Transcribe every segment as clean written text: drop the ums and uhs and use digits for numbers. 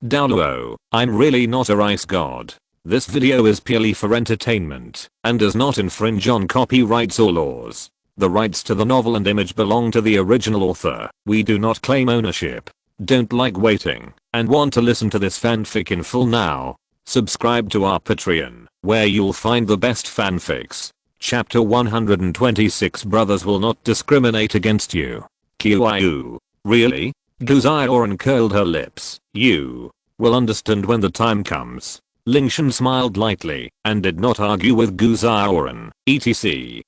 Douluo, I'm really not a rice god. This video is purely for entertainment and does not infringe on copyrights or laws. The rights to the novel and image belong to the original author. We do not claim ownership. Don't like waiting and want to listen to this fanfic in full now? Subscribe to our Patreon, where you'll find the best fanfics. Chapter 126 Brothers will not discriminate against you. QIU. Really? Guzaioran curled her lips. You will understand when the time comes. Lingtian smiled lightly and did not argue with Guzaioran, etc.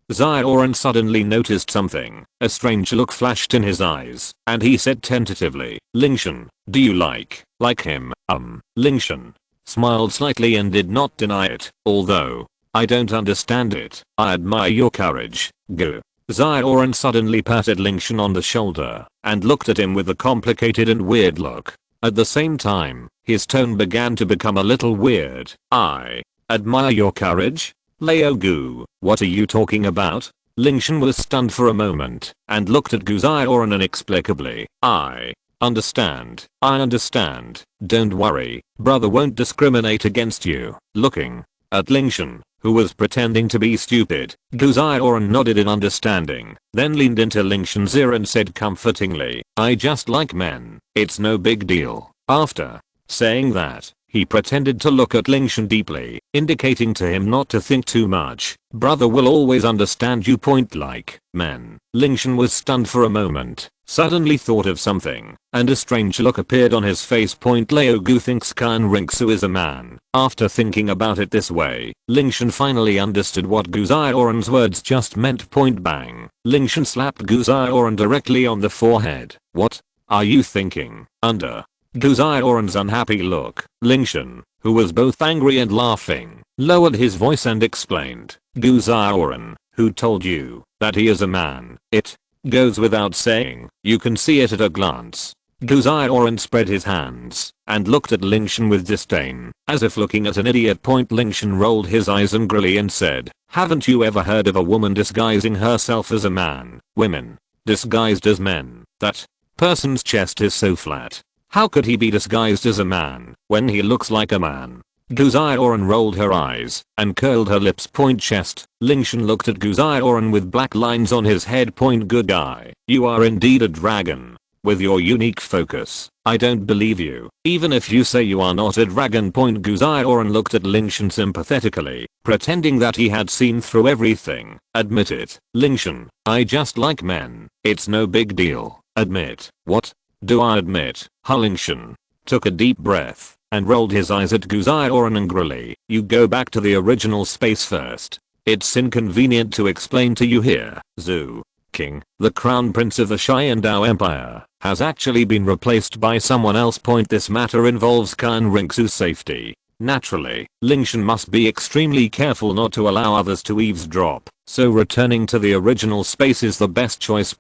Guzaioran suddenly noticed something. A strange look flashed in his eyes, and he said tentatively, Lingtian, do you like him? Lingtian smiled slightly and did not deny it, although I don't understand it. I admire your courage. Guzaioran suddenly patted Lingtian on the shoulder and looked at him with a complicated and weird look. At the same time, his tone began to become a little weird. I admire your courage? Leo Gu, what are you talking about? Lingtian was stunned for a moment and looked at Guzaioran inexplicably. I understand. Don't worry, brother won't discriminate against you. Looking at Lingtian, who was pretending to be stupid, Guzaioran nodded in understanding, then leaned into Lingtian's ear and said comfortingly, I just like men. It's no big deal. After saying that, he pretended to look at Lingtian deeply, indicating to him not to think too much. Brother will always understand you. Like men. Lingtian was stunned for a moment, suddenly thought of something, and a strange look appeared on his face. Leo Gu thinks Qian Renxue is a man. After thinking about it this way, Lingtian finally understood what Guzaioran's words just meant. Bang. Lingtian slapped Guzaioran directly on the forehead. What are you thinking? Under Guzaioran's unhappy look, Lingtian, who was both angry and laughing, lowered his voice and explained, Guzaioran, who told you that he is a man? It goes without saying, you can see it at a glance. Guzaioran spread his hands and looked at Lingtian with disdain, as if looking at an idiot. Lingtian rolled his eyes angrily and said, haven't you ever heard of a woman disguising herself as a man? Women disguised as men. That person's chest is so flat. How could he be disguised as a man when he looks like a man? Guzaioran rolled her eyes and curled her lips. Chest. Lingtian looked at Guzaioran with black lines on his head. Good guy. You are indeed a dragon. With your unique focus, I don't believe you, even if you say you are not a dragon. Guzaioran looked at Lingtian sympathetically, pretending that he had seen through everything. Admit it, Lingtian, I just like men. It's no big deal. Admit. What do I admit? Lingtian took a deep breath and rolled his eyes at Guzaioran angrily. You go back to the original space first. It's inconvenient to explain to you here. Zhu King, the crown prince of the Qian Dou Empire, has actually been replaced by someone else. This matter involves Qian Renxue's safety. Naturally, Lingtian must be extremely careful not to allow others to eavesdrop, so returning to the original space is the best choice.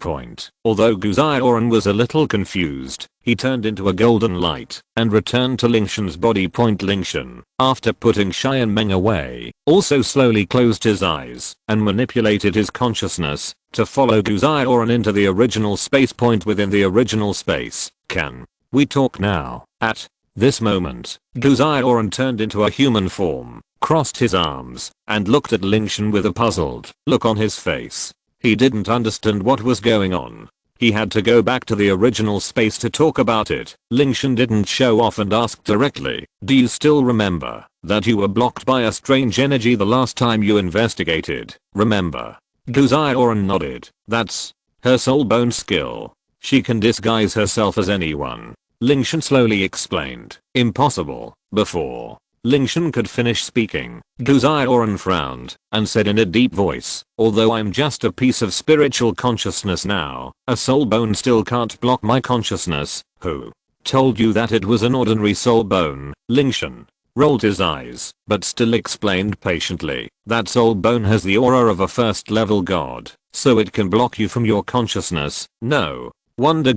Although Guzaioran was a little confused, he turned into a golden light and returned to Lingtian's body. Lingtian, after putting Qian Meng away, also slowly closed his eyes and manipulated his consciousness to follow Guzaioran into the original space. Within the original space, can we talk now? At this moment, Guzaioran turned into a human form, crossed his arms, and looked at Lingtian with a puzzled look on his face. He didn't understand what was going on. He had to go back to the original space to talk about it. Lingtian didn't show off and asked directly, do you still remember that you were blocked by a strange energy the last time you investigated? Remember? Guzaioran nodded. That's her soul bone skill. She can disguise herself as anyone. Lingtian slowly explained. Impossible. Before Lingtian could finish speaking, Guzaioran frowned and said in a deep voice, although I'm just a piece of spiritual consciousness now, a soul bone still can't block my consciousness. Who told you that it was an ordinary soul bone? Lingtian rolled his eyes, but still explained patiently, that soul bone has the aura of a first level god, so it can block you from your consciousness. No wonder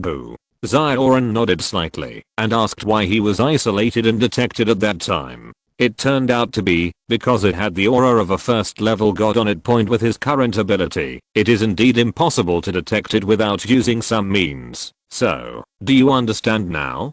Guzaioran nodded slightly and asked why he was isolated and detected at that time. It turned out to be because it had the aura of a first level god on it. With his current ability, it is indeed impossible to detect it without using some means. So, do you understand now?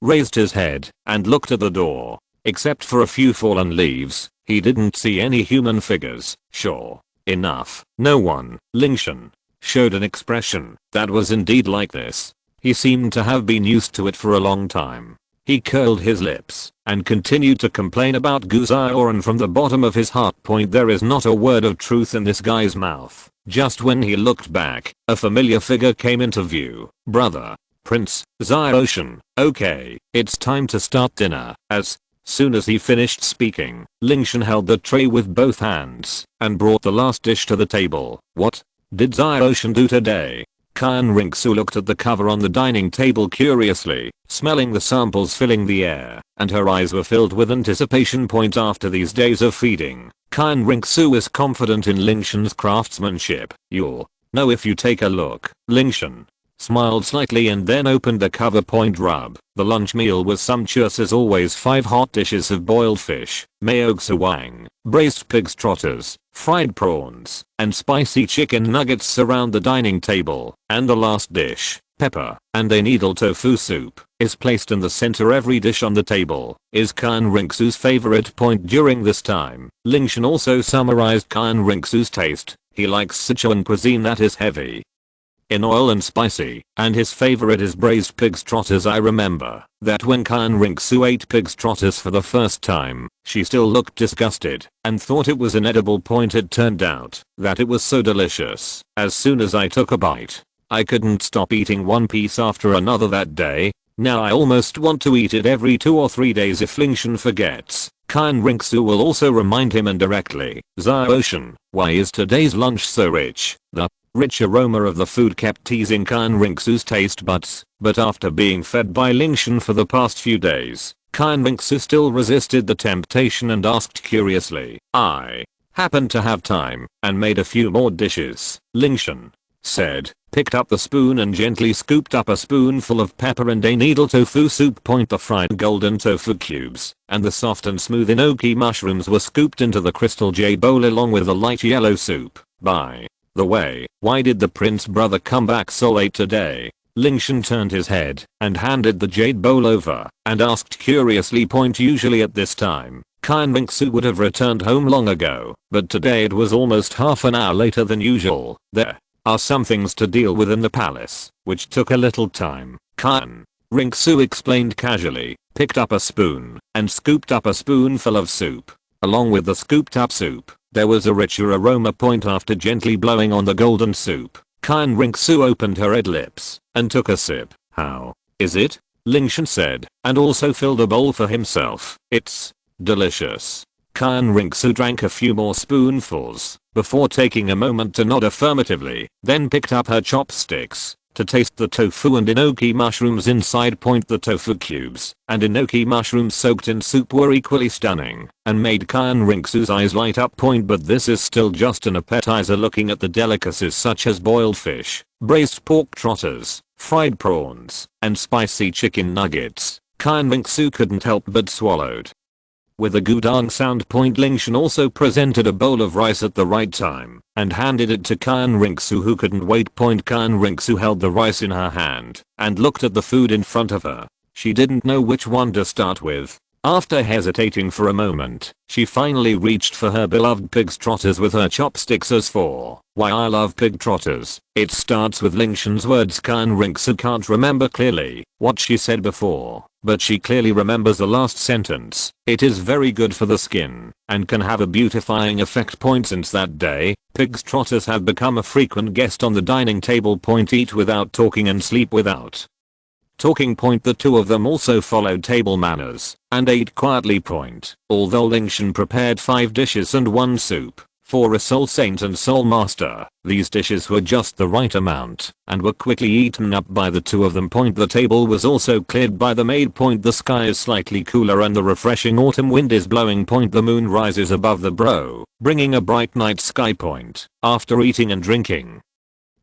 raised his head, and looked at the door. Except for a few fallen leaves, he didn't see any human figures. Sure enough, no one. Lingtian showed an expression that was indeed like this. He seemed to have been used to it for a long time. He curled his lips and continued to complain about Gu Xiao, and from the bottom of his heart there is not a word of truth in this guy's mouth. Just when he looked back, a familiar figure came into view. Brother, Prince Xiao. Okay, it's time to start dinner. As soon as he finished speaking, Lingtian held the tray with both hands and brought the last dish to the table. What did Xiao do today? Qian Renxue looked at the cover on the dining table curiously, smelling the samples filling the air, and her eyes were filled with anticipation. After these days of feeding, Qian Renxue is confident in Lingtian's craftsmanship. You'll know if you take a look. Lingtian smiled slightly and then opened the cover. Rub. The lunch meal was sumptuous as always. 5 hot dishes of boiled fish, mayogs wang, braised pig's trotters, fried prawns, and spicy chicken nuggets surround the dining table, and the last dish, pepper and a needle tofu soup, is placed in the center. Every dish on the table is Qian Renxue's favorite. During this time, Lingtian also summarized Qian Renxue's taste. He likes Sichuan cuisine that is heavy in oil and spicy, and his favorite is braised pig's trotters. I remember that when Qian Renxue ate pig's trotters for the first time, she still looked disgusted and thought it was inedible. It turned out that it was so delicious. As soon as I took a bite, I couldn't stop eating one piece after another that day. Now I almost want to eat it every 2 or 3 days. If Lingtian forgets, Qian Renxue will also remind him indirectly. Xiao, why is today's lunch so rich? The rich aroma of the food kept teasing Qian Renxue's taste buds, but after being fed by Lingtian for the past few days, Qian Renxue still resisted the temptation and asked curiously, I happened to have time and made a few more dishes. Lingtian said, picked up the spoon and gently scooped up a spoonful of pepper and a needle tofu soup. The fried golden tofu cubes and the soft and smooth enoki mushrooms were scooped into the crystal jade bowl along with the light yellow soup. By the way, why did the prince brother come back so late today? Lingtian turned his head and handed the jade bowl over and asked curiously. Usually at this time, Qian Renxue would have returned home long ago, but today it was almost half an hour later than usual. There are some things to deal with in the palace, which took a little time. Qian Renxue explained casually, picked up a spoon and scooped up a spoonful of soup. Along with the scooped up soup, there was a richer aroma. After gently blowing on the golden soup, Qian Renxue opened her red lips and took a sip. How is it? Lingtian said, and also filled a bowl for himself. It's delicious. Qian Renxue drank a few more spoonfuls before taking a moment to nod affirmatively, then picked up her chopsticks to taste the tofu and enoki mushrooms inside. The tofu cubes and enoki mushrooms soaked in soup were equally stunning and made Qian Renxue's eyes light up. But this is still just an appetizer. Looking at the delicacies such as boiled fish, braised pork trotters, fried prawns, and spicy chicken nuggets, Qian Renxue couldn't help but swallowed with a gudang sound. Lingtian also presented a bowl of rice at the right time and handed it to Qian Renxue, who couldn't wait. Qian Renxue held the rice in her hand and looked at the food in front of her. She didn't know which one to start with. After hesitating for a moment, she finally reached for her beloved pig's trotters with her chopsticks. As for why I love pig trotters, it starts with Lingtian's words. Qian Renxue can't remember clearly what she said before, but she clearly remembers the last sentence. It is very good for the skin and can have a beautifying effect. Since that day, pig's trotters have become a frequent guest on the dining table. Eat without talking and sleep without talking. The two of them also followed table manners and ate quietly. Although Lingtian prepared 5 dishes and 1 soup for a soul saint and soul master, these dishes were just the right amount and were quickly eaten up by the two of them. The table was also cleared by the maid. The sky is slightly cooler and the refreshing autumn wind is blowing. The moon rises above the brow, bringing a bright night sky. After eating and drinking,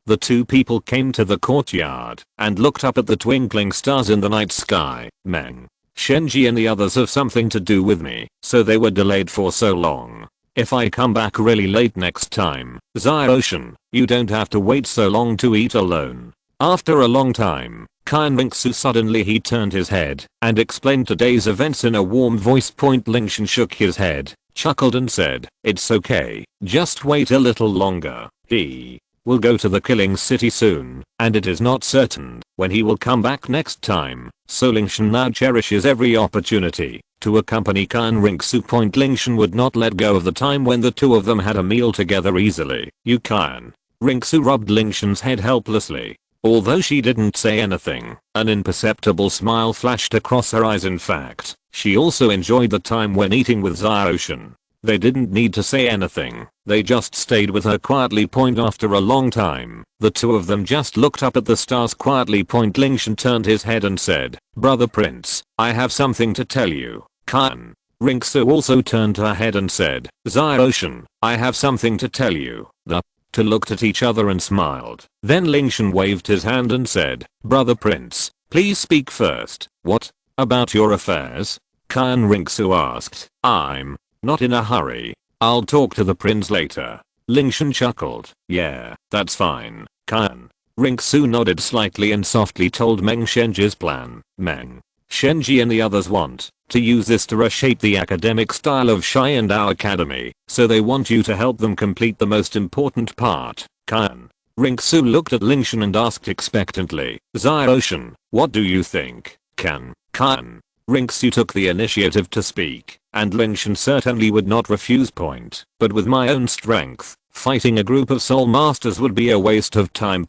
the two people came to the courtyard and looked up at the twinkling stars in the night sky. Meng, Shenji and the others have something to do with me, so they were delayed for so long. If I come back really late next time, Xiao, you don't have to wait so long to eat alone. After a long time, Qian Renxue. Suddenly he turned his head and explained today's events in a warm voice. Lingtian shook his head, chuckled and said, "It's okay, just wait a little longer. He will go to the killing city soon, and it is not certain when he will come back next time, so Lingtian now cherishes every opportunity to accompany Qian Renxue. Lingtian would not let go of the time when the two of them had a meal together easily. Qian Renxue rubbed Lingtian's head helplessly. Although she didn't say anything, an imperceptible smile flashed across her eyes. In fact, she also enjoyed the time when eating with Xiaoshan. They didn't need to say anything, they just stayed with her quietly. After a long time, the two of them just looked up at the stars quietly. Lingtian turned his head and said, "Brother Prince, I have something to tell you." Qian Renxue also turned her head and said, "Xiaoshan, I have something to tell you." The two looked at each other and smiled. Then Lingtian waved his hand and said, "Brother Prince, please speak first." "What? About your affairs?" Qian Renxue asked. "I'm not in a hurry. I'll talk to the prince later." Lingtian chuckled. "Yeah, that's fine." Qian Renxue nodded slightly and softly told Meng Shenji's plan. Meng Shenji and the others want to use this to reshape the academic style of Qian Dou Academy, so they want you to help them complete the most important part. Qian Renxue looked at Lingtian and asked expectantly, "Xiaoshan, what do you think?" Qian Renxue took the initiative to speak, and Lingtian certainly would not refuse. But with my own strength, fighting a group of soul masters would be a waste of time.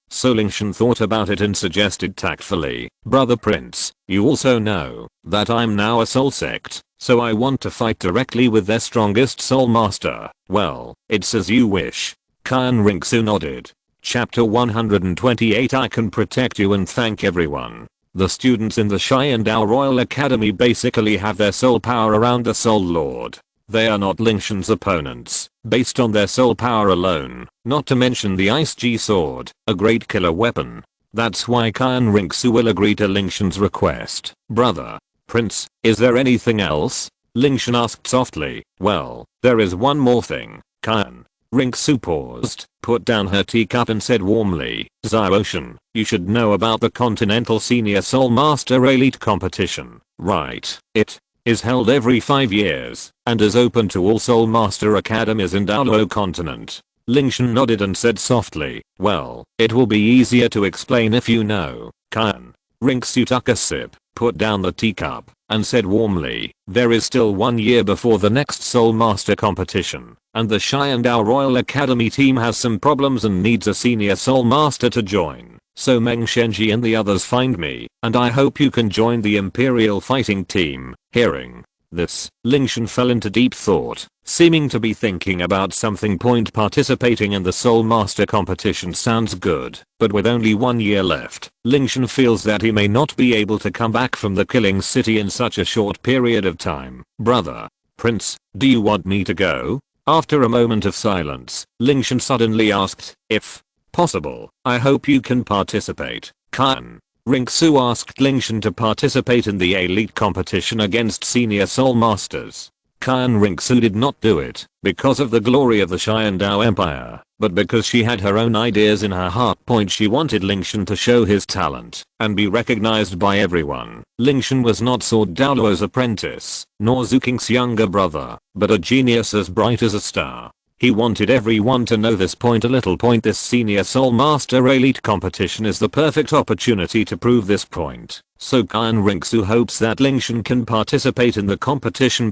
So Lingtian thought about it and suggested tactfully, "Brother Prince, you also know that I'm now a soul sect, so I want to fight directly with their strongest soul master." "Well, it's as you wish." Qian Renxue nodded. Chapter 128. I can protect you and thank everyone. The students in the Qian Dou Royal Academy basically have their soul power around the Soul Lord. They are not Lingtian's opponents, based on their soul power alone, not to mention the Ice G sword, a great killer weapon. That's why Qian Renxue will agree to Lingtian's request. "Brother Prince, is there anything else?" Lingtian asked softly. "Well, there is one more thing." Qian Renxue paused, put down her teacup and said warmly, "Xiaoshan, you should know about the Continental Senior Soul Master Elite Competition, right? It is held every 5 years and is open to all Soul Master Academies in Douluo continent." Lingtian nodded and said softly, "Well, it will be easier to explain if you know." Qian Renxue took a sip, put down the teacup, and said warmly, "There is still 1 year before the next Soul Master competition, and the Qian Dou Royal Academy team has some problems and needs a senior Soul Master to join. So Meng Shenji and the others find me, and I hope you can join the Imperial fighting team." Hearing this, Lingtian fell into deep thought, seeming to be thinking about something. Participating in the Soul Master competition sounds good, but with only 1 year left, Lingtian feels that he may not be able to come back from the killing city in such a short period of time. "Brother Prince, do you want me to go?" After a moment of silence, Lingtian suddenly asked, "If possible, I hope you can participate." Qian Renxue asked Lingtian to participate in the elite competition against senior soul masters. Qian Renxue did not do it because of the glory of the Qian Dou Empire, but because she had her own ideas in her heart. She wanted Lingtian to show his talent and be recognized by everyone. Lingtian was not Sword Douluo's apprentice, nor Zuking's younger brother, but a genius as bright as a star. He wanted everyone to know this. A little. This senior soul master elite competition is the perfect opportunity to prove this point. So Qian Renxue hopes that Lingtian can participate in the competition.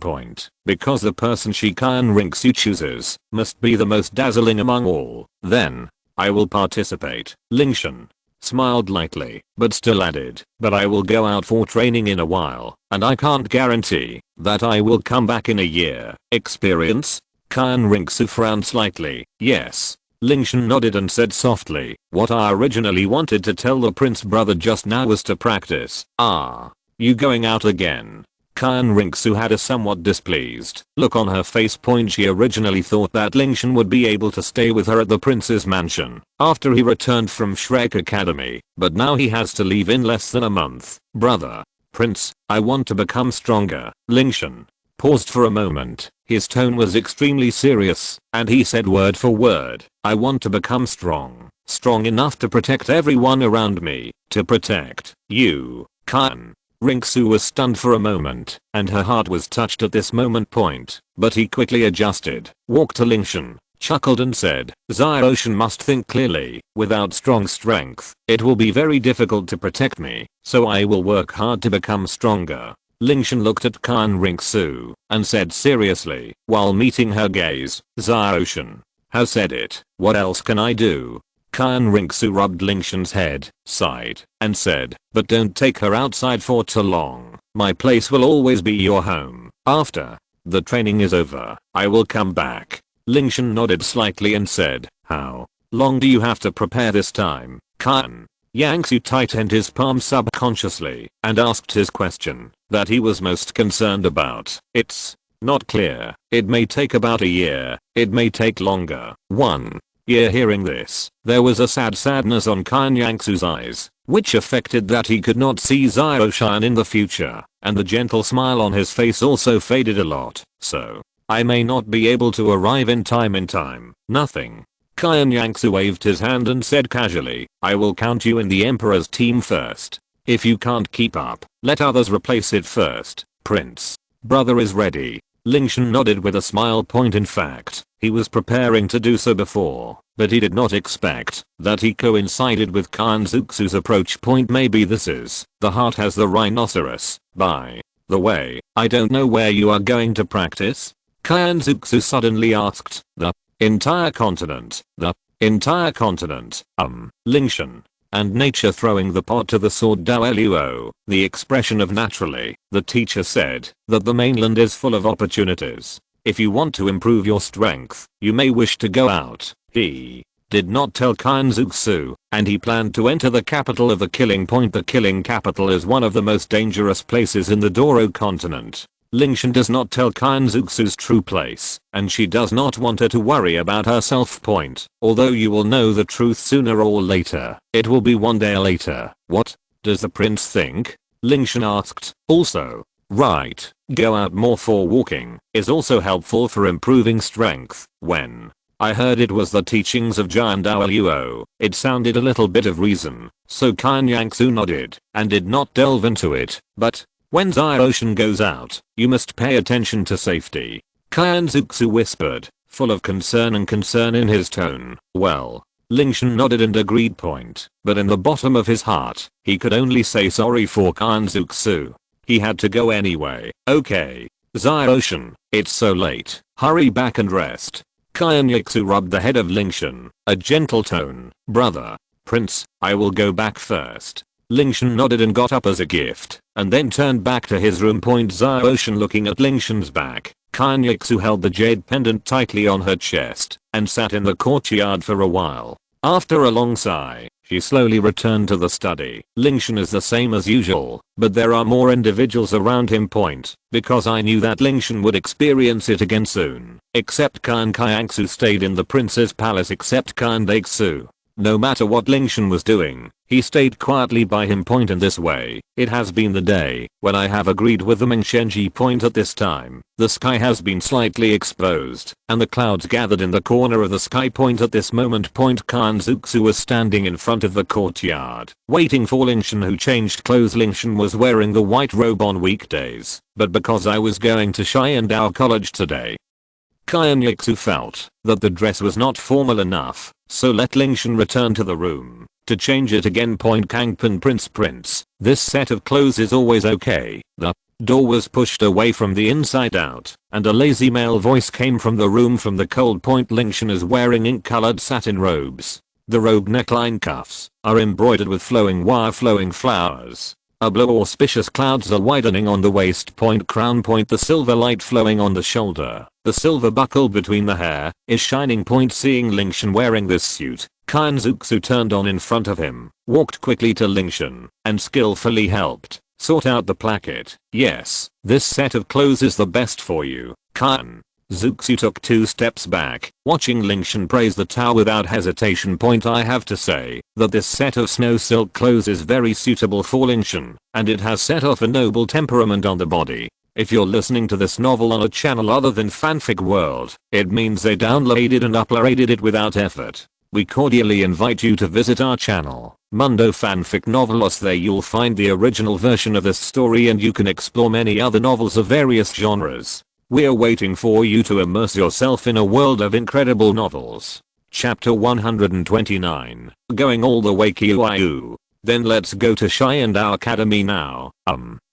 Because the person Qian Renxue chooses must be the most dazzling among all. "Then I will participate." Lingtian smiled lightly, but still added, "But I will go out for training in a while, and I can't guarantee that I will come back in a year." "Experience?" Qian Renxue frowned slightly. "Yes." Lingtian nodded and said softly, "What I originally wanted to tell the prince brother just now was to practice." "Ah, you going out again?" Qian Renxue had a somewhat displeased look on her face. She originally thought that Lingtian would be able to stay with her at the prince's mansion after he returned from Shrek Academy, but now he has to leave in less than a month. "Brother Prince, I want to become stronger." Lingtian paused for a moment. His tone was extremely serious, and he said word for word, "I want to become strong." strong enough to protect everyone around me, to protect you. Qian Renxue was stunned for a moment, and her heart was touched at this moment point, but he quickly adjusted, walked to Lingtian, chuckled and said, Xiaoshan must think clearly. Without strong strength, it will be very difficult to protect me, so I will work hard to become stronger. Lingtian looked at Qian Renxue and said seriously, while meeting her gaze, Xiaoshan has said it, what else can I do? Qian Renxue rubbed Lingtian's head, sighed, and said, but don't take her outside for too long. My place will always be your home. After the training is over, I will come back. Lingtian nodded slightly and said, how long do you have to prepare this time? Qian Renxue tightened his palm subconsciously and asked his question that he was most concerned about. It's not clear. It may take about a year. It may take longer. 1 year. Hearing this, there was a sadness on Qian Renxue's eyes, which affected that he could not see Xiaoshan in the future, and the gentle smile on his face also faded a lot. So, I may not be able to arrive in time. Nothing. Qian Renxue waved his hand and said casually, I will count you in the Emperor's team first. If you can't keep up, let others replace it first. Prince. Brother is ready. Lingtian nodded with a smile. In fact, he was preparing to do so before, but he did not expect that he coincided with Qian Renxue's approach. Maybe this is the heart has the rhinoceros. By the way, I don't know where you are going to practice? Qian Renxue suddenly asked. The entire continent. The entire continent. Lingtian and nature throwing the pot to the sword. Douluo, the expression of naturally, the teacher said that the mainland is full of opportunities. If you want to improve your strength, you may wish to go out. He did not tell Qian Renxue, and he planned to enter the capital of the killing point. The killing capital is one of the most dangerous places in the Douluo continent. Lingtian does not tell Qian Renxue's true place, and she does not want her to worry about herself. Although you will know the truth sooner or later, it will be one day later. What does the prince think? Lingtian asked. Also, right, go out more for walking is also helpful for improving strength. When I heard it was the teachings of Giant Douluo, it sounded a little bit of reason, so Qian Renxue nodded and did not delve into it, but when Xiaoshan goes out, you must pay attention to safety. Qian Renxue whispered, full of concern in his tone. Well, Lingtian nodded and agreed. But in the bottom of his heart, he could only say sorry for Qian Renxue. He had to go anyway. Okay, Xiaoshan, it's so late. Hurry back and rest. Qian Renxue rubbed the head of Lingtian, a gentle tone. Brother, prince, I will go back first. Lingtian nodded and got up as a gift, and then turned back to his room. Xiaoshan looking at Lingtian's back, Qian Renxue held the jade pendant tightly on her chest, and sat in the courtyard for a while. After a long sigh, she slowly returned to the study. Lingtian is the same as usual, but there are more individuals around him. Because I knew that Lingtian would experience it again soon. Except Qian Renxue stayed in the prince's palace. Except Qian Renxue. No matter what Lingtian was doing, he stayed quietly by him. In this way, it has been the day when I have agreed with the Mengshenji. At this time, the sky has been slightly exposed, and the clouds gathered in the corner of the sky. At this moment, Qian Renxue was standing in front of the courtyard, waiting for Lingtian, who changed clothes. Lingtian was wearing the white robe on weekdays, but because I was going to Qian Dou College today, Qian Renxue felt that the dress was not formal enough, so let Lingtian return to the room to change it again. Kangpan Prince, this set of clothes is always okay. The door was pushed away from the inside out, and a lazy male voice came from the room from the cold. Lingtian is wearing ink-colored satin robes. The robe neckline cuffs are embroidered with flowing wire flowers. A blue auspicious clouds are widening on the waist. Crown. The silver light flowing on the shoulder. The silver buckle between the hair is shining. Seeing Lingtian wearing this suit, Qian Renxue turned on in front of him, walked quickly to Lingtian, and skillfully helped sort out the placket. Yes, this set of clothes is the best for you. Qian Renxue took 2 steps back, watching Lingtian praise the towel without hesitation. I have to say that this set of snow silk clothes is very suitable for Lingtian, and it has set off a noble temperament on the body. If you're listening to this novel on a channel other than Fanfic World, it means they downloaded and uploaded it without effort. we cordially invite you to visit our channel, Mundo Fanfic Novelos. There you'll find the original version of this story and you can explore many other novels of various genres. We're waiting for you to immerse yourself in a world of incredible novels. Chapter 129. Going all the way Qian. Then let's go to Qian Dou Academy now.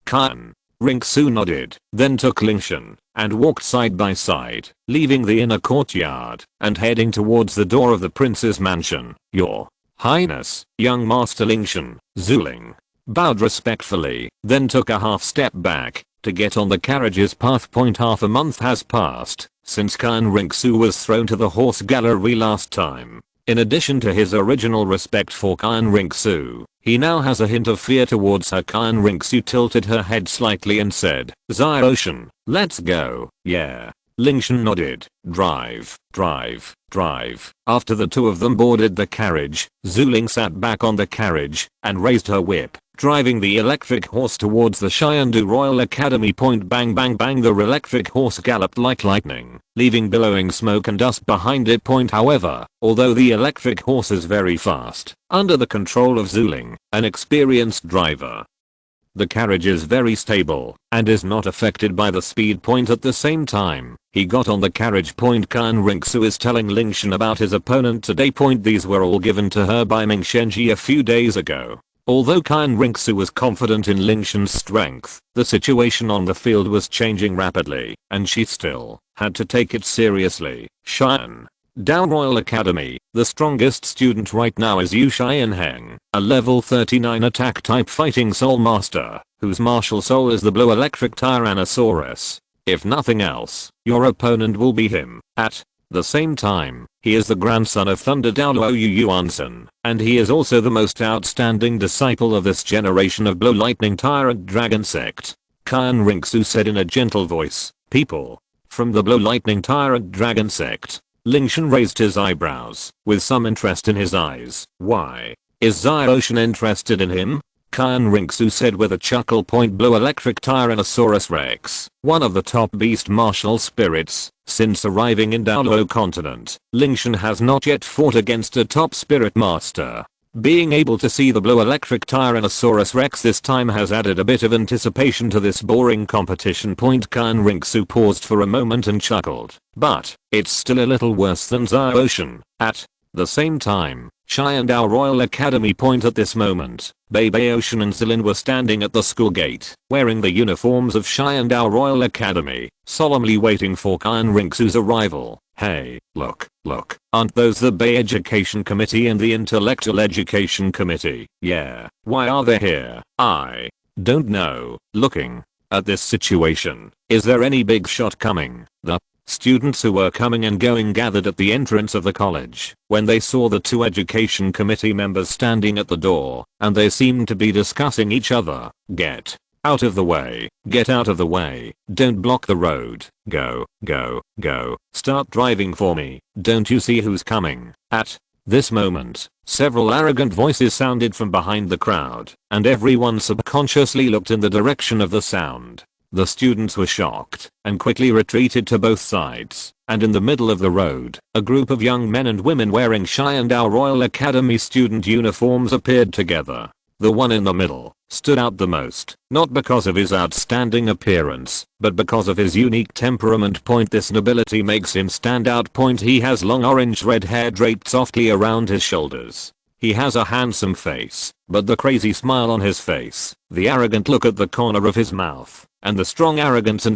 Qian Renxue nodded, then took Lingtian, and walked side by side, leaving the inner courtyard, and heading towards the door of the prince's mansion. Your Highness, young Master Lingtian, Zuling, bowed respectfully, then took a half step back, to get on the carriage's path. Half a month has passed, since Qian Renxue was thrown to the horse gallery last time. In addition to his original respect for Qian Renxue, he now has a hint of fear towards her. Qian Renxue tilted her head slightly and said, Xiaoshan, let's go. Yeah. Lingtian nodded. Drive, drive, drive. After the two of them boarded the carriage, Zuling sat back on the carriage and raised her whip, driving the electric horse towards the Qian Dou Royal Academy. Bang bang bang, the electric horse galloped like lightning, leaving billowing smoke and dust behind it. However, although the electric horse is very fast, under the control of Zuling, an experienced driver, the carriage is very stable and is not affected by the speed. At the same time, he got on the carriage. Qian Renxue is telling Lingtian about his opponent today. These were all given to her by Ming Shenji a few days ago. Although Qian Renxue was confident in Lingtian's strength, the situation on the field was changing rapidly, and she still had to take it seriously. Qian Dou Royal Academy, the strongest student right now is Yu Xianheng, a level 39 attack type fighting soul master, whose martial soul is the blue electric Tyrannosaurus. If nothing else, your opponent will be him. At the same time, he is the grandson of Thunder Douluo Yuansen, and he is also the most outstanding disciple of this generation of Blue Lightning Tyrant Dragon sect. Qian Renxue said in a gentle voice, people from the Blue Lightning Tyrant Dragon sect. Lingtian raised his eyebrows, with some interest in his eyes. Why? Is Xiaoshan interested in him? Qian Renxue said with a chuckle. Blue electric Tyrannosaurus Rex, one of the top beast martial spirits. Since arriving in Douluo continent, Lingtian has not yet fought against a top spirit master. Being able to see the blue electric Tyrannosaurus Rex this time has added a bit of anticipation to this boring competition. Qian Renxue paused for a moment and chuckled. But, it's still a little worse than Xiaoshan. At the same time, Qian Dou Royal Academy. At this moment, Babaoshan and Zilin were standing at the school gate, wearing the uniforms of Qian Dou Royal Academy, solemnly waiting for Qian Renxue's arrival. Hey, look, aren't those the Bay Education Committee and the Intellectual Education Committee? Yeah, why are they here? I don't know. Looking at this situation, is there any big shot coming? The students who were coming and going gathered at the entrance of the college when they saw the two education committee members standing at the door, and they seemed to be discussing each other. Get out of the way. Get out of the way. Don't block the road. Go, go, go. Start driving for me. Don't you see who's coming? At this moment, several arrogant voices sounded from behind the crowd, and everyone subconsciously looked in the direction of the sound. The students were shocked and quickly retreated to both sides, and in the middle of the road, a group of young men and women wearing Qian Dou Royal Academy student uniforms appeared together. The one in the middle stood out the most, not because of his outstanding appearance, but because of his unique temperament. This nobility makes him stand out. He has long orange-red hair draped softly around his shoulders. He has a handsome face, but the crazy smile on his face, the arrogant look at the corner of his mouth, and the strong arrogance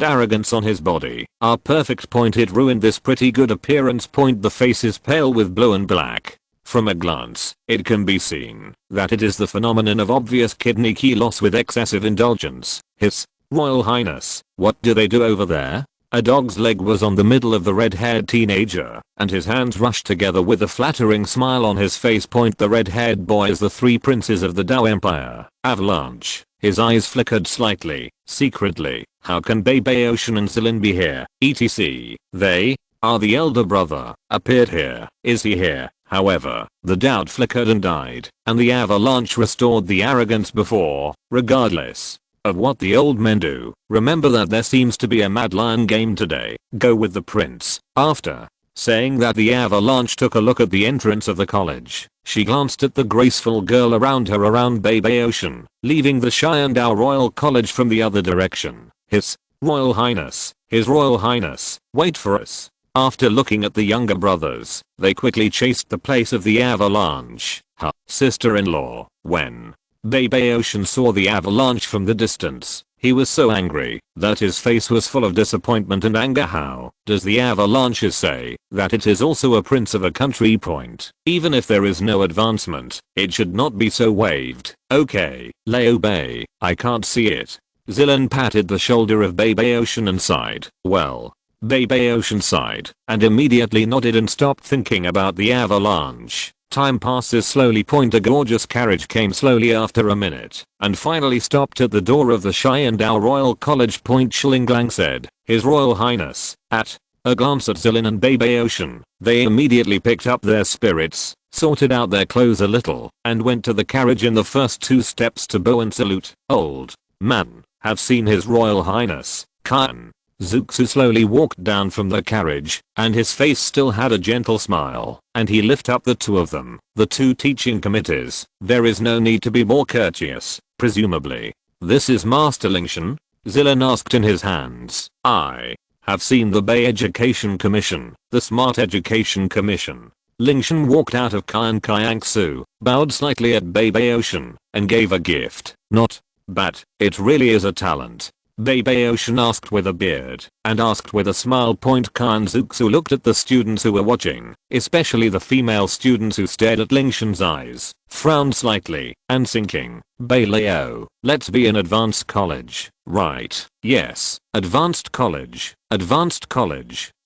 on his body are perfect. It ruined this pretty good appearance. The face is pale with blue and black. From a glance, it can be seen that it is the phenomenon of obvious kidney key loss with excessive indulgence. His Royal Highness, what do they do over there? A dog's leg was on the middle of the red-haired teenager, and his hands rushed together with a flattering smile on his face. The red-haired boy is the three princes of the Dou Empire. Avalanche. His eyes flickered slightly, secretly. How can Babaoshan and Zilin be here? etc. They are the elder brother. Appeared here. Is he here? However, the doubt flickered and died, and the avalanche restored the arrogance before. Regardless of what the old men do, remember that there seems to be a Mad Lion game today. Go with the prince. After saying that the avalanche took a look at the entrance of the college. She glanced at the graceful girl around her around Baby Ocean, leaving the Qian Dou Royal College from the other direction. His Royal Highness, His Royal Highness, wait for us. After looking at the younger brothers, they quickly chased the place of the avalanche. Her sister-in-law. When Baby Ocean saw the avalanche from the distance, he was so angry that his face was full of disappointment and anger. How does the avalanche say that it is also a prince of a country point? Even if there is no advancement, it should not be so waved. Okay, Leo Bay, I can't see it. Zilan patted the shoulder of Baby Ocean and sighed. Well, Baby Ocean sighed and immediately nodded and stopped thinking about the avalanche. Time passes slowly. A gorgeous carriage came slowly after a minute and finally stopped at the door of the Qian Dou Royal College. Shilinglang said, His Royal Highness. At a glance at Zilin and Baby Ocean, they immediately picked up their spirits, sorted out their clothes a little, and went to the carriage in the first 2 steps to bow and salute. Old man, have seen His Royal Highness. Qian Zuxu slowly walked down from the carriage, and his face still had a gentle smile, and he lifted up the 2 of them, the 2 teaching committees. There is no need to be more courteous, presumably. This is Master Lingtian? Zilan asked in his hands. I have seen the Bay Education Commission, the Smart Education Commission. Lingtian walked out of Qian Renxue, bowed slightly at Baby Ocean, and gave a gift. Not bad, it really is a talent. Baby Ocean asked with a beard, and asked with a smile. Qian Zuxu looked at the students who were watching, especially the female students who stared at Lingtian's eyes, frowned slightly, and thinking, Bay Leo, let's be an advanced college, right? Yes, advanced college,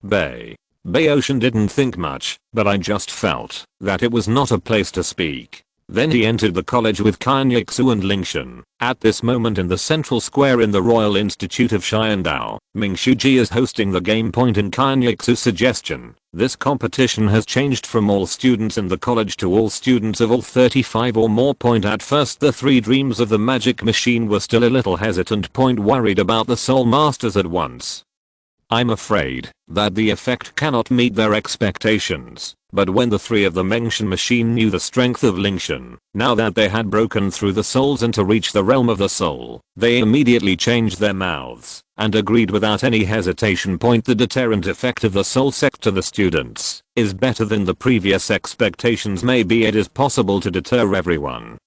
Bay. Bay Ocean didn't think much, but I just felt that it was not a place to speak. Then he entered the college with Qian Renxue and Lingtian. At this moment in the central square in the Royal Institute of Qian Dou, Ming Shuji is hosting the game. In Qian Renxue's suggestion, this competition has changed from all students in the college to all students of all 35 or more. At first the 3 dreams of the magic machine were still a little hesitant. Worried about the soul masters at once. I'm afraid that the effect cannot meet their expectations. But when the 3 of the Mengshan machine knew the strength of Lingtian, now that they had broken through the souls and to reach the realm of the soul, they immediately changed their mouths and agreed without any hesitation. The deterrent effect of the soul sect to the students is better than the previous expectations. Maybe it is possible to deter everyone.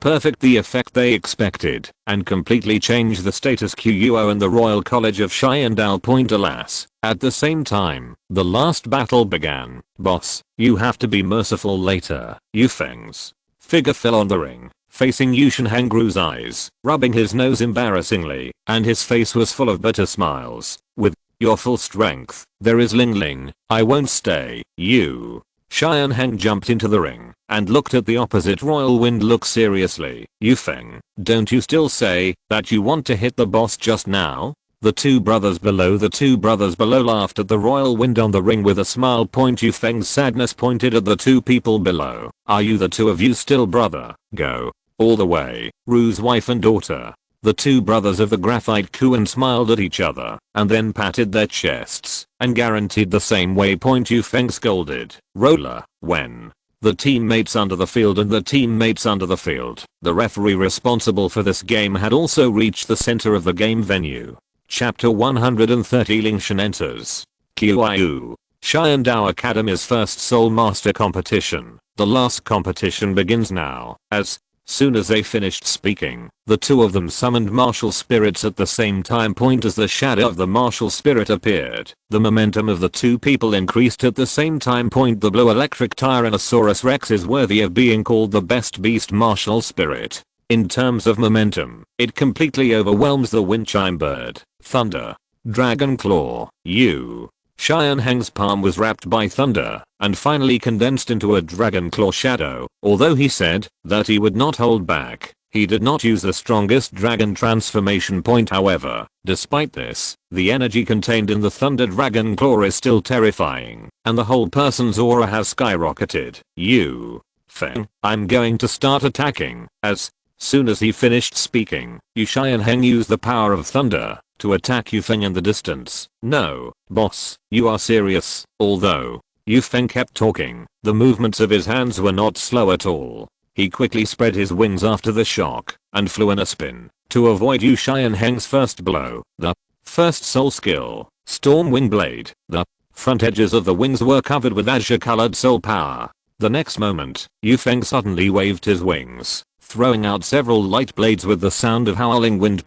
Perfect, the effect they expected, and completely changed the status quo in the Royal College of Qian Dou. Alas, at the same time, the last battle began. Boss, you have to be merciful later. Yu Feng's figure fell on the ring, facing Yushan Hangru's eyes, rubbing his nose embarrassingly, and his face was full of bitter smiles. With your full strength, there is Ling Ling, I won't stay. You. Qian Heng jumped into the ring and looked at the opposite royal wind. Look seriously, Yu Feng, don't you still say that you want to hit the boss just now? The 2 brothers below laughed at the royal wind on the ring with a smile. Yu Feng's sadness pointed at the 2 people below. Are you the 2 of you still brother? Go all the way, Ru's wife and daughter. The 2 brothers of the graphite Kuan smiled at each other and then patted their chests and guaranteed the same way. Yu Feng scolded. Roller, when the teammates under the field the referee responsible for this game had also reached the center of the game venue. Chapter 130. Lingtian enters. Qiu. Qian Dou Academy's first Soul Master competition. The last competition begins now. As soon as they finished speaking, the 2 of them summoned martial spirits at the same time. As the shadow of the martial spirit appeared, the momentum of the 2 people increased at the same time. The blue electric Tyrannosaurus Rex is worthy of being called the best beast martial spirit. In terms of momentum, it completely overwhelms the wind chime bird, thunder, dragon claw. Qian Heng's palm was wrapped by thunder and finally condensed into a dragon claw shadow. Although he said that he would not hold back, he did not use the strongest dragon transformation. However, despite this, the energy contained in the thunder dragon claw is still terrifying, and the whole person's aura has skyrocketed. Yu Feng, I'm going to start attacking. As soon as he finished speaking, Qian Heng used the power of thunder to attack Yufeng in the distance. "No, boss, you are serious." Although Yufeng kept talking, the movements of his hands were not slow at all. He quickly spread his wings after the shock and flew in a spin to avoid Yu Xianheng's first blow. The first soul skill, Storm Wind Blade. The front edges of the wings were covered with azure-colored soul power. The next moment, Yufeng suddenly waved his wings, throwing out several light blades with the sound of howling wind.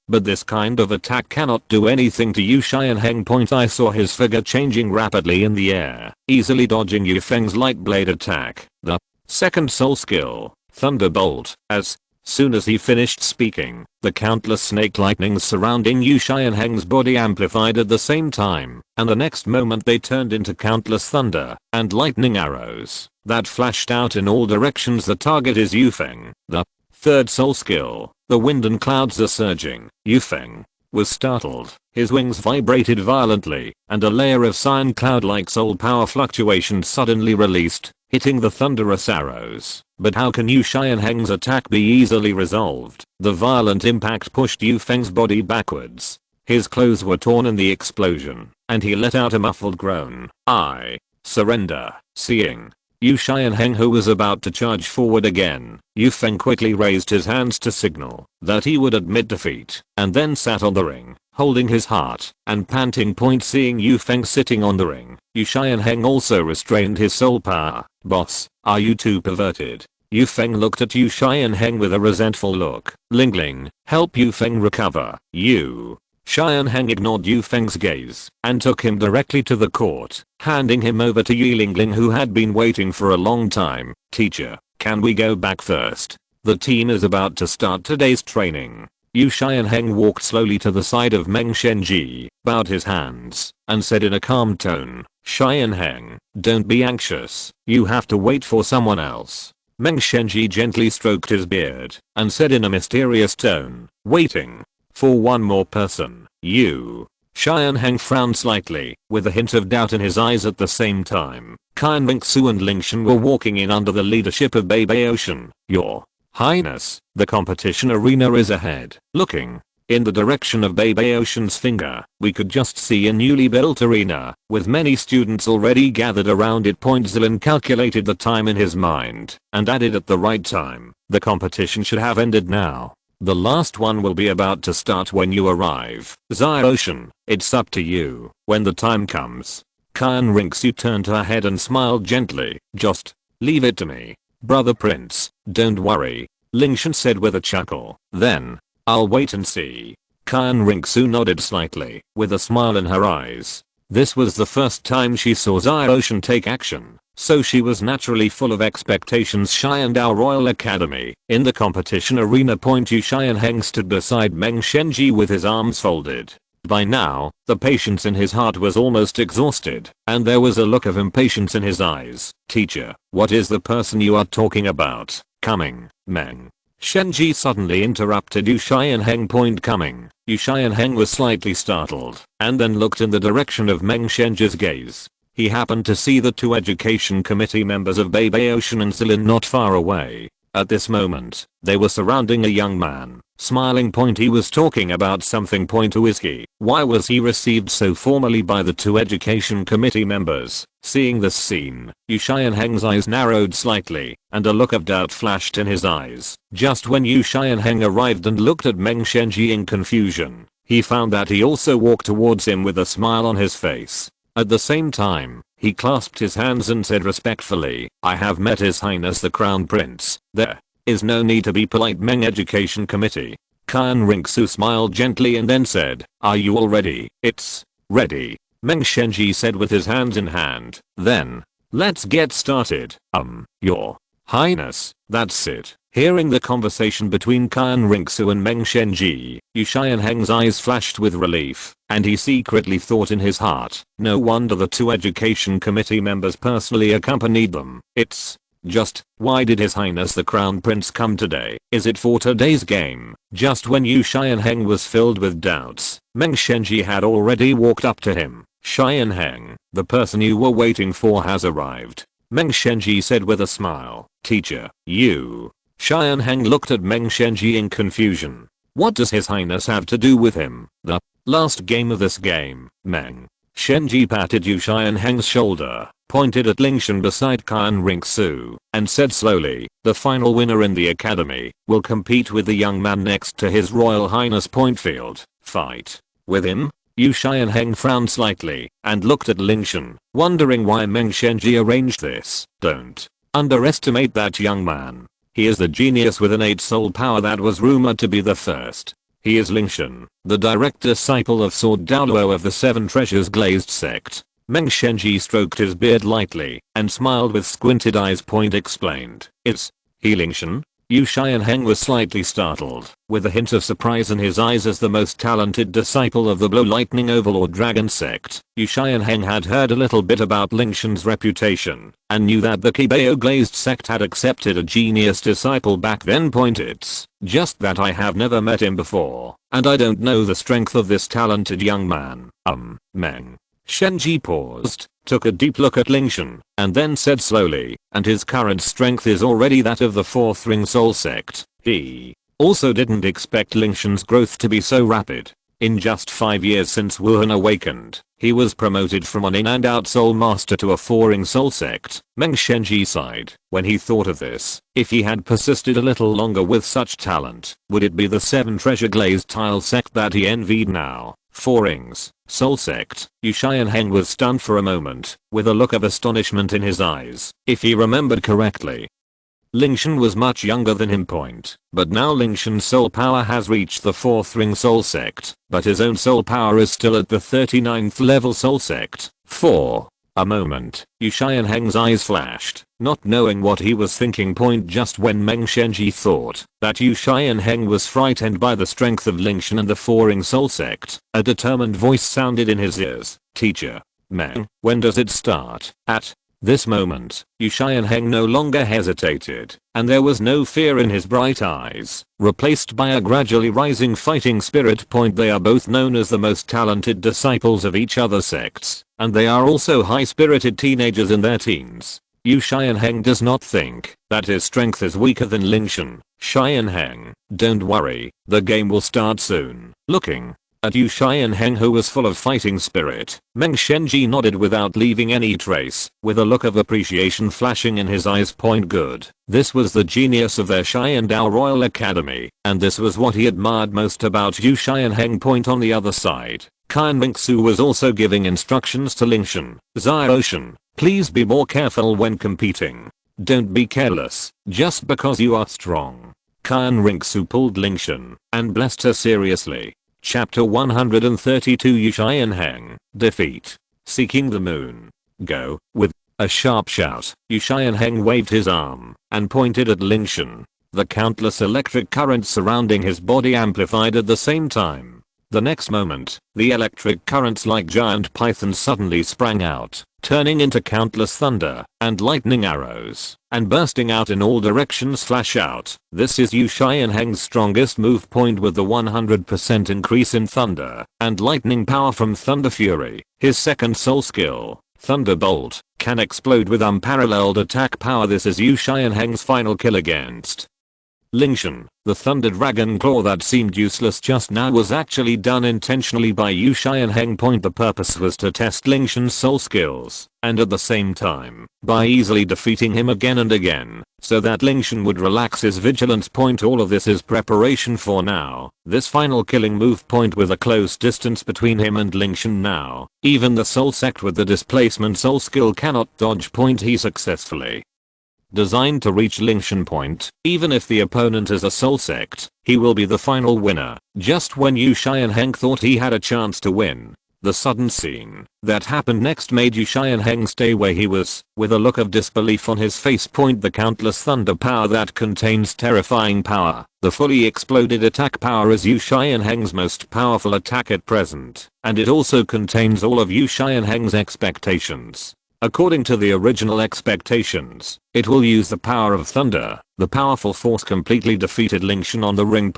But this kind of attack cannot do anything to Yu Xianheng. I saw his figure changing rapidly in the air, easily dodging Yufeng's light blade attack. The second soul skill, Thunderbolt. As soon as he finished speaking, the countless snake lightnings surrounding Yu Xianheng's body amplified at the same time, and the next moment they turned into countless thunder and lightning arrows that flashed out in all directions. The target is Yufeng. The third soul skill, the wind and clouds are surging. Yufeng was startled. His wings vibrated violently, and a layer of cyan cloud-like soul power fluctuations suddenly released, hitting the thunderous arrows. But how can Yu Xianheng's attack be easily resolved? The violent impact pushed Yufeng's body backwards. His clothes were torn in the explosion, and he let out a muffled groan. "I surrender." Seeing Yu Xianheng, who was about to charge forward again, Yufeng quickly raised his hands to signal that he would admit defeat, and then sat on the ring, holding his heart and panting. Seeing Yufeng sitting on the ring, Yu Xianheng also restrained his soul power. "Boss, are you too perverted?" Yufeng looked at Yu Xianheng with a resentful look. "Lingling, help Yufeng recover." Yu Xianheng ignored Yufeng's gaze and took him directly to the court, handing him over to Yi Lingling, who had been waiting for a long time. "Teacher, can we go back first? The team is about to start today's training." Yu Xianheng walked slowly to the side of Meng Shenji, bowed his hands, and said in a calm tone, "Xianheng, don't be anxious. You have to wait for someone else." Meng Shenji gently stroked his beard and said in a mysterious tone, "Waiting for one more person." Yu Xianheng frowned slightly, with a hint of doubt in his eyes. At the same time, Qian Renxue and Lingtian were walking in under the leadership of Beibei. "Your Highness, the competition arena is ahead." Looking in the direction of Beibei's finger, we could just see a newly built arena, with many students already gathered around it. Zilin calculated the time in his mind, and added, "At the right time. The competition should have ended now. The last one will be about to start when you arrive. Xiaoshan, it's up to you when the time comes." Qian Renxue turned her head and smiled gently. "Just leave it to me, brother prince, don't worry," Lingtian said with a chuckle. "Then I'll wait and see." Qian Renxue nodded slightly, with a smile in her eyes. This was the first time she saw Xiaoshan take action, so she was naturally full of expectations. Qian Dou Royal Academy. In the competition arena. Yu Xianheng stood beside Meng Shenji with his arms folded. By now, the patience in his heart was almost exhausted, and there was a look of impatience in his eyes. "Teacher, what is the person you are talking about coming?" Meng Shenji suddenly interrupted Yu Xianheng. "Coming." Yu Xianheng was slightly startled, and then looked in the direction of Meng Shenji's gaze. He happened to see the two education committee members of Beibei and Zilin not far away. At this moment, they were surrounding a young man, smiling. He was talking about something. Who is he? Why was he received so formally by the two education committee members? Seeing this scene, Yu Xianheng's eyes narrowed slightly, and a look of doubt flashed in his eyes. Just when Yu Xianheng arrived and looked at Meng Shenji in confusion, he found that he also walked towards him with a smile on his face. At the same time, he clasped his hands and said respectfully, "I have met His Highness the Crown Prince. There is no need to be polite." Meng Education Committee. Qian Renxue smiled gently and then said, "Are you all ready?" "It's ready," Meng Shenji said with his hands in hand. "Then let's get started." Your Highness, that's it." Hearing the conversation between Qian Renxue and Meng Shenji, Yu Xianheng's eyes flashed with relief, and he secretly thought in his heart, no wonder the two education committee members personally accompanied them. It's just, why did His Highness the Crown Prince come today? Is it for today's game? Just when Yu Xianheng was filled with doubts, Meng Shenji had already walked up to him. "Xianheng, the person you were waiting for has arrived," Meng Shenji said with a smile. "Teacher, you." Qianheng looked at Meng Shenji in confusion. What does His Highness have to do with him? The Last game of this game, Meng Shenji patted Yu Xianheng's shoulder, pointed at Lingtian beside Qian Renxue, and said slowly, the final winner in the academy will compete with the young man next to his Royal Highness Pointfield. Fight with him? Yu Xianheng frowned slightly and looked at Lingtian, wondering why Meng Shenji arranged this. Don't underestimate that young man. He is the genius with innate soul power that was rumored to be the first. He is Lingtian, the direct disciple of Sword Douluo of the Seven Treasures Glazed sect. Meng Shenji stroked his beard lightly and smiled with squinted eyes. Explained. Is he Lingtian? Yu Xianheng was slightly startled, with a hint of surprise in his eyes. As the most talented disciple of the Blow Lightning Overlord Dragon sect, Yu Xianheng had heard a little bit about Lingtian's reputation, and knew that the Kibao Glazed sect had accepted a genius disciple back then. It's just that I have never met him before, and I don't know the strength of this talented young man. Meng Shenji paused, took a deep look at Lingtian, and then said slowly, and his current strength is already that of the Fourth Ring Soul sect. He also didn't expect Lingtian's growth to be so rapid. In just 5 years since Wuhan awakened, he was promoted from an in and out soul master to a four-ring soul sect. Meng Shenji sighed when he thought of this. If he had persisted a little longer with such talent, would it be the Seven Treasure Glazed Tile sect that he envied now? Four rings, soul sect. Yu Xianheng was stunned for a moment, with a look of astonishment in his eyes. If he remembered correctly, Lingtian was much younger than him. But now Lingtian's soul power has reached the fourth ring soul sect, but his own soul power is still at the 39th level soul sect. For a moment, Yu Xianheng's eyes flashed, not knowing what he was thinking. Just when Meng Shenji thought that Yu Xianheng was frightened by the strength of Lingtian and the four-ring soul sect, a determined voice sounded in his ears. Teacher Meng, when does it start? At this moment, Yu Xianheng no longer hesitated, and there was no fear in his bright eyes, replaced by a gradually rising fighting spirit. They are both known as the most talented disciples of each other's sects, and they are also high-spirited teenagers in their teens. Yu Xianheng does not think that his strength is weaker than Lingtian. Xianheng, don't worry, the game will start soon. Looking at Yu Xianheng, who was full of fighting spirit, Meng Shenji nodded without leaving any trace, with a look of appreciation flashing in his eyes. Good. This was the genius of their Qian Dou Royal Academy, and this was what he admired most about Yu Xianheng. On the other side, Qian Renxue was also giving instructions to Lingtian. Xiaoshan, please be more careful when competing. Don't be careless, just because you are strong. Qian Renxue pulled Lingtian and blessed her seriously. Chapter 132 Yu Xianheng, Defeat. Seeking the Moon. Go. With a sharp shout, Yu Xianheng waved his arm and pointed at Lingtian. The countless electric currents surrounding his body amplified at the same time. The next moment, the electric currents like giant pythons suddenly sprang out, turning into countless thunder and lightning arrows, and bursting out in all directions. Flash out. This is Yu Xianheng's strongest move. With the 100% increase in thunder and lightning power from Thunder Fury, his second soul skill, Thunderbolt, can explode with unparalleled attack power. This is Yu Xianheng's final kill against Lingtian. The Thunder Dragon Claw that seemed useless just now was actually done intentionally by Yu Xianheng. The purpose was to test Lingtian's soul skills, and at the same time, by easily defeating him again and again, so that Lingtian would relax his vigilance. All of this is preparation for now, this final killing move. With a close distance between him and Lingtian now, even the soul sect with the displacement soul skill cannot dodge. He successfully designed to reach Lingtian. Even if the opponent is a soul sect, he will be the final winner. Just when Yu Xianheng thought he had a chance to win, the sudden scene that happened next made Yu Xianheng stay where he was, with a look of disbelief on his face. The countless thunder power that contains terrifying power. The fully exploded attack power is Yu Xianheng's most powerful attack at present, and it also contains all of Yu Xianheng's expectations. According to the original expectations, it will use the power of thunder. The powerful force completely defeated Lingtian on the ring.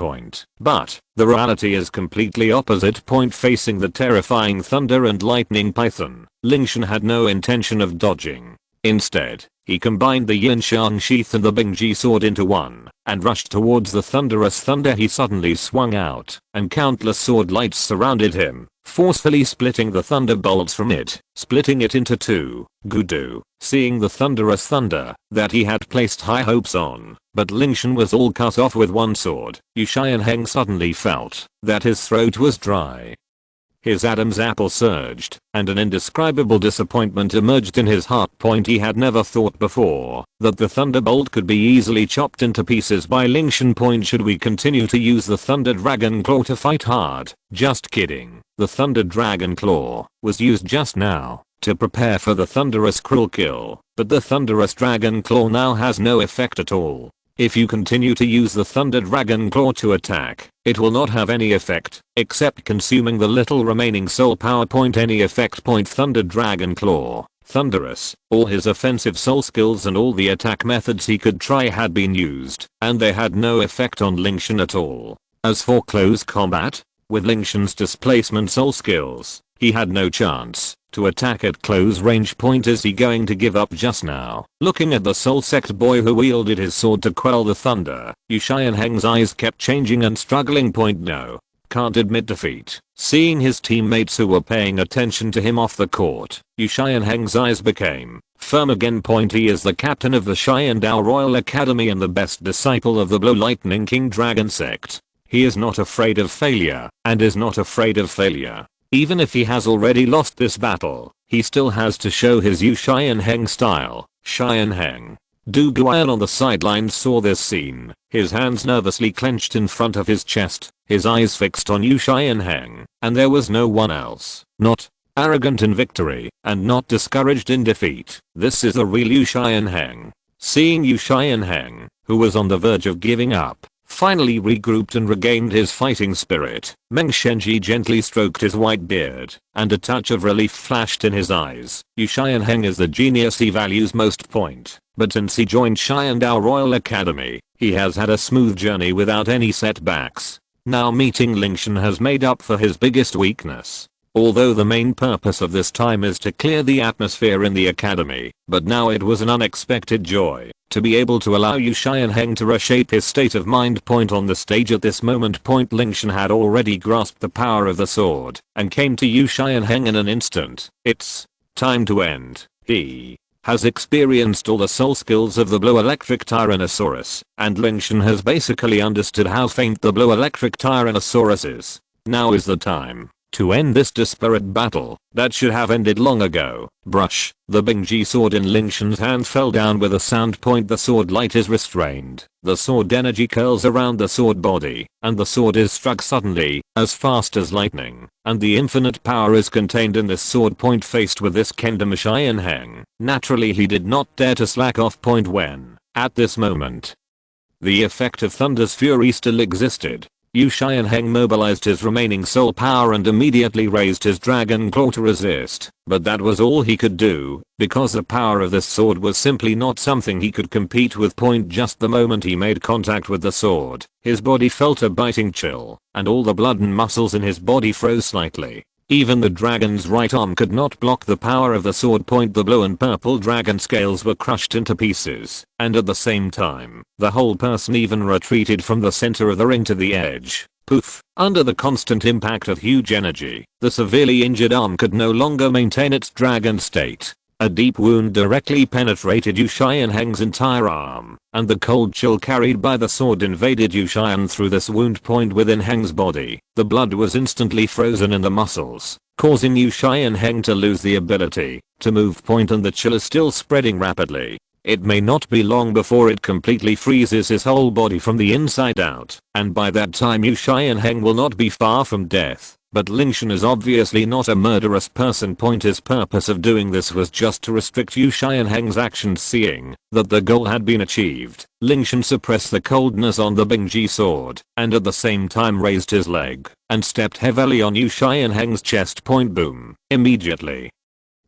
But the reality is completely opposite. Facing the terrifying thunder and lightning python, Lingtian had no intention of dodging. Instead, He combined the Yinshan sheath and the Bingji sword into one, and rushed towards the thunderous thunder he suddenly swung out, and countless sword lights surrounded him, forcefully splitting the thunderbolts from it, splitting it into two. Gudu, seeing the thunderous thunder that he had placed high hopes on, but Lingtian was all cut off with one sword, Qian suddenly felt that his throat was dry. His Adam's apple surged, and an indescribable disappointment emerged in his heart. He had never thought before that the thunderbolt could be easily chopped into pieces by Lingtian. Should we continue to use the Thunder Dragon Claw to fight hard? Just kidding. The Thunder Dragon Claw was used just now to prepare for the thunderous cruel kill, but the thunderous Dragon Claw now has no effect at all. If you continue to use the Thunder Dragon Claw to attack, it will not have any effect, except consuming the little remaining soul power. Any effect. Thunder Dragon Claw, thunderous, all his offensive soul skills and all the attack methods he could try had been used, and they had no effect on Lingtian at all. As for close combat, with Lingtian's displacement soul skills, he had no chance to attack at close range. Is he going to give up just now? Looking at the soul sect boy who wielded his sword to quell the thunder, Qian's eyes kept changing and struggling. No. Can't admit defeat. Seeing his teammates who were paying attention to him off the court, Qian's eyes became firm again. He is the captain of the Qian Dou Royal Academy and the best disciple of the Blue Lightning King Dragon sect. He is not afraid of failure, and is not afraid of failure. Even if he has already lost this battle, he still has to show his Qian style. Qian Du Guian on the sidelines saw this scene, his hands nervously clenched in front of his chest, his eyes fixed on Qian, and there was no one else. Not arrogant in victory, and not discouraged in defeat. This is the real Qian. Seeing Qian, who was on the verge of giving up, finally regrouped and regained his fighting spirit, Meng Shenji gently stroked his white beard, and a touch of relief flashed in his eyes. Qian is the genius he values most. But since he joined Qian Dou Royal Academy, he has had a smooth journey without any setbacks. Now meeting Lingtian has made up for his biggest weakness. Although the main purpose of this time is to clear the atmosphere in the academy, but now it was an unexpected joy to be able to allow Qian to reshape his state of mind. On the stage at this moment, Lingtian had already grasped the power of the sword and came to Qian in an instant. It's time to end. He has experienced all the soul skills of the Blue Electric Tyrannosaurus, and Lingtian has basically understood how faint the Blue Electric Tyrannosaurus is. Now is the time to end this disparate battle that should have ended long ago. Brush. The Bingji sword in Lingtian's hand fell down with a sound. The sword light is restrained. The sword energy curls around the sword body, and the sword is struck suddenly, as fast as lightning, and the infinite power is contained in this sword. Faced with this kingdom, Qian, naturally he did not dare to slack off. When, at this moment, the effect of Thunder's fury still existed, Qian mobilized his remaining soul power and immediately raised his dragon claw to resist, but that was all he could do, because the power of this sword was simply not something he could compete with. Just the moment he made contact with the sword, his body felt a biting chill, and all the blood and muscles in his body froze slightly. Even the dragon's right arm could not block the power of the sword. The blue and purple dragon scales were crushed into pieces, and at the same time, the whole person even retreated from the center of the ring to the edge. Poof. Under the constant impact of huge energy, the severely injured arm could no longer maintain its dragon state. A deep wound directly penetrated Qian's entire arm, and the cold chill carried by the sword invaded Qian through this wound. Within Heng's body, the blood was instantly frozen in the muscles, causing Qian to lose the ability to move. And the chill is still spreading rapidly. It may not be long before it completely freezes his whole body from the inside out, and by that time Qian will not be far from death. But Lingtian is obviously not a murderous person. His purpose of doing this was just to restrict Qian's actions. Seeing that the goal had been achieved, Lingtian suppressed the coldness on the Bingji sword, and at the same time raised his leg, and stepped heavily on Qian's chest. Boom. Immediately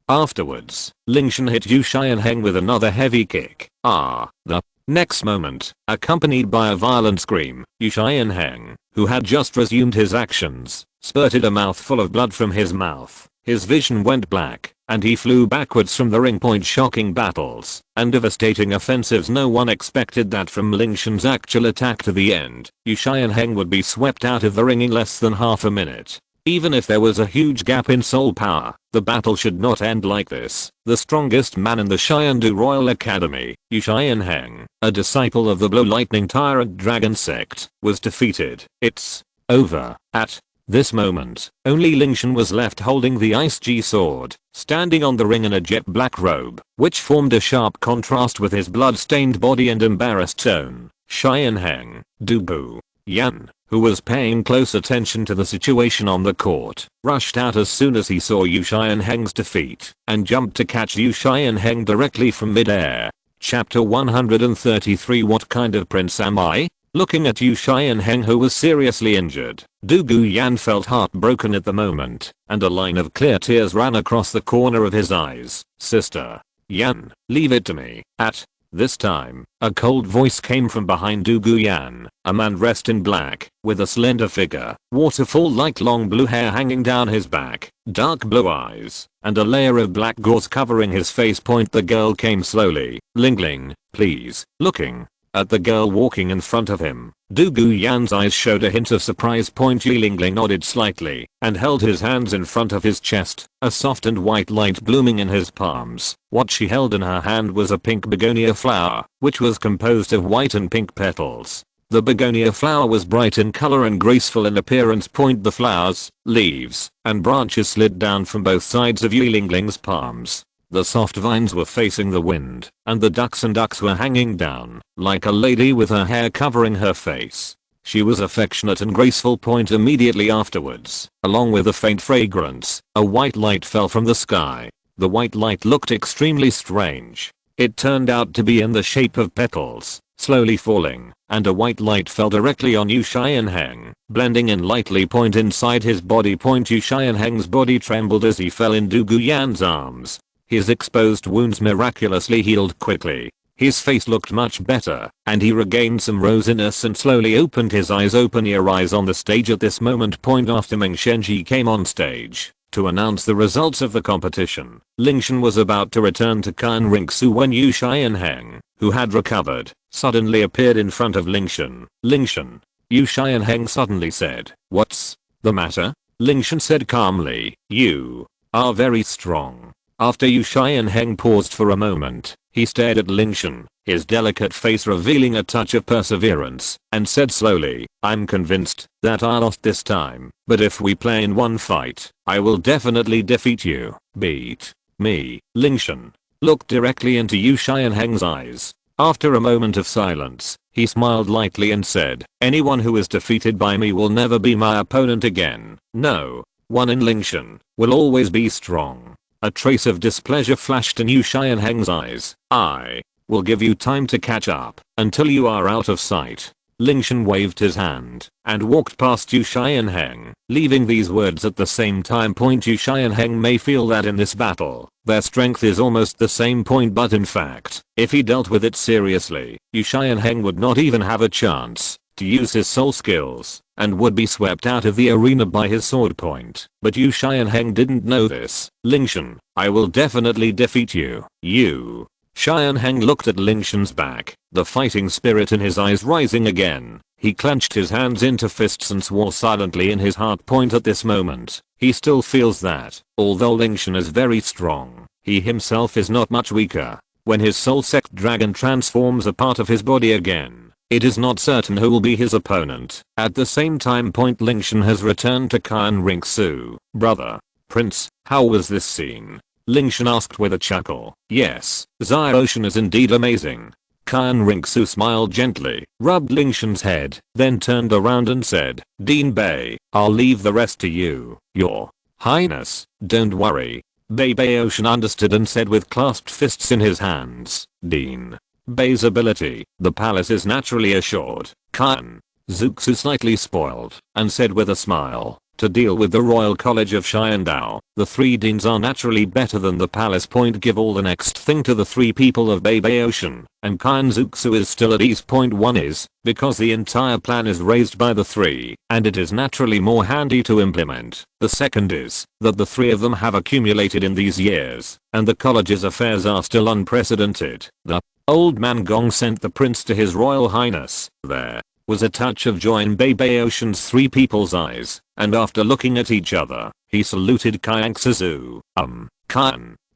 afterwards, Lingtian hit Qian with another heavy kick. The next moment, accompanied by a violent scream, Qian, who had just resumed his actions, spurted a mouthful of blood from his mouth. his vision went black, and he flew backwards from the ring point, shocking battles and devastating offensives. No one expected that from Lingtian's actual attack to the end, Yu Xianheng would be swept out of the ring in less than half a minute. Even if there was a huge gap in soul power, the battle should not end like this. The strongest man in the Tian Dou Royal Academy, Yu Xianheng, a disciple of the Blow Lightning Tyrant Dragon sect, was defeated. It's over. At this moment, only Lingtian was left holding the Ice G sword, standing on the ring in a jet black robe, which formed a sharp contrast with his blood-stained body and embarrassed tone. Xianheng, Douluo, Yan, who was paying close attention to the situation on the court, rushed out as soon as he saw Yu Xianheng's defeat, and jumped to catch Yu Xianheng directly from midair. Chapter 133. What kind of prince am I? Looking at Yu Xianheng, who was seriously injured, Douluo Yan felt heartbroken at the moment, and a line of clear tears ran across the corner of his eyes. Sister Yan, leave it to me. At this time, a cold voice came from behind Douluo Yan, a man dressed in black, with a slender figure, waterfall-like long blue hair hanging down his back, dark blue eyes, and a layer of black gauze covering his face. The girl came slowly. Lingling, please. Looking at the girl walking in front of him, Douluo Yan's eyes showed a hint of surprise. Lingling nodded slightly, and held his hands in front of his chest, a soft and white light blooming in his palms. What she held in her hand was a pink begonia flower, which was composed of white and pink petals. The begonia flower was bright in color and graceful in appearance. The flowers, leaves, and branches slid down from both sides of Lingling's palms. The soft vines were facing the wind, and the ducks were hanging down, like a lady with her hair covering her face. She was affectionate and graceful. Immediately afterwards, along with a faint fragrance, a white light fell from the sky. The white light looked extremely strange. It turned out to be in the shape of petals, slowly falling, and a white light fell directly on Yu Xianheng, blending in lightly. Inside his body. Yu Xianheng's body trembled as he fell in Douluo Yan's arms. His exposed wounds miraculously healed quickly. His face looked much better, and he regained some rosiness and slowly opened his eyes. Open your eyes. On the stage at this moment. After Meng Shenji came on stage to announce the results of the competition, Lingtian was about to return to Qian Renxue when Yu Xianheng, who had recovered, suddenly appeared in front of Lingtian. Lingtian, Yu Xianheng suddenly said. What's the matter? Lingtian said calmly. You are very strong. After Yu Xianheng paused for a moment, he stared at Lingtian, his delicate face revealing a touch of perseverance, and said slowly, I'm convinced that I lost this time, but if we play in one fight, I will definitely defeat you. Beat me. Lingtian looked directly into Yu Xianheng's eyes. After a moment of silence, he smiled lightly and said, anyone who is defeated by me will never be my opponent again. No one in Lingtian will always be strong. A trace of displeasure flashed in Yu Xianheng's eyes. I will give you time to catch up until you are out of sight. Lingtian waved his hand and walked past Yu Xianheng, leaving these words at the same time. Yu Xianheng may feel that in this battle, their strength is almost the same, but in fact, if he dealt with it seriously, Yu Xianheng would not even have a chance to use his soul skills, and would be swept out of the arena by his sword point. But Yu Xianheng didn't know this. Lingtian, I will definitely defeat you. Yu Xianheng looked at Lingtian's back, the fighting spirit in his eyes rising again. He clenched his hands into fists and swore silently in his heart. At this moment, he still feels that, although Lingtian is very strong, he himself is not much weaker. When his soul sect dragon transforms a part of his body again, it is not certain who will be his opponent. At the same time, Lingtian has returned to Qian Renxue. Brother, Prince, how was this scene? Lingtian asked with a chuckle. Yes, Ocean is indeed amazing. Qian Renxue smiled gently, rubbed Lingtian's head, then turned around and said, Dean Bei, I'll leave the rest to you, your highness. Don't worry. Ocean understood and said with clasped fists in his hands, Dean Bei's ability, the palace is naturally assured. Qian Zuxu slightly spoiled, and said with a smile, To deal with the Royal College of Qian Dou, the 3 deans are naturally better than the palace. Give all the next thing to the 3 people of Beibei Ocean, and Qian Renxue is still at ease. 1 is, because the entire plan is raised by the 3, and it is naturally more handy to implement. The second is, that the 3 of them have accumulated in these years, and the college's affairs are still unprecedented. The old man Gong sent the prince to his royal highness. There was a touch of joy in Beibei Ocean's 3 people's eyes, and after looking at each other, he saluted Qian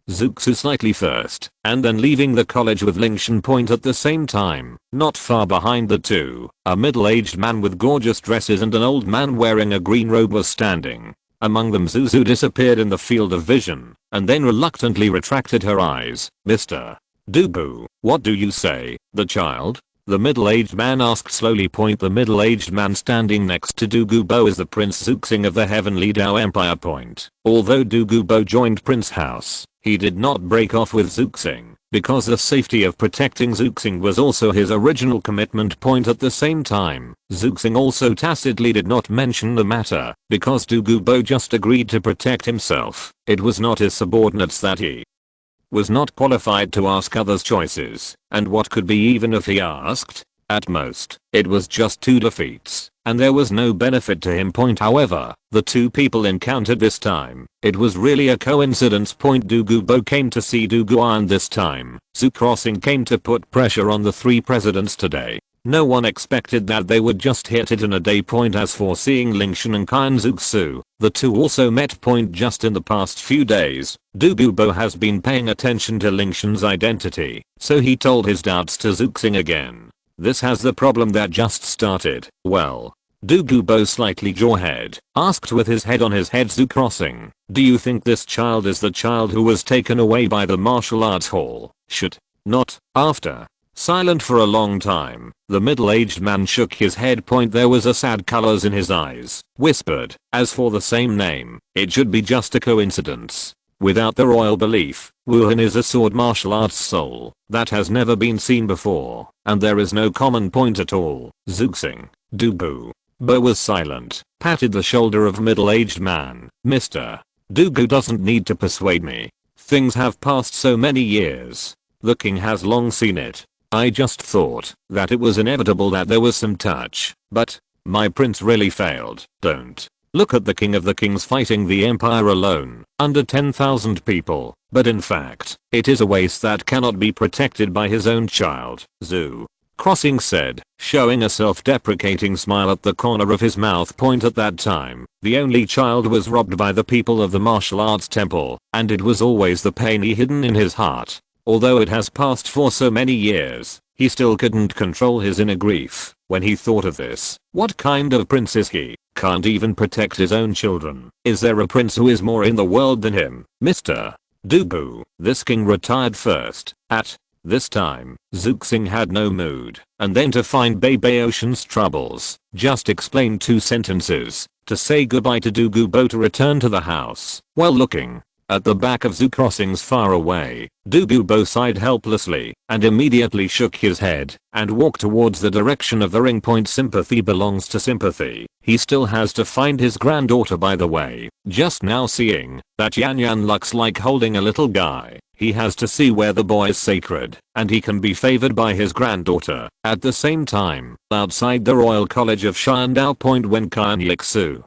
Renxue slightly first, and then leaving the college with Lingtian at the same time. Not far behind the 2, a middle-aged man with gorgeous dresses and an old man wearing a green robe was standing. Among them Zuzu disappeared in the field of vision, and then reluctantly retracted her eyes. Mr. Douluo, what do you say? The child? The middle-aged man asked slowly. The middle-aged man standing next to Douluo is the Prince Zuxing of the Heavenly Dao Empire. Although Douluo joined Prince House, he did not break off with Zuxing, because the safety of protecting Zuxing was also his original commitment. At the same time, Zuxing also tacitly did not mention the matter, because Douluo just agreed to protect himself. It was not his subordinates that he was not qualified to ask others' choices, and what could be even if he asked? At most, it was just 2 defeats, and there was no benefit to him. However, the 2 people encountered this time, it was really a coincidence. Douluo came to see Douluo, this time, Crossing came to put pressure on the 3 presidents today. No one expected that they would just hit it in a day. As for seeing Lingtian and Qian Renxue, the 2 also met. Just in the past few days, Douluo has been paying attention to Lingtian's identity, so he told his doubts to Zuxing again. This has the problem that just started. Well, Douluo slightly jawhead, asked with his head on his head. Crossing, do you think this child is the child who was taken away by the martial arts hall? Should not. After silent for a long time, the middle-aged man shook his head. There was a sad colors in his eyes, whispered, as for the same name, it should be just a coincidence. Without the royal belief, Wuhan is a sword martial arts soul that has never been seen before, and there is no common point at all. Zuxing, Douluo was silent, patted the shoulder of middle-aged man. Mr. Douluo doesn't need to persuade me. Things have passed so many years. The king has long seen it. I just thought that it was inevitable that there was some touch, but my prince really failed. Don't look at the king of the kings fighting the empire alone, under 10,000 people, but in fact, it is a waste that cannot be protected by his own child. Crossing said, showing a self-deprecating smile at the corner of his mouth. At that time, the only child was robbed by the people of the martial arts temple, and it was always the pain he hidden in his heart. Although it has passed for so many years, he still couldn't control his inner grief when he thought of this. What kind of prince is he? Can't even protect his own children. Is there a prince who is more in the world than him? Mr. Douluo, this king retired first. At this time, Zuxing had no mood, and then to find Beibei Ocean's troubles, just explained 2 sentences to say goodbye to Douluo to return to the house. While looking at the back of Crossings far away, Douluo sighed helplessly and immediately shook his head and walked towards the direction of the ring. Sympathy belongs to sympathy. He still has to find his granddaughter. By the way, just now seeing that Yan looks like holding a little guy, he has to see where the boy is sacred and he can be favored by his granddaughter. At the same time, outside the Royal College of Qian Dou. When Qian Renxue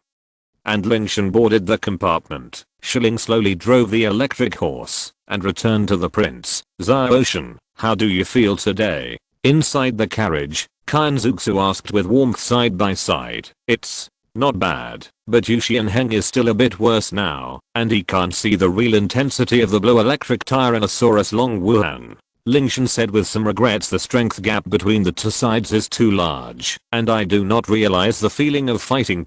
and Lingtian boarded the compartment, Shilling slowly drove the electric horse and returned to the prince. Ocean, how do you feel today? Inside the carriage, Qian Renxue asked with warmth. Side by side, it's not bad, but Qian Heng is still a bit worse now, and he can't see the real intensity of the blue electric Tyrannosaurus long Wuhan. Lingtian said with some regrets. The strength gap between the 2 sides is too large, and I do not realize the feeling of fighting.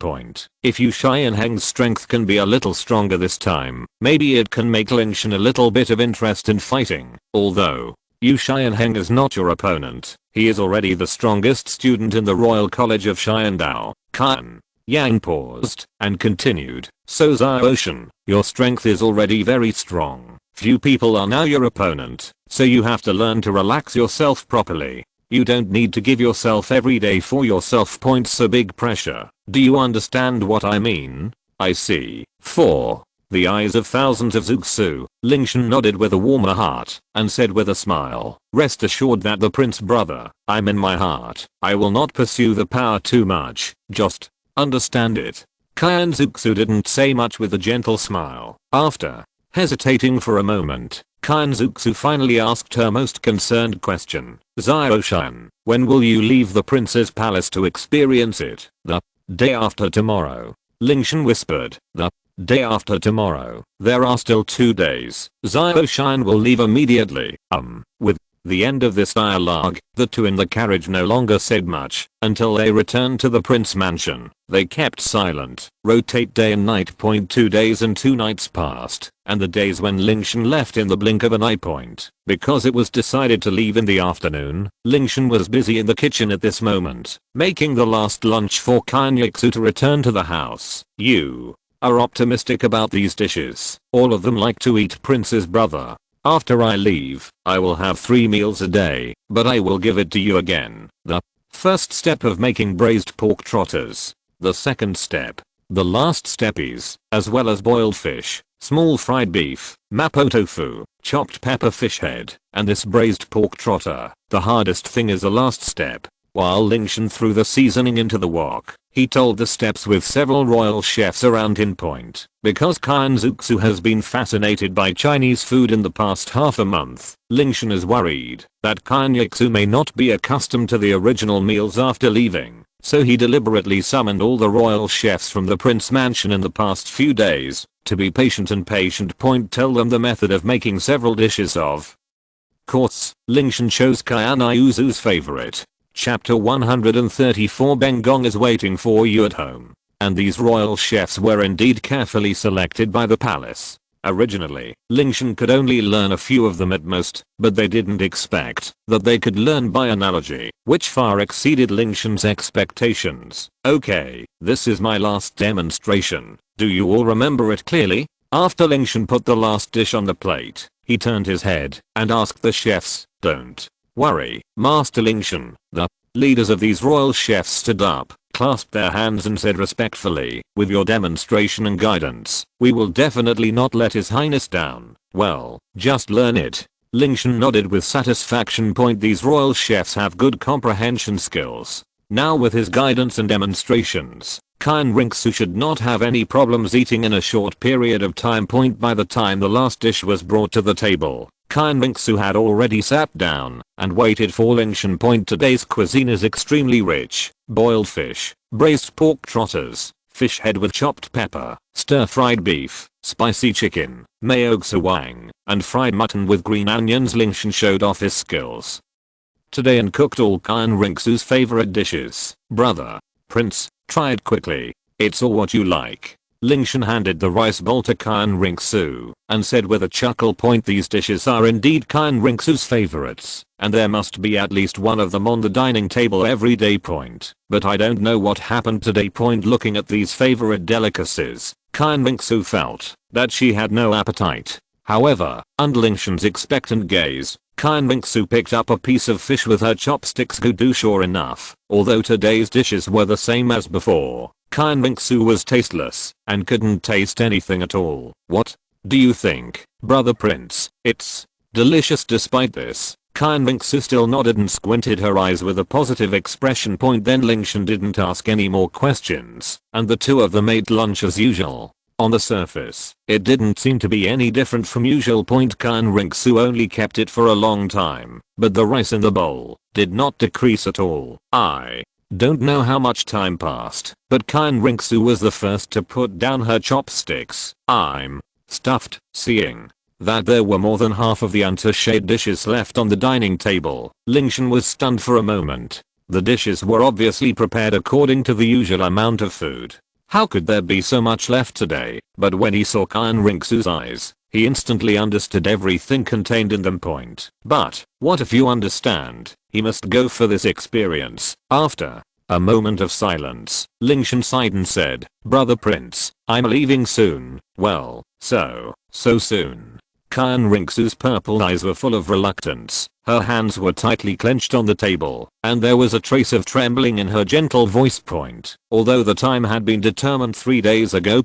If Qian Heng's strength can be a little stronger this time, maybe it can make Lingtian a little bit of interest in fighting. Although Qian Heng is not your opponent, he is already the strongest student in the Royal College of Qian Dou. Qian Yang paused and continued, so Ocean, your strength is already very strong. Few people are now your opponent, so you have to learn to relax yourself properly. You don't need to give yourself every day for yourself. So big pressure. Do you understand what I mean? I see. 4. The eyes of thousands of Zuxu. Lingtian nodded with a warmer heart and said with a smile, rest assured that the prince brother, I'm in my heart. I will not pursue the power too much, just understand it. Qian Zuxu didn't say much with a gentle smile. After hesitating for a moment, Qian Zuxu finally asked her most concerned question. Xiaoshan, when will you leave the prince's palace to experience it? The day after tomorrow. Lingtian whispered. The day after tomorrow. There are still 2 days. Xiaoshan will leave immediately. With the end of this dialogue, the two in the carriage no longer said much until they returned to the prince mansion. They kept silent. Rotate day and night. 2 days and 2 nights passed, and the days when Lingtian left in the blink of an eye. Because it was decided to leave in the afternoon, Lingtian was busy in the kitchen at this moment, making the last lunch for Qian Renxue to return to the house. You are optimistic about these dishes. All of them like to eat prince's brother. After I leave, I will have 3 meals a day, but I will give it to you again. The first step of making braised pork trotters. The second step. The last step is, as well as boiled fish, small fried beef, mapo tofu, chopped pepper fish head, and this braised pork trotter. The hardest thing is the last step. While Lingtian threw the seasoning into the wok, he told the steps with several royal chefs around in point. Because Qian Zuxu has been fascinated by Chinese food in the past half a month, Lingtian is worried that Qian Renxue may not be accustomed to the original meals after leaving. So he deliberately summoned all the royal chefs from the prince mansion in the past few days to be patient and patient. Tell them the method of making several dishes of course. Lingtian chose Qian Yuzu's favorite. Chapter 134. Bengong is waiting for you at home. And these royal chefs were indeed carefully selected by the palace. Originally, Lingtian could only learn a few of them at most, but they didn't expect that they could learn by analogy, which far exceeded Lingtian's expectations. Okay, this is my last demonstration. Do you all remember it clearly? After Lingtian put the last dish on the plate, he turned his head and asked the chefs, don't worry, Master Lingtian. The leaders of these royal chefs stood up, clasped their hands and said respectfully, with your demonstration and guidance, we will definitely not let His Highness down. Well, just learn it. Lingtian nodded with satisfaction. These royal chefs have good comprehension skills. Now with his guidance and demonstrations, Qian Renxue should not have any problems eating in a short period of time. By the time the last dish was brought to the table, Qian Renxue had already sat down and waited for Lingtian. Today's cuisine is extremely rich. Boiled fish, braised pork trotters, fish head with chopped pepper, stir-fried beef, spicy chicken, mayo wang, and fried mutton with green onions. Lingtian showed off his skills today and cooked all Qian Renxue's favorite dishes. Brother, prince, try it quickly. It's all what you like. Lingtian handed the rice bowl to Qian Renxue and said with a chuckle. These dishes are indeed Qian Renxue's favorites, and there must be at least one of them on the dining table every day. But I don't know what happened today. Looking at these favorite delicacies, Qian Renxue felt that she had no appetite. However, under Lingtian's expectant gaze, Qian Renxue picked up a piece of fish with her chopsticks. Sure enough, although today's dishes were the same as before, Qian Renxue was tasteless and couldn't taste anything at all. What do you think, brother prince? It's delicious. Despite this, Qian Renxue still nodded and squinted her eyes with a positive expression. Then Lingtian didn't ask any more questions, and the two of them ate lunch as usual. On the surface, it didn't seem to be any different from usual. Qian Renxue only kept it for a long time, but the rice in the bowl did not decrease at all. I don't know how much time passed, but Qian Renxue was the first to put down her chopsticks. I'm stuffed. Seeing that there were more than half of the untouched dishes left on the dining table, Lingtian was stunned for a moment. The dishes were obviously prepared according to the usual amount of food. How could there be so much left today? But when he saw Qian Renxue's eyes, he instantly understood everything contained in them. But what if you understand? He must go for this experience. After a moment of silence, Lingtian sighed and said, brother prince, I'm leaving soon. Well, so soon. Qian Renxue's purple eyes were full of reluctance, her hands were tightly clenched on the table, and there was a trace of trembling in her gentle voice. Although the time had been determined 3 days ago.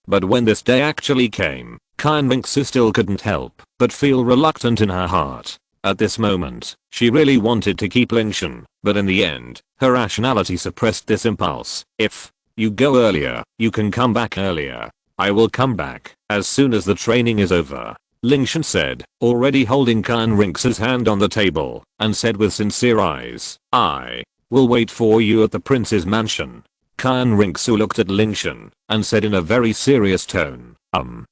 But when this day actually came, Qian Renxue still couldn't help but feel reluctant in her heart. At this moment, she really wanted to keep Lingtian, but in the end, her rationality suppressed this impulse. If you go earlier, you can come back earlier. I will come back as soon as the training is over, Lingtian said, already holding Qian Renxue's hand on the table, and said with sincere eyes, I will wait for you at the prince's mansion. Qian Renxue looked at Lingtian and said in a very serious tone,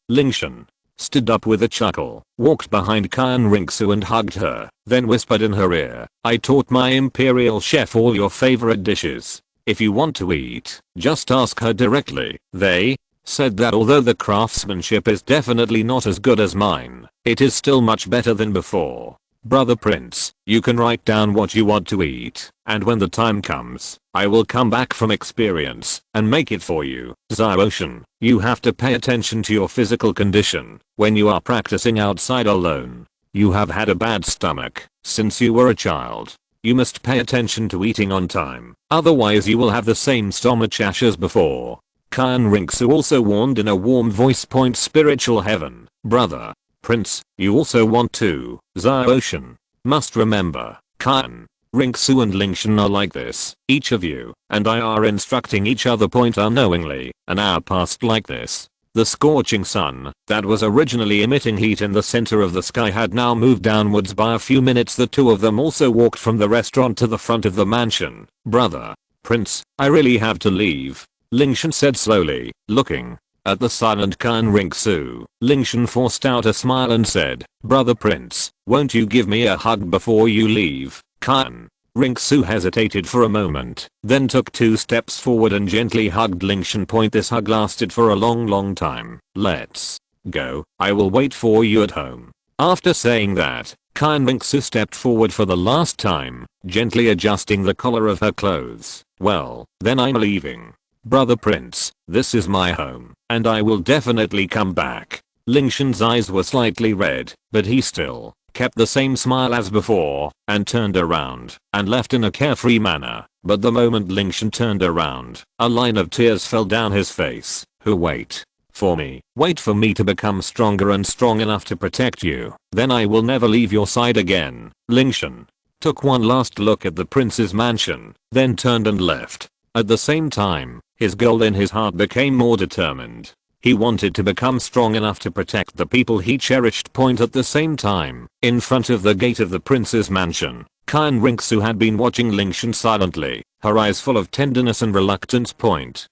Lingtian stood up with a chuckle, walked behind Qian Renxue and hugged her, then whispered in her ear, I taught my imperial chef all your favorite dishes. If you want to eat, just ask her directly. They said that although the craftsmanship is definitely not as good as mine, it is still much better than before. Brother Prince, you can write down what you want to eat, and when the time comes, I will come back from experience and make it for you. Xiaoshan, you have to pay attention to your physical condition when you are practicing outside alone. You have had a bad stomach since you were a child. You must pay attention to eating on time, otherwise you will have the same stomach ache as before. Qian Renxue also warned in a warm voice. Spiritual heaven, brother Prince, you also want to. Xiaoshan must remember, Qian Renxue and Lingtian are like this. Each of you and I are instructing each other. Unknowingly, an hour passed like this. The scorching sun that was originally emitting heat in the center of the sky had now moved downwards by a few minutes. The two of them also walked from the restaurant to the front of the mansion. Brother Prince, I really have to leave, Lingtian said slowly, looking at the silent Qian Renxue. Lingtian forced out a smile and said, Brother Prince, won't you give me a hug before you leave? Qian Renxue hesitated for a moment, then took 2 steps forward and gently hugged Lingtian. This hug lasted for a long time. Let's go, I will wait for you at home. After saying that, Qian Renxue stepped forward for the last time, gently adjusting the collar of her clothes. Well, then I'm leaving. Brother Prince, this is my home, and I will definitely come back. Lingtian's eyes were slightly red, but he still kept the same smile as before, and turned around and left in a carefree manner. But the moment Lingtian turned around, a line of tears fell down his face. Wait for me. Wait for me to become stronger and strong enough to protect you. Then I will never leave your side again. Lingtian took one last look at the prince's mansion, then turned and left. At the same time, his goal in his heart became more determined. He wanted to become strong enough to protect the people he cherished. At the same time, in front of the gate of the prince's mansion, Qian Renxue had been watching Lingtian silently, her eyes full of tenderness and reluctance.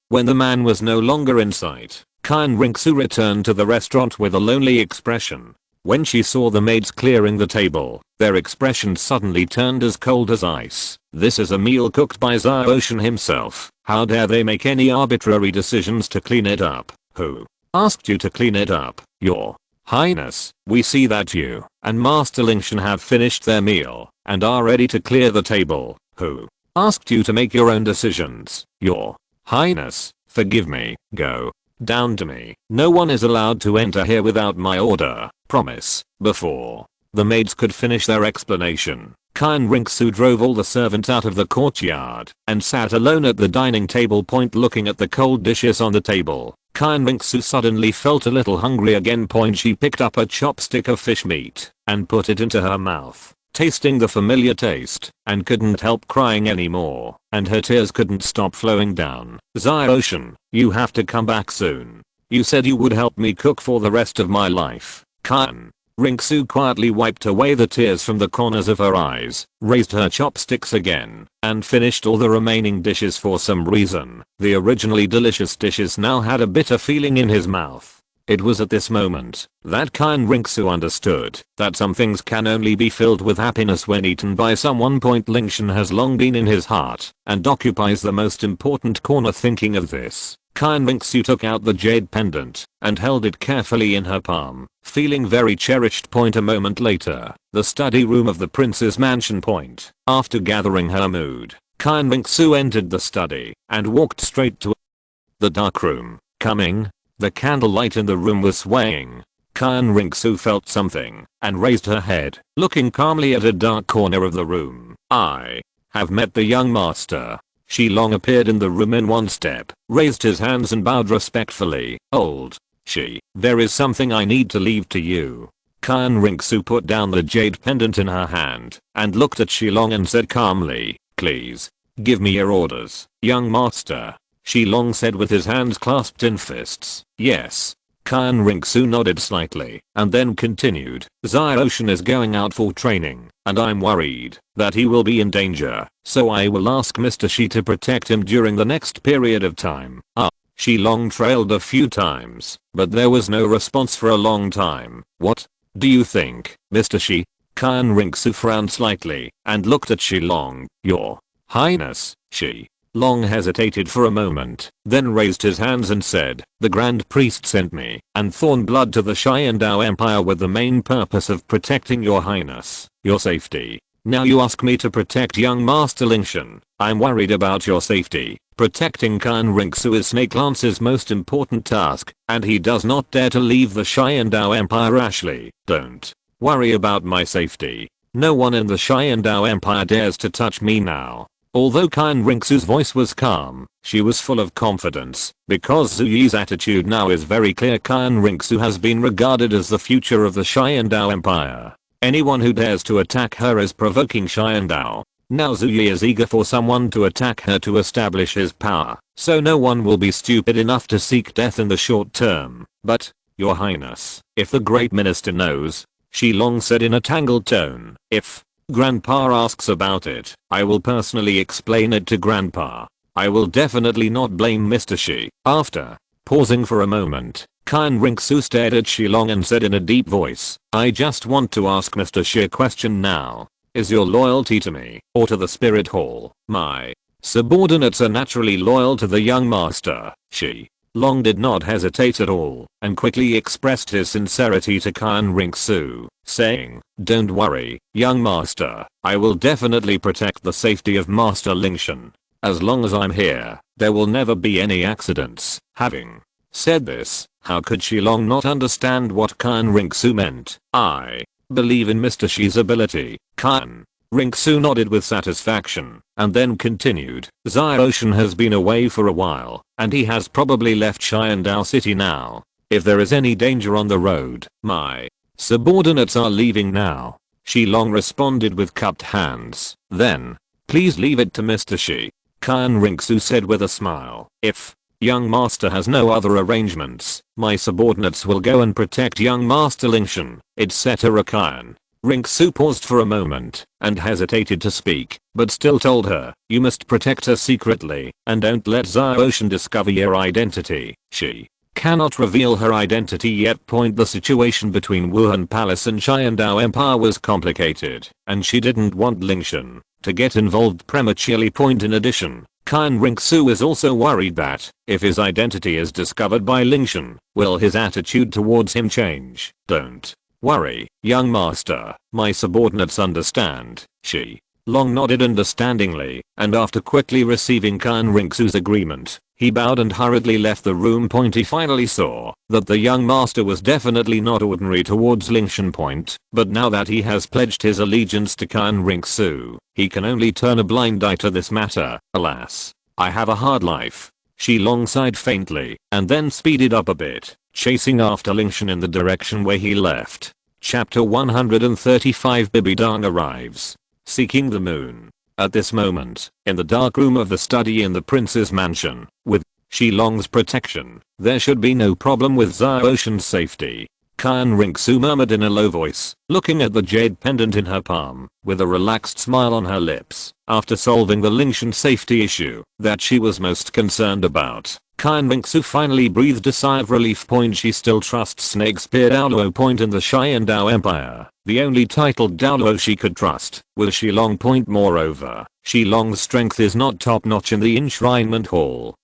When the man was no longer in sight, Qian Renxue returned to the restaurant with a lonely expression. When she saw the maids clearing the table, their expressions suddenly turned as cold as ice. This is a meal cooked by Xiaoshan himself. How dare they make any arbitrary decisions to clean it up? Who asked you to clean it up? Your Highness, we see that you and Master Lingtian have finished their meal and are ready to clear the table. Who asked you to make your own decisions? Your Highness, forgive me. Go down to me. No one is allowed to enter here without my order. Promise. Before the maids could finish their explanation, Qian Renxue drove all the servants out of the courtyard and sat alone at the dining table. Looking at the cold dishes on the table, Qian Renxue suddenly felt a little hungry again. She picked up a chopstick of fish meat and put it into her mouth, tasting the familiar taste, and couldn't help crying anymore, and her tears couldn't stop flowing down. Xiaoshan, you have to come back soon. You said you would help me cook for the rest of my life. Qian Renxue quietly wiped away the tears from the corners of her eyes, raised her chopsticks again, and finished all the remaining dishes. For some reason, the originally delicious dishes now had a bitter feeling in his mouth. It was at this moment that Qian Renxue understood that some things can only be filled with happiness when eaten by someone. Lingtian has long been in his heart and occupies the most important corner. Thinking of this, Qian Renxue took out the jade pendant and held it carefully in her palm, feeling very cherished. A moment later, the study room of the prince's mansion. After gathering her mood, Qian Renxue entered the study and walked straight to the dark room. Coming, the candlelight in the room was swaying. Qian Renxue felt something and raised her head, looking calmly at a dark corner of the room. I have met the young master. Xilong appeared in the room in one step, raised his hands and bowed respectfully. Old there is something I need to leave to you. Qian Renxue put down the jade pendant in her hand and looked at Xilong and said calmly, please, give me your orders, young master. Xilong said with his hands clasped in fists. Yes. Qian Renxue nodded slightly and then continued. Xiaoshan is going out for training and I'm worried that he will be in danger, so I will ask Mr. Shi to protect him during the next period of time. Xilong trailed a few times, but there was no response for a long time. What do you think, Mr. Shi? Qian Renxue frowned slightly and looked at Xilong. Your Highness. Long hesitated for a moment, then raised his hands and said, the Grand Priest sent me and Thorn Blood to the Qian Dou Empire with the main purpose of protecting your highness, your safety. Now you ask me to protect young Master Lingtian. I'm worried about your safety. Protecting Qian Renxue is Snake Lance's most important task, and he does not dare to leave the Qian Dou Empire rashly. Don't worry about my safety. No one in the Qian Dou Empire dares to touch me now. Although Qian Renxue's voice was calm, she was full of confidence, because Zhu Yi's attitude now is very clear. Qian Renxue has been regarded as the future of the Qian Dou Empire. Anyone who dares to attack her is provoking Qian Dou. Now Zhu Yi is eager for someone to attack her to establish his power, so no one will be stupid enough to seek death in the short term. But, your highness, if the great minister knows, Xilong said in a tangled tone, if Grandpa asks about it, I will personally explain it to Grandpa. I will definitely not blame Mr. Shi. After pausing for a moment, Qian Renxue stared at Xilong and said in a deep voice, I just want to ask Mr. Shi a question now. Is your loyalty to me or to the spirit hall? My subordinates are naturally loyal to the young master. Xilong did not hesitate at all and quickly expressed his sincerity to Qian Renxue, saying, don't worry, young master, I will definitely protect the safety of Master Lingtian. As long as I'm here, there will never be any accidents. Having said this, how could Xilong not understand what Qian Renxue meant? I believe in Mr. Shi's ability. Qian Renxue nodded with satisfaction and then continued. Xiaoshan has been away for a while and he has probably left Qian Dou City now. If there is any danger on the road, my subordinates are leaving now. Xilong responded with cupped hands. Then, please leave it to Mr. Shi. Qian Renxue said with a smile. If young master has no other arrangements, my subordinates will go and protect young Master Lingtian, etc. Qian Renxue paused for a moment and hesitated to speak, but still told her, you must protect her secretly and don't let Xiaoshan discover your identity. She cannot reveal her identity yet. The situation between Wuhan Palace and Qian Dou Empire was complicated, and she didn't want Lingtian to get involved prematurely. In addition, Qian Renxue is also worried that, if his identity is discovered by Lingtian, will his attitude towards him change? Don't worry, young master, my subordinates understand. Xilong nodded understandingly, and after quickly receiving Qian Renxue's agreement, he bowed and hurriedly left the room. He finally saw that the young master was definitely not ordinary towards Lingtian. But now that he has pledged his allegiance to Qian Renxue, he can only turn a blind eye to this matter. Alas, I have a hard life. Xilong sighed faintly and then speeded up a bit, chasing after Lingtian in the direction where he left. Chapter 135. Bibidang arrives, seeking the moon. At this moment, in the dark room of the study in the prince's mansion, with Xilong's protection, there should be no problem with Xiaoshan's safety. Qian Renxue murmured in a low voice, looking at the jade pendant in her palm, with a relaxed smile on her lips. After solving the Lingtian safety issue that she was most concerned about, Qian Renxue finally breathed a sigh of relief. She still trusts Snake Spear Douluo. In the Qian Dou Empire, the only titled Douluo she could trust was Xilong. Moreover, Xilong's strength is not top notch in the enshrinement hall.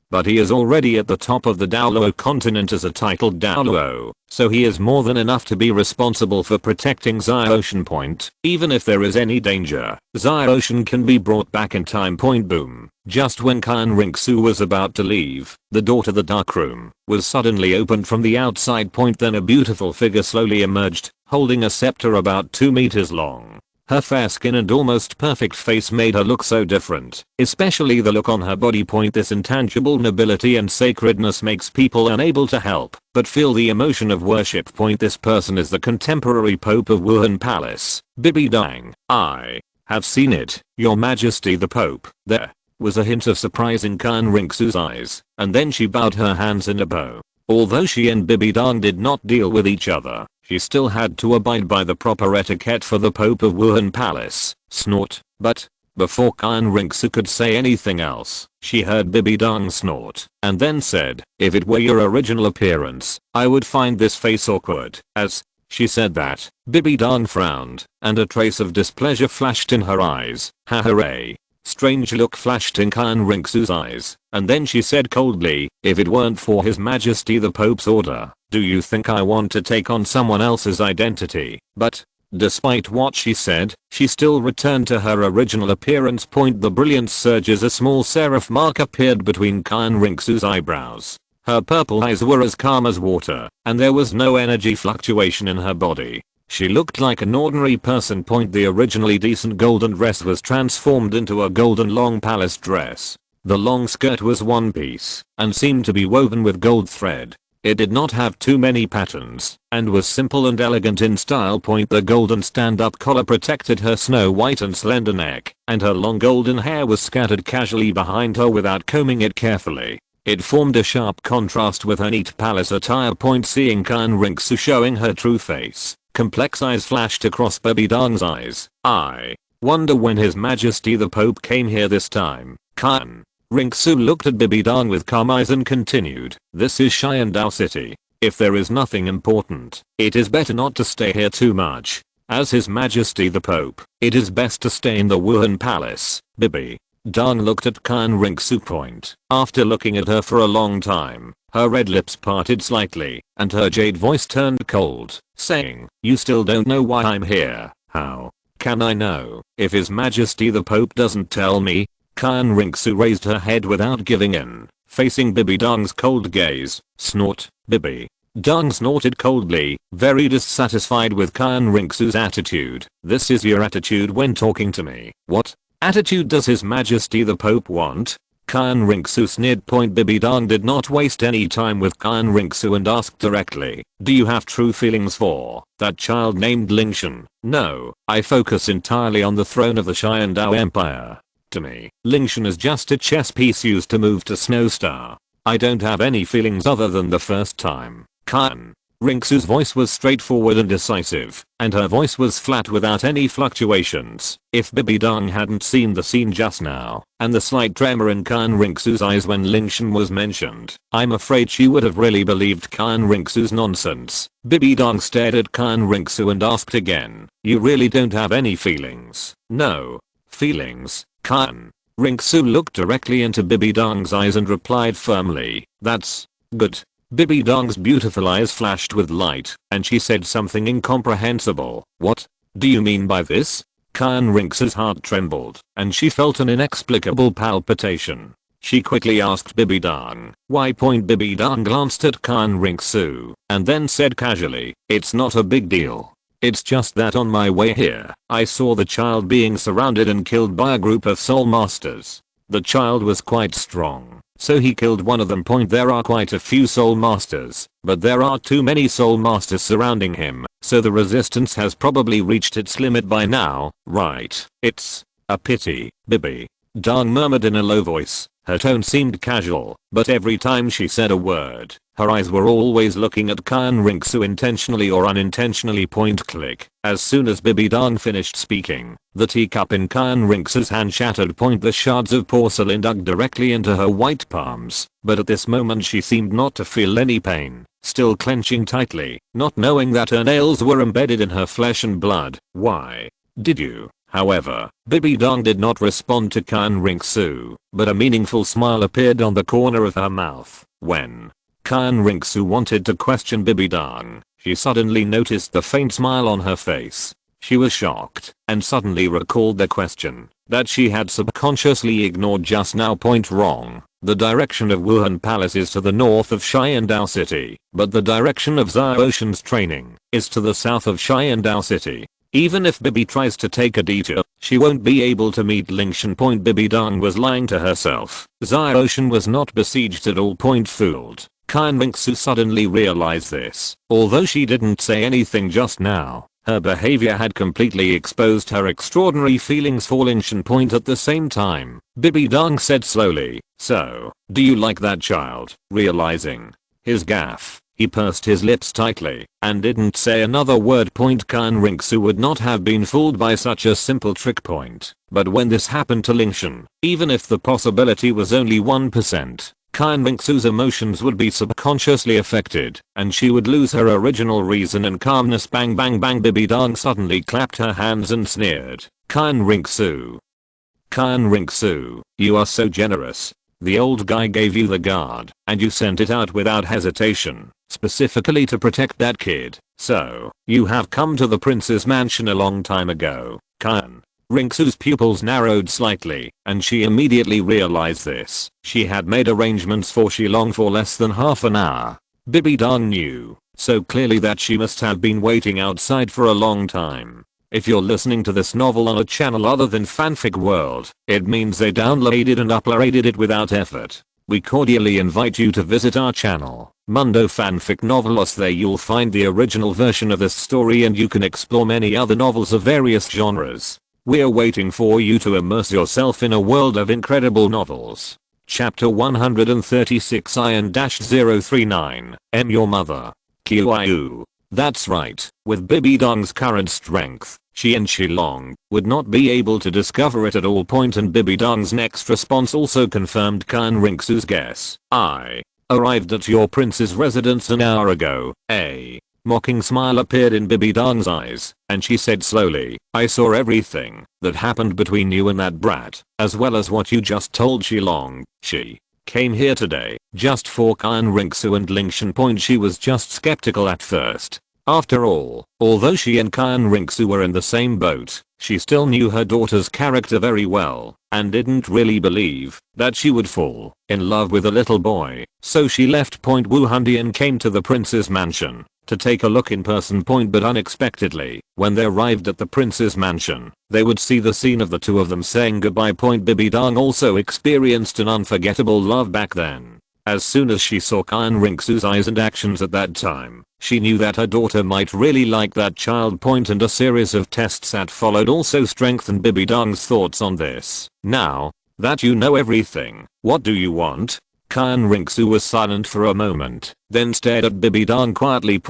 but he is already at the top of the Douluo continent as a titled Douluo, so he is more than enough to be responsible for protecting Ocean Point. Even if there is any danger, Ocean can be brought back in time. Boom. Just when Qian Renxue was about to leave, the door to the dark room was suddenly opened from the outside. Then a beautiful figure slowly emerged, holding a scepter about 2 meters long. Her fair skin and almost perfect face made her look so different, especially the look on her body. This intangible nobility and sacredness makes people unable to help but feel the emotion of worship. This person is the contemporary Pope of Wuhan Palace, Bibi Dong. I have seen it, Your Majesty the Pope. There was a hint of surprise in Qian Renxue's eyes, and then she bowed her hands in a bow. Although she and Bibi Dong did not deal with each other, she still had to abide by the proper etiquette for the Pope of Wuhan Palace. Snort. But before Qian Renxue could say anything else, she heard Bibi Dong snort, and then said, "If it were your original appearance, I would find this face awkward." As she said that, Bibi Dong frowned, and a trace of displeasure flashed in her eyes. Ha hooray. Strange look flashed in Qian Renxue's eyes, and then she said coldly, "If it weren't for His Majesty the Pope's order, do you think I want to take on someone else's identity?" But despite what she said, she still returned to her original appearance. The brilliance surge as a small serif mark appeared between Qian Renxue's eyebrows. Her purple eyes were as calm as water, and there was no energy fluctuation in her body. She looked like an ordinary person. The originally decent golden dress was transformed into a golden long palace dress. The long skirt was one piece, and seemed to be woven with gold thread. It did not have too many patterns, and was simple and elegant in style. The golden stand-up collar protected her snow white and slender neck, and her long golden hair was scattered casually behind her without combing it carefully. It formed a sharp contrast with her neat palace attire. Seeing Qian Renxue showing her true face, complex eyes flashed across Bibi Dong's eyes. "I wonder when His Majesty the Pope came here this time." Qian Renxue looked at Bibi Dong with calm eyes and continued, "This is Qian Dou City. If there is nothing important, it is better not to stay here too much. As His Majesty the Pope, it is best to stay in the Wuhan Palace." Bibi Dong looked at Qian Renxue. After looking at her for a long time, her red lips parted slightly, and her jade voice turned cold, saying, "You still don't know why I'm here. How can I know if His Majesty the Pope doesn't tell me?" Qian Renxue raised her head without giving in, facing Bibi Dong's cold gaze. Snort. Bibi Dong snorted coldly, very dissatisfied with Qian Renxue's attitude. "This is your attitude when talking to me. What attitude does His Majesty the Pope want?" Qian Renxue sneered. Bibi Dong did not waste any time with Qian Renxue and asked directly, "Do you have true feelings for that child named Lingtian?" "No, I focus entirely on the throne of the Qian Dou Empire. To me, Lingtian is just a chess piece used to move to Snowstar. I don't have any feelings other than the first time." Qian Renxue's voice was straightforward and decisive, and her voice was flat without any fluctuations. If Bibi Dong hadn't seen the scene just now, and the slight tremor in Qian Renxue's eyes when Lingtian was mentioned, I'm afraid she would have really believed Qian Renxue's nonsense. Bibi Dong stared at Qian Renxue and asked again, "You really don't have any feelings?" "No. Feelings?" Qian Renxue looked directly into Bibi Dong's eyes and replied firmly, "That's good." Bibi Dong's beautiful eyes flashed with light, and she said something incomprehensible. "What do you mean by this?" Qian Renxue's heart trembled, and she felt an inexplicable palpitation. She quickly asked Bibi Dong, "Why?" Bibi Dong glanced at Qian Renxue, and then said casually, "It's not a big deal. It's just that on my way here, I saw the child being surrounded and killed by a group of soul masters. The child was quite strong, so he killed one of them. There are quite a few soul masters, but there are too many soul masters surrounding him, so the resistance has probably reached its limit by now, right? It's a pity." Bibi Dong murmured in a low voice. Her tone seemed casual, but every time she said a word, her eyes were always looking at Qian Renxue intentionally or unintentionally. Click. As soon as Bibi Dong finished speaking, the teacup in Qian Renxue's hand shattered. The shards of porcelain dug directly into her white palms, but at this moment she seemed not to feel any pain, still clenching tightly, not knowing that her nails were embedded in her flesh and blood. "Why did you However, Bibi Dong did not respond to Qian Renxue, but a meaningful smile appeared on the corner of her mouth. When Qian Renxue wanted to question Bibi Dong, she suddenly noticed the faint smile on her face. She was shocked and suddenly recalled the question that she had subconsciously ignored just now. Wrong. The direction of Wuhan Palace is to the north of Qian Dou City, but the direction of Xiao Ocean's training is to the south of Qian Dou City. Even if Bibi tries to take a detour, she won't be able to meet Lingtian. Bibi Dong was lying to herself. Xiao Ocean was not besieged at all. Fooled. Qian Renxue suddenly realized this. Although she didn't say anything just now, her behavior had completely exposed her extraordinary feelings for Lingtian. At the same time, Bibi Dong said slowly, "So, do you like that child?" Realizing his gaffe, he pursed his lips tightly and didn't say another word. Qian Renxue would not have been fooled by such a simple trick. But when this happened to Lingtian, even if the possibility was only 1%, Qian Renxue's emotions would be subconsciously affected, and she would lose her original reason and calmness. Bang bang bang. Bibi Dong suddenly clapped her hands and sneered. Qian Renxue, you are so generous. The old guy gave you the guard, and you sent it out without hesitation, specifically to protect that kid. So, you have come to the prince's mansion a long time ago. Qian Renxue's pupils narrowed slightly, and she immediately realized this. She had made arrangements for Shilong for less than half an hour. Bibi Dong knew so clearly that she must have been waiting outside for a long time. If you're listening to this novel on a channel other than Fanfic World, it means they downloaded and uploaded it without effort. We cordially invite you to visit our channel, Mundo Fanfic Novelos. There you'll find the original version of this story and you can explore many other novels of various genres. We're waiting for you to immerse yourself in a world of incredible novels. Chapter 136 Iron-039, M Your Mother. Qiu. That's right, with Bibi Dong's current strength, she and Shilong would not be able to discover it at all. And Bibi Dong's next response also confirmed Qian Renxue's guess. I arrived at your prince's residence an hour ago. A mocking smile appeared in Bibi Dong's eyes, and she said slowly, I saw everything that happened between you and that brat, as well as what you just told Shilong. She came here today just for Qian Renxue and Lingtian. She was just skeptical at first. After all, although she and Qian Renxue were in the same boat, she still knew her daughter's character very well, and didn't really believe that she would fall in love with a little boy. So she left Wuhandi and came to the prince's mansion to take a look in person. But unexpectedly, when they arrived at the prince's mansion, they would see the scene of the two of them saying goodbye. Bibi Dong also experienced an unforgettable love back then. As soon as she saw Qian Renxue's eyes and actions at that time, she knew that her daughter might really like that child. And a series of tests that followed also strengthened Bibi Dong's thoughts on this. Now that you know everything, what do you want? Qian Renxue was silent for a moment, then stared at Bibi Dong quietly.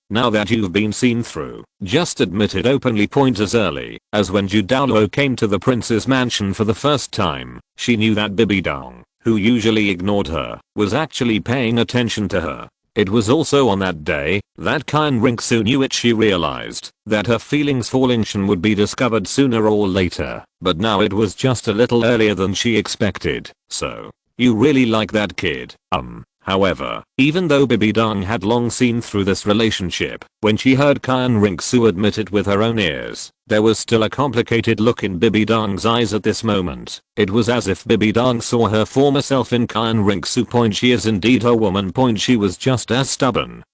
Now that you've been seen through, just admit it openly. As early as when Douluo came to the prince's mansion for the first time, she knew that Bibi Dong, who usually ignored her, was actually paying attention to her. It was also on that day that Qian Renxue knew it. She realized that her feelings for Lingtian would be discovered sooner or later, but now it was just a little earlier than she expected. So, you really like that kid? However, even though Bibi Dong had long seen through this relationship, when she heard Qian Renxue admit it with her own ears, there was still a complicated look in Bibi Dong's eyes at this moment. It was as if Bibi Dong saw her former self in Qian Renxue. She is indeed a woman. She was just as stubborn,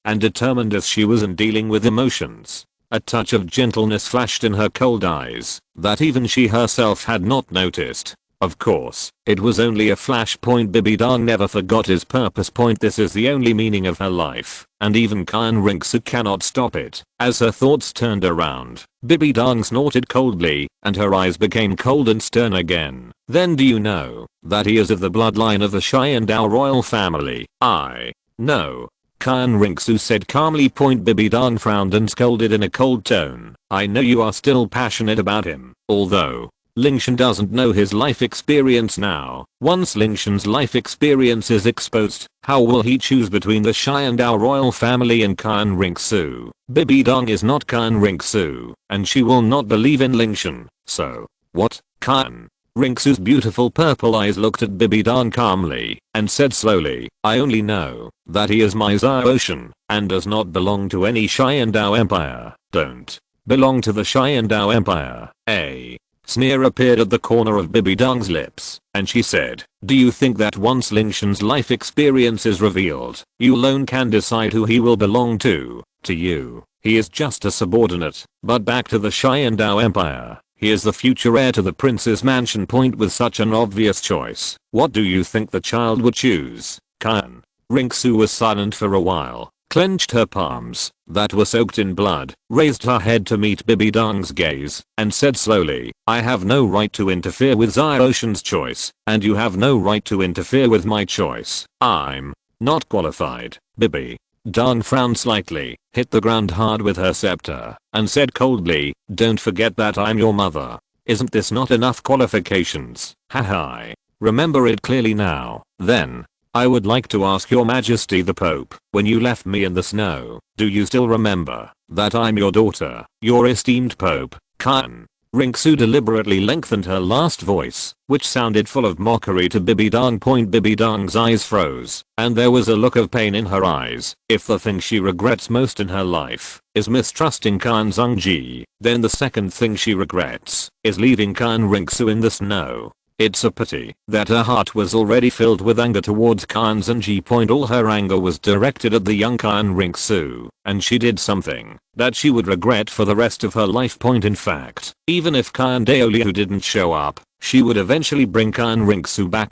and determined as she was in dealing with emotions. A touch of gentleness flashed in her cold eyes that even she herself had not noticed. Of course, it was only a flash. Bibi Dong never forgot his purpose. This is the only meaning of her life, and even Qian Renxue cannot stop it. As her thoughts turned around, Bibi Dong snorted coldly, and her eyes became cold and stern again. Then do you know that he is of the bloodline of the Qian Dou royal family? I know. Qian Renxue said calmly. Bibi Dong frowned and scolded in a cold tone. I know you are still passionate about him, although Lingtian doesn't know his life experience now. Once Lingtian's life experience is exposed, how will he choose between the Qian Dou royal family and Qian Renxue? Bibi Dong is not Qian Renxue, and she will not believe in Lingtian. So, what? Qian Renxue's beautiful purple eyes looked at Bibi Dong calmly and said slowly, I only know that he is my Zhaoshan and does not belong to any Qian Dou empire. Don't belong to the Qian Dou empire. A sneer appeared at the corner of Bibi Dong's lips, and she said, do you think that once Lingtian's life experience is revealed, you alone can decide who he will belong to? To you, he is just a subordinate. But back to the Qian Dou empire. He is the future heir to the prince's mansion. With such an obvious choice, what do you think the child would choose? Qian Renxue was silent for a while, clenched her palms that were soaked in blood, raised her head to meet Bibi Dong's gaze, and said slowly, I have no right to interfere with Zhaoshan's choice, and you have no right to interfere with my choice. I'm not qualified. Bibi Dong frowned slightly, hit the ground hard with her scepter, and said coldly, don't forget that I'm your mother. Isn't this not enough qualifications? I remember it clearly now. Then, I would like to ask your majesty the Pope, when you left me in the snow, do you still remember that I'm your daughter, your esteemed Pope? Qian Renxue deliberately lengthened her last voice, which sounded full of mockery to Bibi Dong. Bibi Dong's eyes froze, and there was a look of pain in her eyes. If the thing she regrets most in her life is mistrusting Qian Zhongji, then the second thing she regrets is leaving Qian Renxue in the snow. It's a pity that her heart was already filled with anger towards Qian Zhongji. All her anger was directed at the young Qian Renxue, and she did something that she would regret for the rest of her life. In fact, even if Qian Douluo didn't show up, she would eventually bring Qian Renxue back.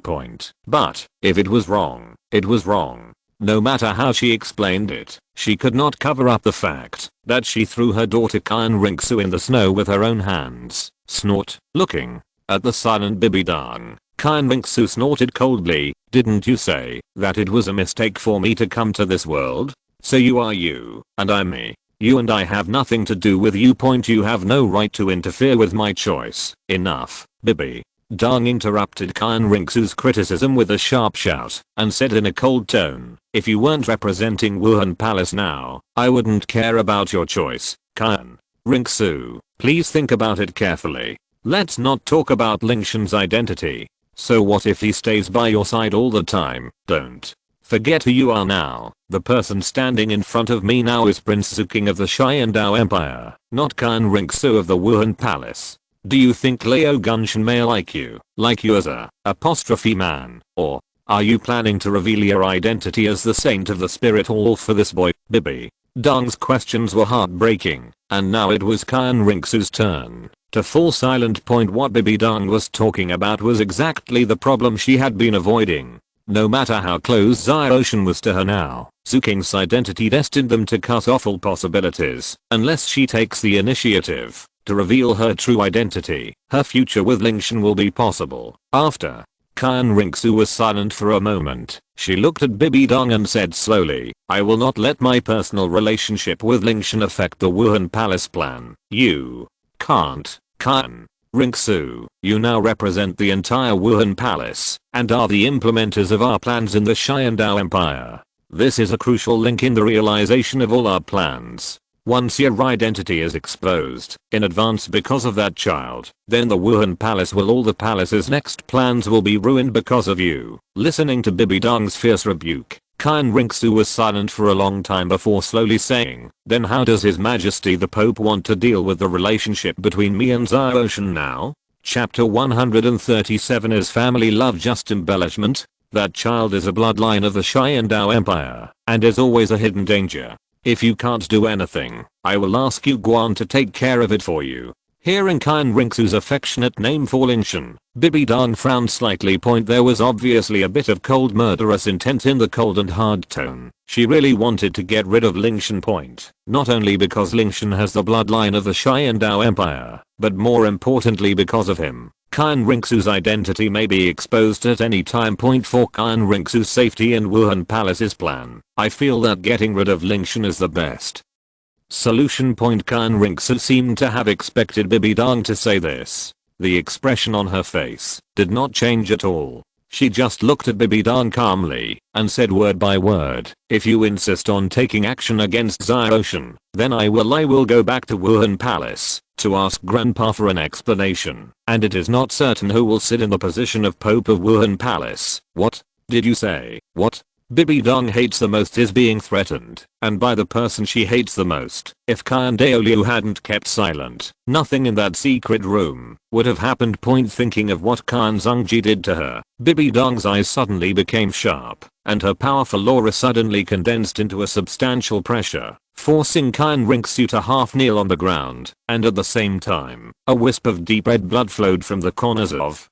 But if it was wrong, it was wrong. No matter how she explained it, she could not cover up the fact that she threw her daughter Qian Renxue in the snow with her own hands. Snort. Looking at the silent Bibi Dong, Qian Renxue snorted coldly, didn't you say that it was a mistake for me to come to this world? So you are you, and I'm me. You and I have nothing to do with you. You have no right to interfere with my choice. Enough. Bibi Dong interrupted Qian Renxue's criticism with a sharp shout, and said in a cold tone, if you weren't representing Wuhan Palace now, I wouldn't care about your choice. Qian Renxue, please think about it carefully. Let's not talk about Lingtian's identity. So what if he stays by your side all the time? Don't forget who you are now. The person standing in front of me now is Prince Zuking of the Qian Dou Empire, not Qian Renxue of the Wuhan Palace. Do you think Liu Gunshan may like you as a apostrophe man, or are you planning to reveal your identity as the saint of the spirit hall for this boy? Bibi Dong's questions were heartbreaking, and now it was Qian Renxue's turn to fall silent. What Bibi Dong was talking about was exactly the problem she had been avoiding. No matter how close Zhaoshan was to her now, Zuking's identity destined them to cut off all possibilities. Unless she takes the initiative to reveal her true identity, her future with Lingtian will be possible. After Qian Renxue was silent for a moment, she looked at Bibi Dong and said slowly, I will not let my personal relationship with Lingtian affect the Wuhan Palace plan. You can't. Qian Renxue, you now represent the entire Wuhan Palace, and are the implementers of our plans in the Qian Dou Empire. This is a crucial link in the realization of all our plans. Once your identity is exposed in advance because of that child, then the Wuhan Palace all the palace's next plans will be ruined because of you. Listening to Bibi Dong's fierce rebuke, Qian Renxue was silent for a long time before slowly saying, then how does His Majesty the Pope want to deal with the relationship between me and Zhaoshan now? Chapter 137 Is family love just embellishment? That child is a bloodline of the Qian Dou Empire, and is always a hidden danger. If you can't do anything, I will ask Yu Guan to take care of it for you. Hearing Qian Renxue's affectionate name for Lingtian, Bibi Dong frowned slightly. There was obviously a bit of cold murderous intent in the cold and hard tone. She really wanted to get rid of Lingtian. Not only because Lingtian has the bloodline of the Qian Dou Empire, but more importantly because of him. Qian Renxue's identity may be exposed at any time. For Qian Renxue's safety and Wuhan Palace's plan, I feel that getting rid of Lingtian is the best solution. Qian Renxue seemed to have expected Bibi Dong to say this. The expression on her face did not change at all. She just looked at Bibi Dong calmly and said word by word, "If you insist on taking action against Xiaoshan, then I will go back to Wuhan Palace to ask Grandpa for an explanation, and it is not certain who will sit in the position of Pope of Wuhan Palace." What? Did you say? What? Bibi Dong hates the most is being threatened, and by the person she hates the most. If Qian Dou hadn't kept silent, nothing in that secret room would have happened. Thinking of what Qian Zhongji did to her, Bibi Dong's eyes suddenly became sharp, and her powerful aura suddenly condensed into a substantial pressure, forcing Qian Renxue to half kneel on the ground, and at the same time, a wisp of deep red blood flowed from the corners of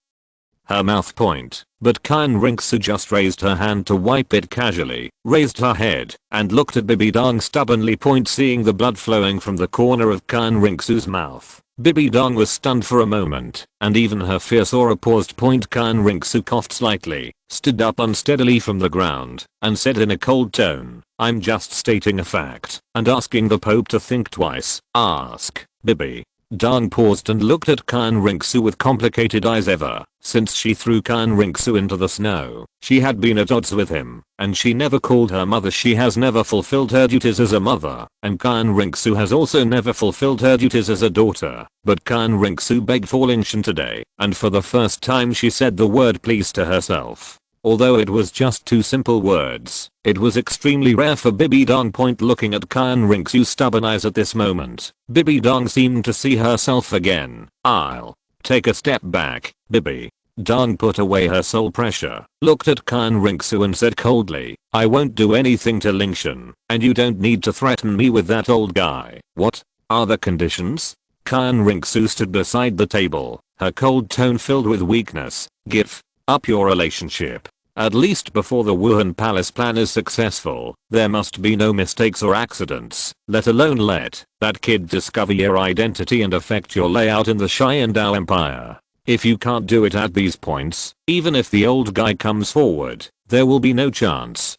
her mouth point, but Qian Renxue just raised her hand to wipe it casually, raised her head, and looked at Bibi Dong stubbornly. Seeing the blood flowing from the corner of Qian Renxue's mouth, Bibi Dong was stunned for a moment, and even her fierce aura paused. Qian Renxue coughed slightly, stood up unsteadily from the ground, and said in a cold tone, "I'm just stating a fact, and asking the Pope to think twice." Ask. Bibi Dong paused and looked at Qian Renxue with complicated eyes. Ever since she threw Qian Renxue into the snow, she had been at odds with him, and she never called her mother. She has never fulfilled her duties as a mother, and Qian Renxue has also never fulfilled her duties as a daughter. But Qian Renxue begged for Lingtian today, and for the first time she said the word please to herself. Although it was just two simple words, it was extremely rare for Bibi Dong. Looking at Qian Renxue's stubborn eyes at this moment, Bibi Dong seemed to see herself again. "I'll take a step back." Bibi Dong put away her soul pressure, looked at Qian Renxue and said coldly, "I won't do anything to Lingtian, and you don't need to threaten me with that old guy." "What are the conditions?" Qian Renxue stood beside the table, her cold tone filled with weakness. "Give up your relationship. At least before the Wuhan Palace plan is successful, there must be no mistakes or accidents, let alone let that kid discover your identity and affect your layout in the Qian Dou Empire. If you can't do it at these points, even if the old guy comes forward, there will be no chance.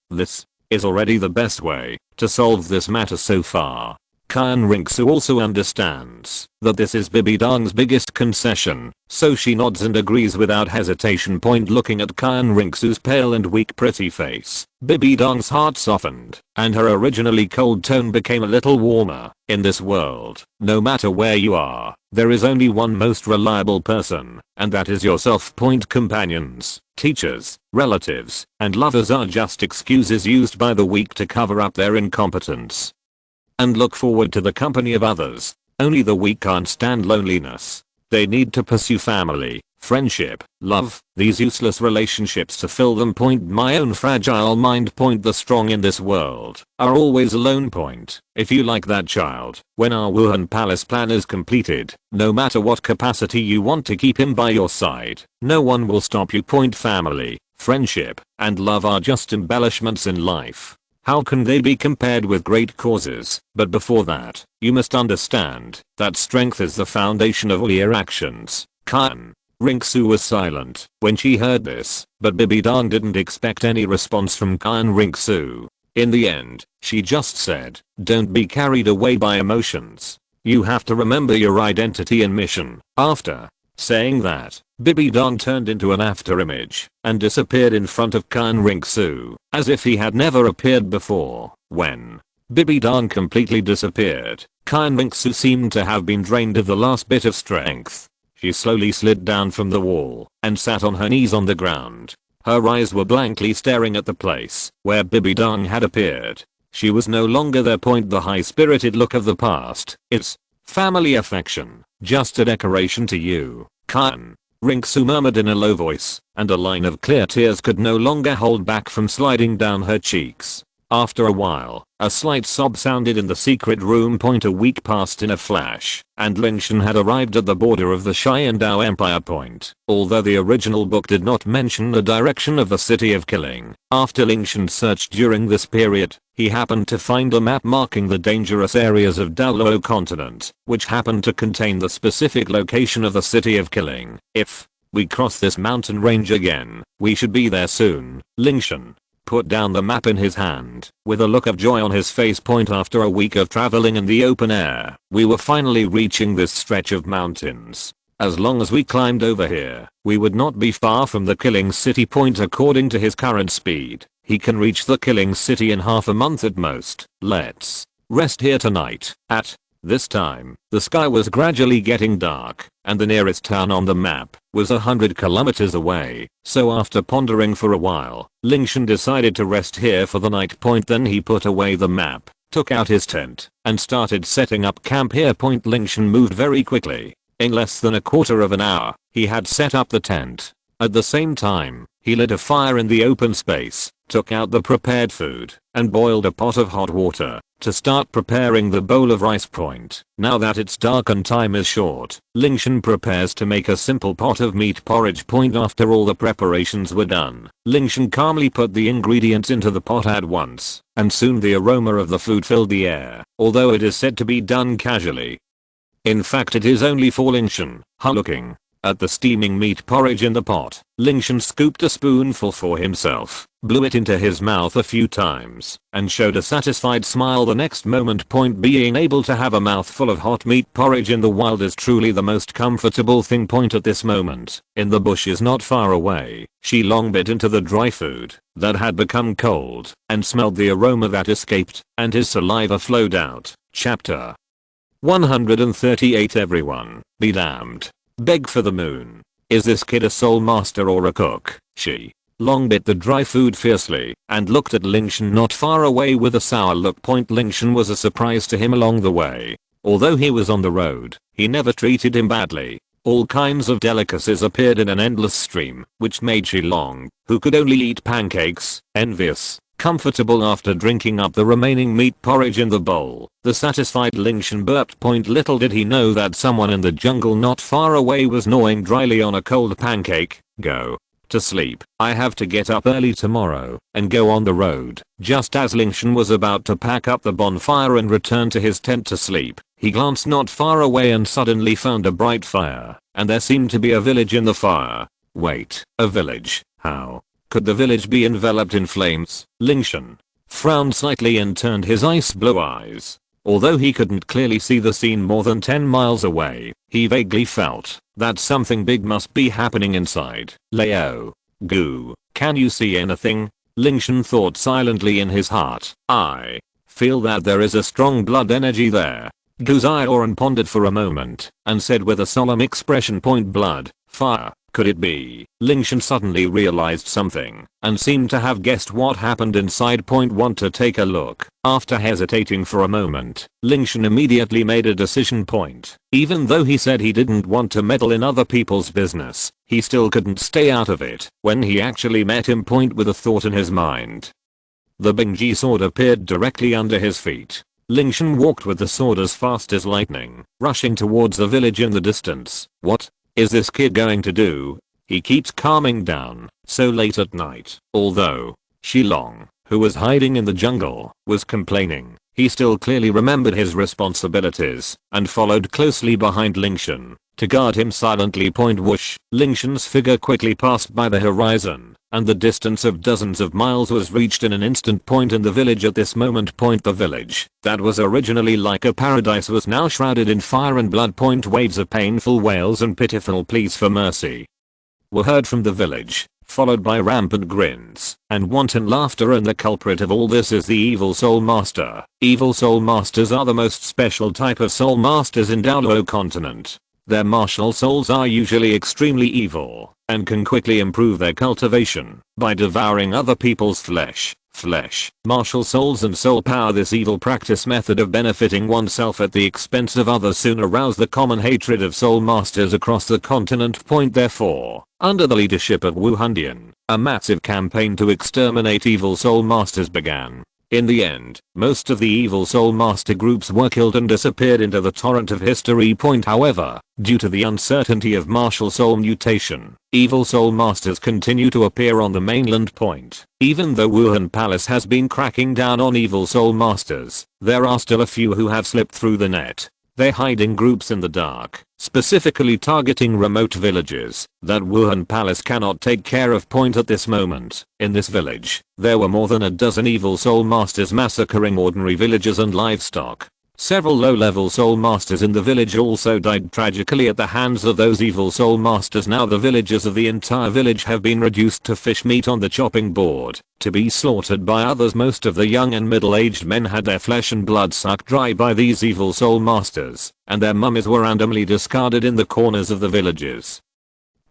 This is already the best way to solve this matter so far." Qian Renxue also understands that this is Bibi Dong's biggest concession, so she nods and agrees without hesitation. Looking at Qian Renxue's pale and weak pretty face, Bibi Dong's heart softened, and her originally cold tone became a little warmer. "In this world, no matter where you are, there is only one most reliable person, and that is yourself. Companions, teachers, relatives, and lovers are just excuses used by the weak to cover up their incompetence and look forward to the company of others. Only the weak can't stand loneliness. They need to pursue family, friendship, love, these useless relationships to fill them. My own fragile mind. The strong in this world are always alone. If you like that child, when our Wuhan Palace plan is completed, no matter what capacity you want to keep him by your side, no one will stop you. Family, friendship, and love are just embellishments in life. How can they be compared with great causes? But before that, you must understand that strength is the foundation of all your actions." Qian Renxue was silent when she heard this, but Bibi Dong didn't expect any response from Qian Renxue. In the end, she just said, "Don't be carried away by emotions. You have to remember your identity and mission." After saying that, Bibi Dong turned into an afterimage and disappeared in front of Qian Renxue, as if he had never appeared before. When Bibi Dong completely disappeared, Qian Renxue seemed to have been drained of the last bit of strength. She slowly slid down from the wall and sat on her knees on the ground. Her eyes were blankly staring at the place where Bibi Dong had appeared. She was no longer there. The high-spirited look of the past is family affection, just a decoration to you. Qian Renxue murmured in a low voice, and a line of clear tears could no longer hold back from sliding down her cheeks. After a while, a slight sob sounded in the secret room. A week passed in a flash, and Lingtian had arrived at the border of the Qian Dou Empire. Although the original book did not mention the direction of the city of killing, after Lingtian searched during this period, he happened to find a map marking the dangerous areas of Douluo continent, which happened to contain the specific location of the city of killing. "If we cross this mountain range again, we should be there soon." Lingtian put down the map in his hand, with a look of joy on his face. After a week of traveling in the open air, we were finally reaching this stretch of mountains. As long as we climbed over here, we would not be far from the killing city point according to his current speed. He can reach the killing city in half a month at most. Let's rest here tonight. At this time, the sky was gradually getting dark, and the nearest town on the map was 100 kilometers away, so after pondering for a while, Lingtian decided to rest here for the night. Then he put away the map, took out his tent, and started setting up camp here. Lingtian moved very quickly. In less than a quarter of an hour, he had set up the tent. At the same time, he lit a fire in the open space, took out the prepared food, and boiled a pot of hot water to start preparing the bowl of rice. Now that it's dark and time is short, Lingtian prepares to make a simple pot of meat porridge. After all the preparations were done, Lingtian calmly put the ingredients into the pot at once, and soon the aroma of the food filled the air, although it is said to be done casually. In fact, it is only for Lingtian. Looking at the steaming meat porridge in the pot, Lingtian scooped a spoonful for himself, blew it into his mouth a few times, and showed a satisfied smile the next moment. Being able to have a mouthful of hot meat porridge in the wild is truly the most comfortable thing. At this moment, in the bushes not far away, she long bit into the dry food that had become cold, and smelled the aroma that escaped, and his saliva flowed out. Chapter 138. Everyone be damned. Beg for the moon. Is this kid a soul master or a cook? She long bit the dry food fiercely and looked at Lingtian not far away with a sour look. Lingtian was a surprise to him along the way. Although he was on the road, he never treated him badly. All kinds of delicacies appeared in an endless stream, which made Shilong, who could only eat pancakes, envious. Comfortable after drinking up the remaining meat porridge in the bowl, the satisfied Lingtian burped. Little did he know that someone in the jungle not far away was gnawing dryly on a cold pancake. Go to sleep. I have to get up early tomorrow and go on the road. Just as Lingtian was about to pack up the bonfire and return to his tent to sleep, he glanced not far away and suddenly found a bright fire, and there seemed to be a village in the fire. Wait, a village? How could the village be enveloped in flames? Lingtian frowned slightly and turned his ice blue eyes. Although he couldn't clearly see the scene more than 10 miles away, he vaguely felt that something big must be happening inside. Leo, Goo, can you see anything? Lingtian thought silently in his heart. I feel that there is a strong blood energy there. Goo's eyed and pondered for a moment, and said with a solemn expression, blood, fire. Could it be? Lingtian suddenly realized something, and seemed to have guessed what happened inside. Want to take a look. After hesitating for a moment, Lingtian immediately made a decision. Even though he said he didn't want to meddle in other people's business, he still couldn't stay out of it when he actually met him. With a thought in his mind, the Bingji sword appeared directly under his feet. Lingtian walked with the sword as fast as lightning, rushing towards the village in the distance. What is this kid going to do? He keeps calming down so late at night. Although Shilong, who was hiding in the jungle, was complaining, he still clearly remembered his responsibilities and followed closely behind Lingtian to guard him silently. Whoosh! Lingtian's figure quickly passed by the horizon, and the distance of dozens of miles was reached in an instant. In the village at this moment. The village that was originally like a paradise was now shrouded in fire and blood. Waves of painful wails and pitiful pleas for mercy were heard from the village, followed by rampant grins and wanton laughter, and the culprit of all this is the evil soul master. Evil soul masters are the most special type of soul masters in Douluo continent. Their martial souls are usually extremely evil and can quickly improve their cultivation by devouring other people's flesh. Martial souls and soul power. This evil practice method of benefiting oneself at the expense of others soon aroused the common hatred of soul masters across the continent. Therefore, under the leadership of Wu Hundian, a massive campaign to exterminate evil soul masters began. In the end, most of the evil soul master groups were killed and disappeared into the torrent of history. However, due to the uncertainty of martial soul mutation, evil soul masters continue to appear on the mainland. Even though Wuhan Palace has been cracking down on evil soul masters, there are still a few who have slipped through the net. They hide in groups in the dark, specifically targeting remote villages that Wuhan Palace cannot take care of. At this moment, in this village, there were more than a dozen evil soul masters massacring ordinary villagers and livestock. Several low-level soul masters in the village also died tragically at the hands of those evil soul masters. Now the villagers of the entire village have been reduced to fish meat on the chopping board, to be slaughtered by others. Most of the young and middle-aged men had their flesh and blood sucked dry by these evil soul masters, and their mummies were randomly discarded in the corners of the villages.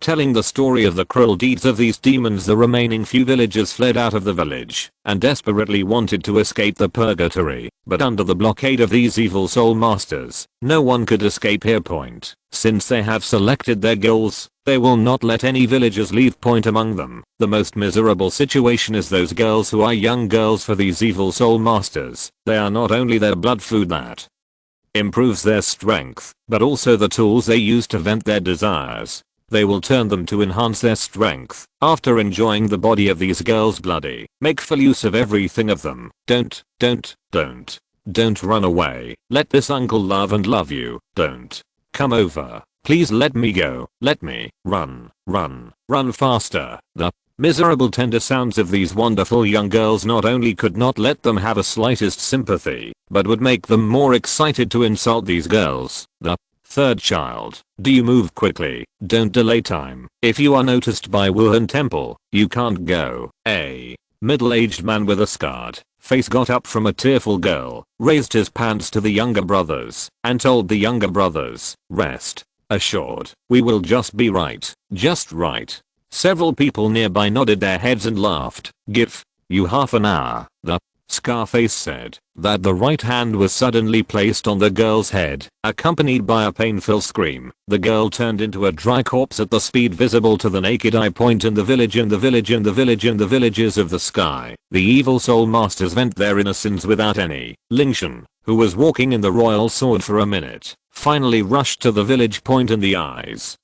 Telling the story of the cruel deeds of these demons, the remaining few villagers fled out of the village and desperately wanted to escape the purgatory, but under the blockade of these evil soul masters, no one could escape here. Since they have selected their goals, they will not let any villagers leave. Among them, the most miserable situation is those girls who are young girls for these evil soul masters. They are not only their blood food that improves their strength, but also the tools they use to vent their desires. They will turn them to enhance their strength. After enjoying the body of these girls bloody, make full use of everything of them. Don't run away. Let this uncle love and love you. Don't come over. Please let me go. Let me run faster. The miserable tender sounds of these wonderful young girls not only could not let them have a slightest sympathy, but would make them more excited to insult these girls. The third child, do you move quickly? Don't delay time. If you are noticed by Wuhan Temple, you can't go. A middle-aged man with a scarred face got up from a tearful girl, raised his pants to the younger brothers, and told the younger brothers, rest assured, we will just be right, just right. Several people nearby nodded their heads and laughed. Give you half an hour. The Scarface said that the right hand was suddenly placed on the girl's head, accompanied by a painful scream. The girl turned into a dry corpse at the speed visible to the naked eye. In the village, in the villages of the sky, the evil soul masters vent their innocence without any. Lingtian, who was walking in the royal sword for a minute, finally rushed to the village. In the eyes,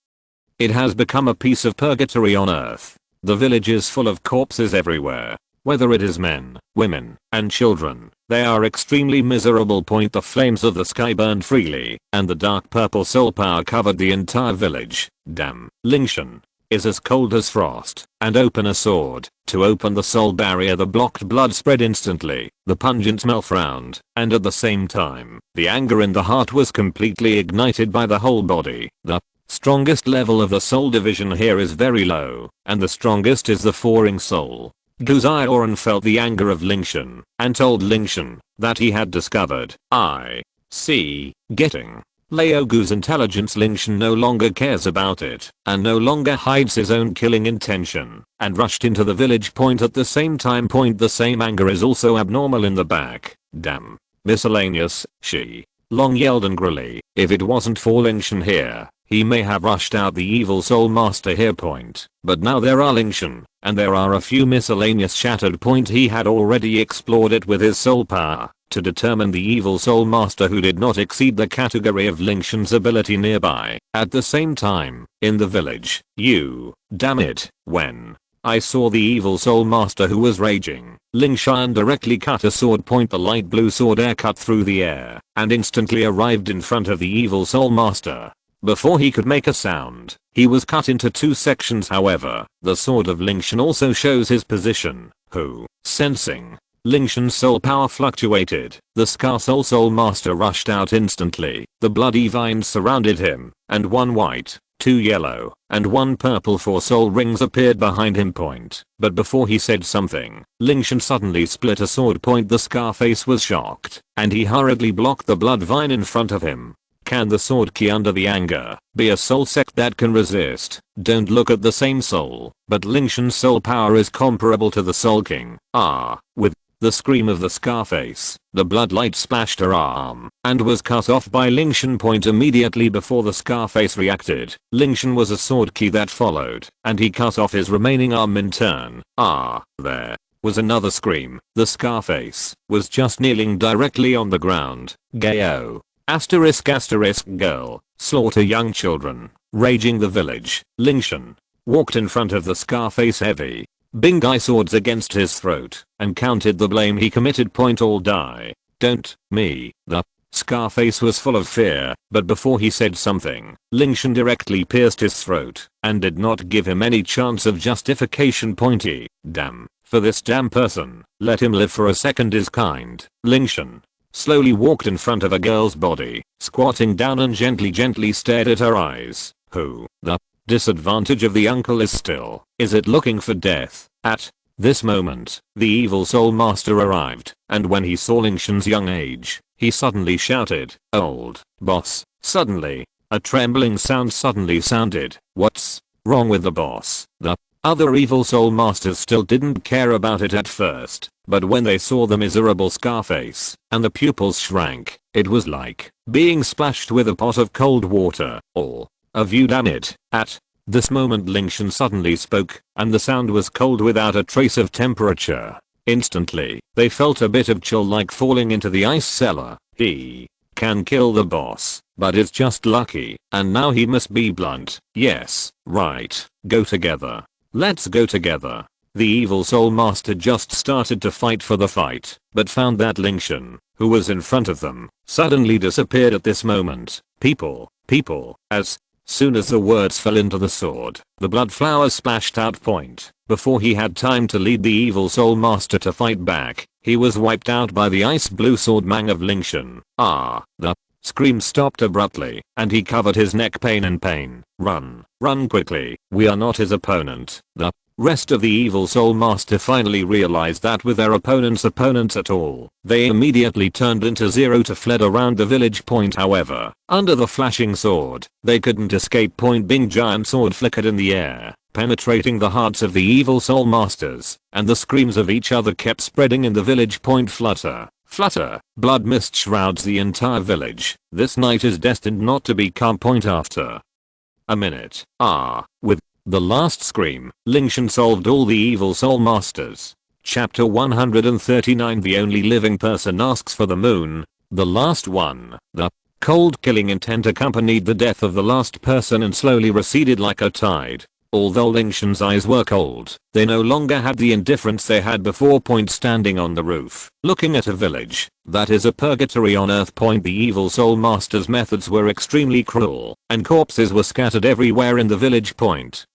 it has become a piece of purgatory on earth. The village is full of corpses everywhere. Whether it is men, women, and children, they are extremely miserable. The flames of the sky burned freely, and the dark purple soul power covered the entire village. Damn. Lingtian is as cold as frost, and open a sword. To open the soul barrier, the blocked blood spread instantly, the pungent smell frowned, and at the same time, the anger in the heart was completely ignited by the whole body. The strongest level of the soul division here is very low, and the strongest is the four-ring soul. Guzaioran felt the anger of Lingtian, and told Lingtian that he had discovered, getting Lao Gu's intelligence. Lingtian no longer cares about it, and no longer hides his own killing intention, and rushed into the village. At the same time, the same anger is also abnormal in the back. Damn. Miscellaneous, she Long yelled angrily. If it wasn't for Lingtian here, he may have rushed out the evil soul master here. But now there are Lingtian, and there are a few miscellaneous shattered. He had already explored it with his soul power to determine the evil soul master who did not exceed the category of Lingtian's ability nearby. At the same time, in the village, damn it, when I saw the evil soul master who was raging, Lingtian directly cut a sword. The light blue sword air cut through the air and instantly arrived in front of the evil soul master. Before he could make a sound, he was cut into two sections. However, the sword of Lingtian also shows his position, sensing Lingtian's soul power fluctuated, the Scar Soul Master rushed out instantly. The bloody vines surrounded him, and one white, two yellow, and one purple 4 soul rings appeared behind him. But before he said something, Lingtian suddenly split a sword. The Scarface was shocked, and he hurriedly blocked the blood vine in front of him. Can the sword key under the anger be a soul sect that can resist? Don't look at the same soul, but Lingtian's soul power is comparable to the Soul King. With the scream of the Scarface, the bloodlight splashed her arm and was cut off by Lingtian. Immediately before the Scarface reacted, Lingtian was a sword key that followed, and he cut off his remaining arm in turn. There was another scream. The Scarface was just kneeling directly on the ground. Gayo. Girl, slaughter young children, raging the village. Lingtian walked in front of the Scarface, heavy Bingai swords against his throat, and counted the blame he committed. All die. Don't me. The Scarface was full of fear, but before he said something, Lingtian directly pierced his throat, and did not give him any chance of justification. Damn. For this damn person, let him live for a second is kind. Lingtian slowly walked in front of a girl's body, squatting down and gently stared at her eyes. Who the disadvantage of the uncle is still, is it looking for death? At this moment, the evil soul master arrived, and when he saw Lingtian's young age, he suddenly shouted, "Old boss." Suddenly, a trembling sound suddenly sounded. What's wrong with the boss? The other evil soul masters still didn't care about it at first, but when they saw the miserable scar face, and the pupils shrank, it was like being splashed with a pot of cold water. All of you, damn it. At this moment Lingtian suddenly spoke, and the sound was cold without a trace of temperature. Instantly, they felt a bit of chill like falling into the ice cellar. He can kill the boss, but it's just lucky, and now he must be blunt. Yes, right, go together. Let's go together. The evil soul master just started to fight for the fight, but found that Lingtian, who was in front of them, suddenly disappeared at this moment. People, as soon as the words fell into the sword, the blood flower splashed out. Before he had time to lead the evil soul master to fight back, he was wiped out by the ice blue sword mang of Lingtian. The scream stopped abruptly, and he covered his neck in pain. Run quickly, we are not his opponent. The rest of the evil soul master finally realized that with their opponents at all, they immediately turned into zero to fled around the village. However, under the flashing sword, they couldn't escape. Bing giant sword flickered in the air, penetrating the hearts of the evil soul masters, and the screams of each other kept spreading in the village. Flutter, blood mist shrouds the entire village. This night is destined not to be calm. After a minute, with the last scream, Lingtian solved all the evil soul masters. Chapter 139. The only living person asks for the moon. The last one. The cold killing intent accompanied the death of the last person and slowly receded like a tide. Although Lingtian's eyes were cold, they no longer had the indifference they had before. Standing on the roof, looking at a village that is a purgatory on earth. The evil soul master's methods were extremely cruel, and corpses were scattered everywhere in the village.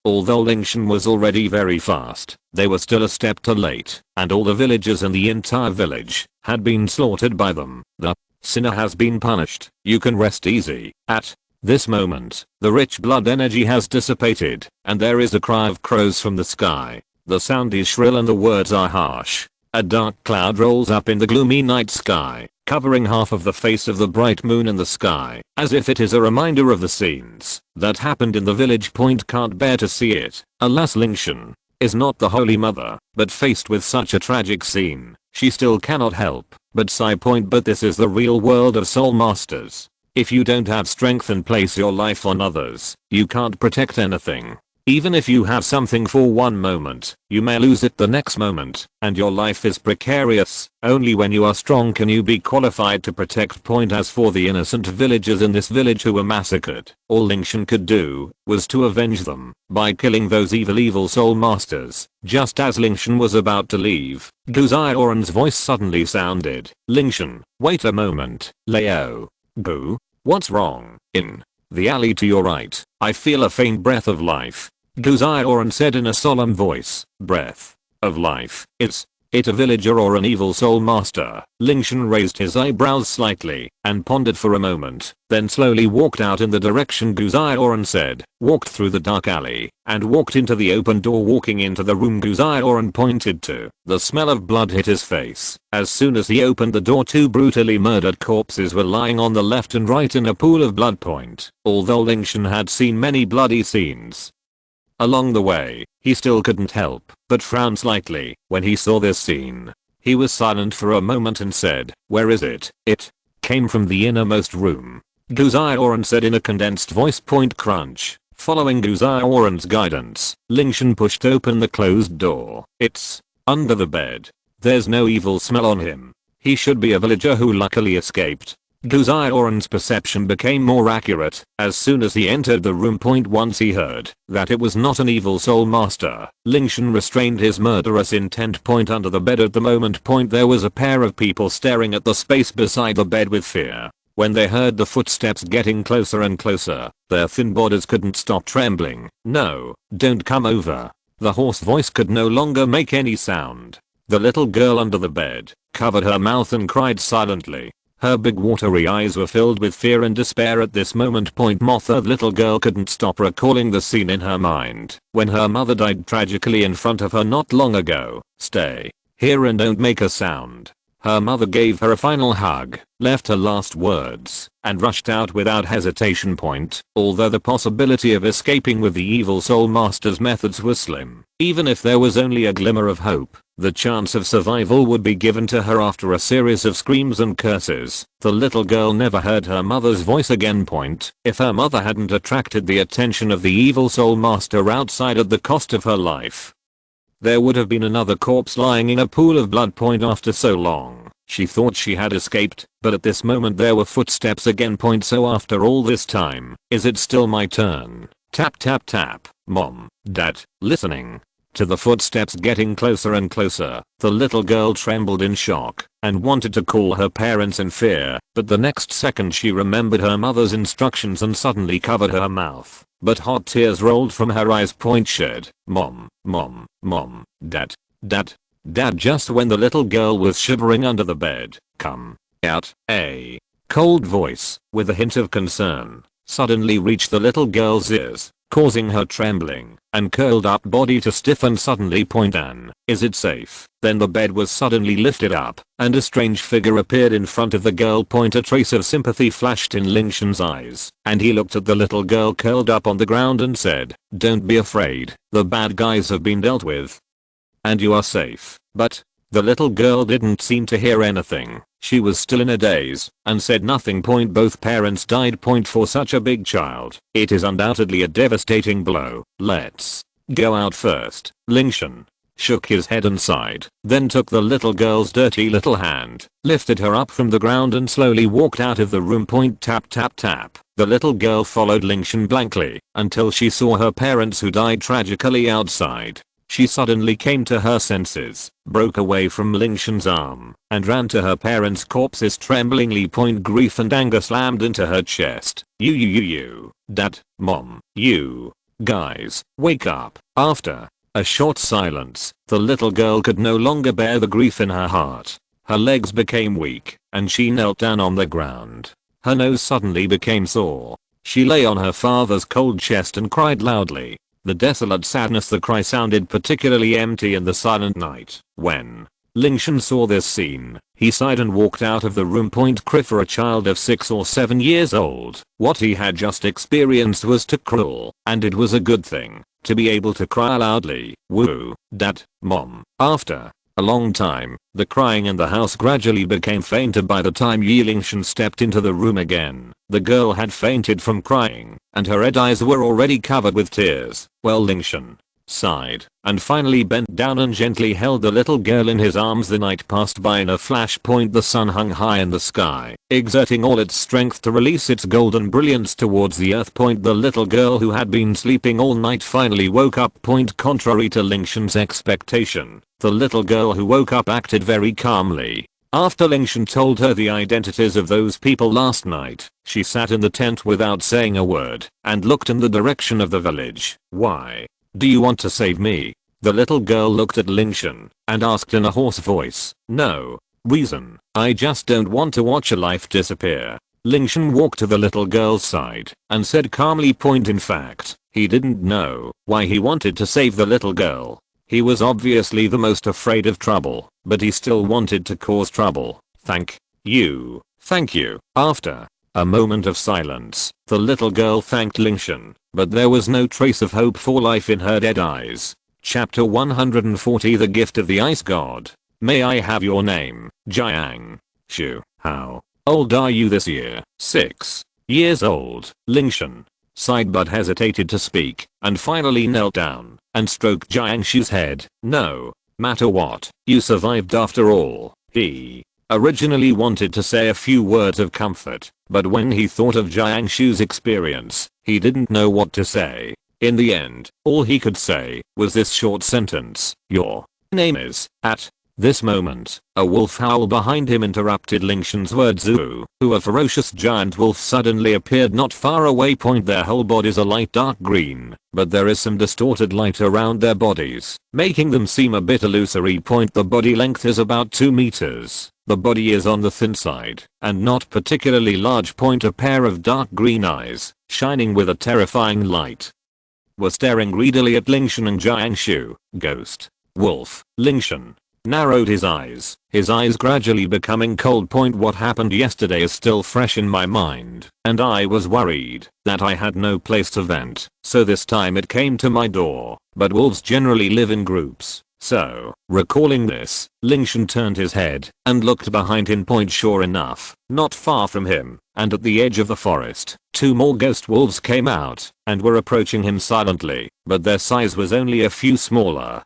Although Lingtian was already very fast, they were still a step too late, and all the villagers in the entire village had been slaughtered by them. The sinner has been punished. You can rest easy. At this moment, the rich blood energy has dissipated, and there is a cry of crows from the sky. The sound is shrill and the words are harsh. A dark cloud rolls up in the gloomy night sky, covering half of the face of the bright moon in the sky, as if it is a reminder of the scenes that happened in the village. Can't bear to see it. Alas, Lingtian is not the Holy Mother, but faced with such a tragic scene, she still cannot help but sigh. But this is the real world of soul masters. If you don't have strength and place your life on others, you can't protect anything. Even if you have something for one moment, you may lose it the next moment, and your life is precarious. Only when you are strong can you be qualified to protect. As for the innocent villagers in this village who were massacred, all Lingtian could do was to avenge them by killing those evil soul masters. Just as Lingtian was about to leave, Guzaoran's voice suddenly sounded. Lingtian, wait a moment. Leo. Boo. What's wrong? In the alley to your right, I feel a faint breath of life. Guzaoran said in a solemn voice. Breath of life. Is it a villager or an evil soul master? Lingtian raised his eyebrows slightly and pondered for a moment, then slowly walked out in the direction Guzaoran said, walked through the dark alley, and walked into the open door. Walking into the room Guzaoran pointed to, the smell of blood hit his face. As soon as he opened the door, two brutally murdered corpses were lying on the left and right in a pool of blood. Although Lingtian had seen many bloody scenes along the way, he still couldn't help but frown slightly when he saw this scene. He was silent for a moment and said, where is it? It came from the innermost room. Guzaoran said in a condensed voice. Crunch. Following Guzaoran's guidance, Lingtian pushed open the closed door. It's under the bed. There's no evil smell on him. He should be a villager who luckily escaped. Guzaoran's perception became more accurate as soon as he entered the room. Once he heard that it was not an evil soul master, Lingtian restrained his murderous intent. Under the bed at the moment. There was a pair of people staring at the space beside the bed with fear. When they heard the footsteps getting closer and closer, their thin bodies couldn't stop trembling. No, don't come over. The hoarse voice could no longer make any sound. The little girl under the bed covered her mouth and cried silently. Her big watery eyes were filled with fear and despair at this moment. Mother, the little girl couldn't stop recalling the scene in her mind when her mother died tragically in front of her not long ago. Stay here and don't make a sound. Her mother gave her a final hug, left her last words, and rushed out without hesitation. Although the possibility of escaping with the evil soul master's methods was slim, even if there was only a glimmer of hope, the chance of survival would be given to her after a series of screams and curses. The little girl never heard her mother's voice again. If her mother hadn't attracted the attention of the evil soul master outside at the cost of her life, there would have been another corpse lying in a pool of blood. After so long, she thought she had escaped, but at this moment there were footsteps again. So after all this time, is it still my turn? Tap tap tap. Mom, Dad, listening to the footsteps getting closer and closer, the little girl trembled in shock and wanted to call her parents in fear, but the next second she remembered her mother's instructions and suddenly covered her mouth. But hot tears rolled from her eyes. Shed. Mom, mom, mom, dad, dad, dad. Just when the little girl was shivering under the bed, come out. A cold voice, with a hint of concern, suddenly reached the little girl's ears, causing her trembling and curled up body to stiffen suddenly. An, is it safe? Then the bed was suddenly lifted up and a strange figure appeared in front of the girl. A trace of sympathy flashed in Lingtian's eyes and he looked at the little girl curled up on the ground and said, don't be afraid, the bad guys have been dealt with and you are safe. But the little girl didn't seem to hear anything. She was still in a daze and said nothing. Both parents died. For such a big child, it is undoubtedly a devastating blow. Let's go out first. Lingtian shook his head and sighed, then took the little girl's dirty little hand, lifted her up from the ground and slowly walked out of the room. Tap tap tap. The little girl followed Lingtian blankly until she saw her parents who died tragically outside. She suddenly came to her senses, broke away from Lingtian's arm, and ran to her parents' corpses tremblingly. Grief and anger slammed into her chest. You, Dad, Mom, you guys, wake up. After a short silence, the little girl could no longer bear the grief in her heart. Her legs became weak, and she knelt down on the ground. Her nose suddenly became sore. She lay on her father's cold chest and cried loudly. The desolate sadness, the cry sounded particularly empty in the silent night. When Lingtian saw this scene, he sighed and walked out of the room. Cry for a child of 6 or 7 years old. What he had just experienced was too cruel, and it was a good thing to be able to cry loudly. Woo, Dad, Mom. After a long time, the crying in the house gradually became fainter. By the time Lingtian stepped into the room again, the girl had fainted from crying, and her red eyes were already covered with tears. Lingtian sighed and finally bent down and gently held the little girl in his arms. The night passed by in a flash. The sun hung high in the sky, exerting all its strength to release its golden brilliance towards the earth. The little girl who had been sleeping all night finally woke up. Contrary to Lingtian's expectation, the little girl who woke up acted very calmly. After Lingtian told her the identities of those people last night, she sat in the tent without saying a word and looked in the direction of the village. Why do you want to save me? The little girl looked at Lingtian and asked in a hoarse voice. No reason. I just don't want to watch a life disappear. Lingtian walked to the little girl's side and said calmly. In fact, he didn't know why he wanted to save the little girl. He was obviously the most afraid of trouble, but he still wanted to cause trouble. Thank you. Thank you. After a moment of silence, the little girl thanked Lingtian, but there was no trace of hope for life in her dead eyes. Chapter 140. The Gift of the Ice God. May I have your name? Qian Renxue. How old are you this year? 6 years old. Lingtian sighed but hesitated to speak, and finally knelt down and stroked Qian Renxue's head. No matter what, you survived after all. He originally wanted to say a few words of comfort, but when he thought of Qian Renxue's experience, he didn't know what to say. In the end, all he could say was this short sentence. Your name is. At this moment, a wolf howl behind him interrupted Lingtian's words. Douluo, who a ferocious giant wolf, suddenly appeared not far away. Their whole bodies are light dark green, but there is some distorted light around their bodies, making them seem a bit illusory. The body length is about 2 meters, The body is on the thin side and not particularly large. A pair of dark green eyes, shining with a terrifying light, were staring greedily at Lingtian and Jiangshu. Ghost. Wolf. Lingtian narrowed his eyes gradually becoming cold. What happened yesterday is still fresh in my mind, and I was worried that I had no place to vent, so this time it came to my door. But wolves generally live in groups, so, recalling this, Lingtian turned his head and looked behind him. Sure enough, not far from him, and at the edge of the forest, 2 more ghost wolves came out and were approaching him silently, but their size was only a few smaller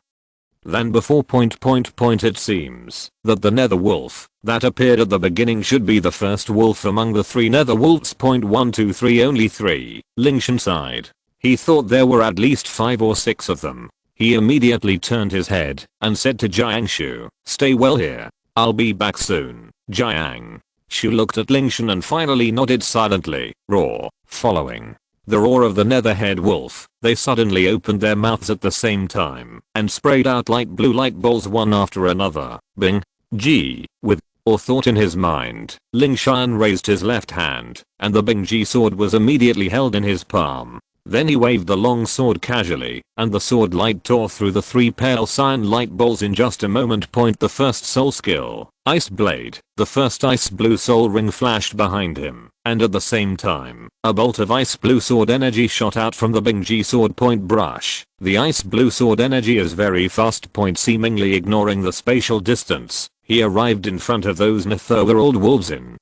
than before. It seems that the nether wolf that appeared at the beginning should be the first wolf among the 3 nether wolves. 1 2 3 Only 3, Lingtian sighed. He thought there were at least 5 or 6 of them. He immediately turned his head and said to Jiangshu, "Stay well here. I'll be back soon." Jiangshu looked at Lingtian and finally nodded silently. Roar. Following the roar of the netherhead wolf, they suddenly opened their mouths at the same time and sprayed out light blue light balls one after another. Bing. G. With or thought in his mind, Lingtian raised his left hand, and the Bingji sword was immediately held in his palm. Then he waved the long sword casually, and the sword light tore through the 3 pale cyan light balls in just a moment. The first soul skill, Ice Blade. The first ice blue soul ring flashed behind him, and at the same time, a bolt of ice blue sword energy shot out from the Bingji sword. Brush. The ice blue sword energy is very fast. Seemingly ignoring the spatial distance, he arrived in front of those netherworld wolves in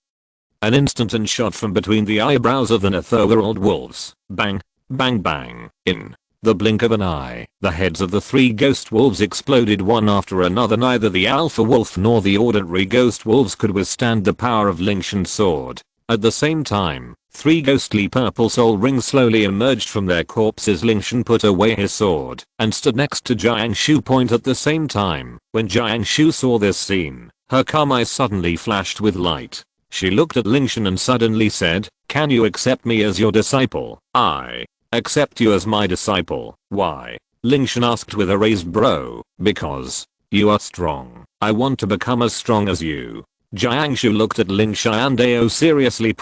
an instant and shot from between the eyebrows of the netherworld wolves. Bang. Bang bang. In the blink of an eye, the heads of the 3 ghost wolves exploded one after another. Neither the alpha wolf nor the ordinary ghost wolves could withstand the power of Lingtian's sword. At the same time, 3 ghostly purple soul rings slowly emerged from their corpses. Lingtian put away his sword and stood next to Jiangshu. At the same time, when Jiangshu saw this scene, her calm eyes suddenly flashed with light. She looked at Lingtian and suddenly said, "Can you accept me as your disciple?" "I accept you as my disciple." "Why?" Lingtian asked with a raised brow. "Because you are strong. I want to become as strong as you." Jiangshu looked at Lingtian seriously.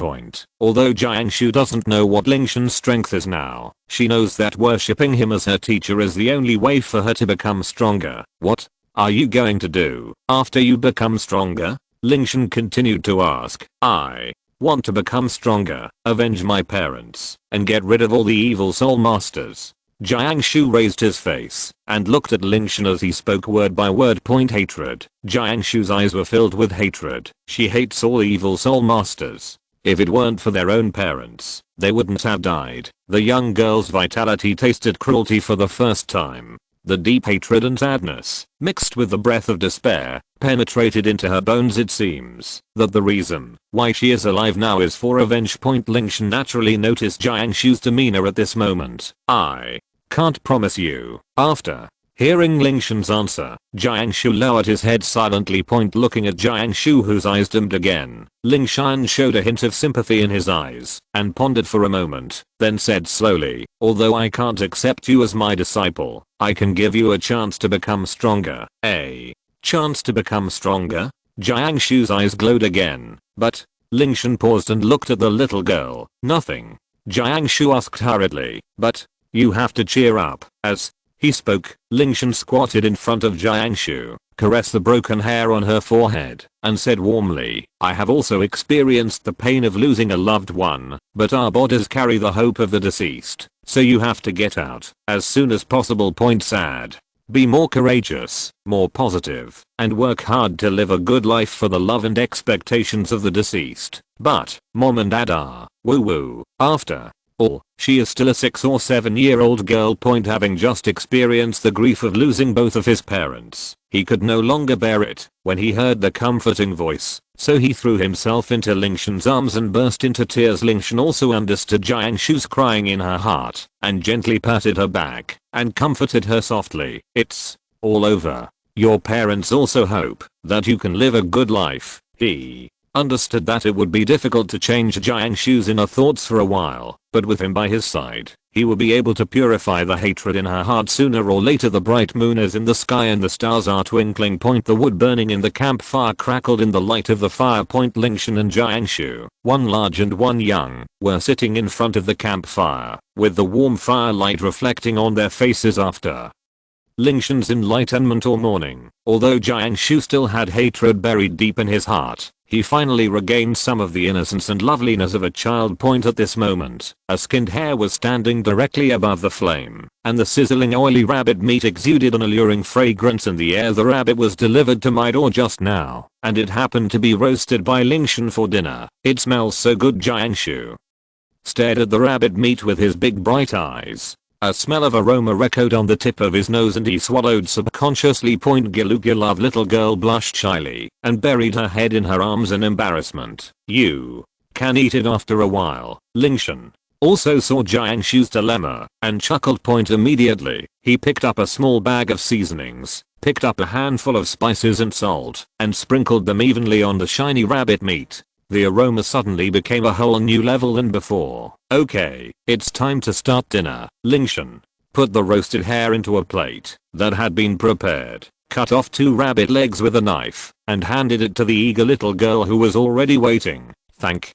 Although Jiangshu doesn't know what Lingtian's strength is now, she knows that worshipping him as her teacher is the only way for her to become stronger. "What are you going to do after you become stronger?" Lingtian continued to ask. "I want to become stronger, avenge my parents, and get rid of all the evil soul masters." Jiangshu raised his face and looked at Lingtian as he spoke word by word. Hatred. Jiangshu's eyes were filled with hatred. She hates all evil soul masters. If it weren't for their own parents, they wouldn't have died. The young girl's vitality tasted cruelty for the first time. The deep hatred and sadness, mixed with the breath of despair, penetrated into her bones. It seems that the reason why she is alive now is for revenge. Lingtian naturally noticed Jiangshu's demeanor at this moment. "I can't promise you." After hearing Lingtian's answer, Jiangshu lowered his head silently. Looking at Jiangshu, whose eyes dimmed again, Lingtian showed a hint of sympathy in his eyes and pondered for a moment, then said slowly, "Although I can't accept you as my disciple, I can give you a chance to become stronger." "A chance to become stronger?" Jiangshu's eyes glowed again, but Lingtian paused and looked at the little girl. "Nothing." Jiangshu asked hurriedly, "But you have to cheer up." As he spoke, Lingtian squatted in front of Jiangshu, caressed the broken hair on her forehead, and said warmly, "I have also experienced the pain of losing a loved one, but our bodies carry the hope of the deceased, so you have to get out as soon as possible. Sad. Be more courageous, more positive, and work hard to live a good life for the love and expectations of the deceased." But mom and dad are woo-woo. After all, she is still a 6 or 7-year-old girl. Having just experienced the grief of losing both of his parents, he could no longer bear it when he heard the comforting voice, so he threw himself into Lingtian's arms and burst into tears. Lingtian also understood Jiangshu's crying in her heart and gently patted her back and comforted her softly. "It's all over. Your parents also hope that you can live a good life." He understood that it would be difficult to change Jiang Shu's inner thoughts for a while, but with him by his side, he would be able to purify the hatred in her heart sooner or later. The bright moon is in the sky and the stars are twinkling. The wood burning in the campfire crackled in the light of the fire. Lingtian and Jiang Shu, one large and one young, were sitting in front of the campfire, with the warm firelight reflecting on their faces after Lingtian's enlightenment or mourning. Although Jiang Shu still had hatred buried deep in his heart, he finally regained some of the innocence and loveliness of a child. At this moment, a skinned hare was standing directly above the flame, and the sizzling oily rabbit meat exuded an alluring fragrance in the air. The rabbit was delivered to my door just now, and it happened to be roasted by Lingtian for dinner. It smells so good. Jiang Shu stared at the rabbit meat with his big bright eyes. A smell of aroma echoed on the tip of his nose and he swallowed subconsciously. Gilugilov. Little girl blushed shyly and buried her head in her arms in embarrassment. You can eat it after a while. Lingtian also saw Jiang Shu's dilemma and chuckled. Immediately, he picked up a small bag of seasonings, picked up a handful of spices and salt, and sprinkled them evenly on the shiny rabbit meat. The aroma suddenly became a whole new level than before. Okay, it's time to start dinner. Lingtian put the roasted hare into a plate that had been prepared, cut off 2 rabbit legs with a knife, and handed it to the eager little girl who was already waiting. Thank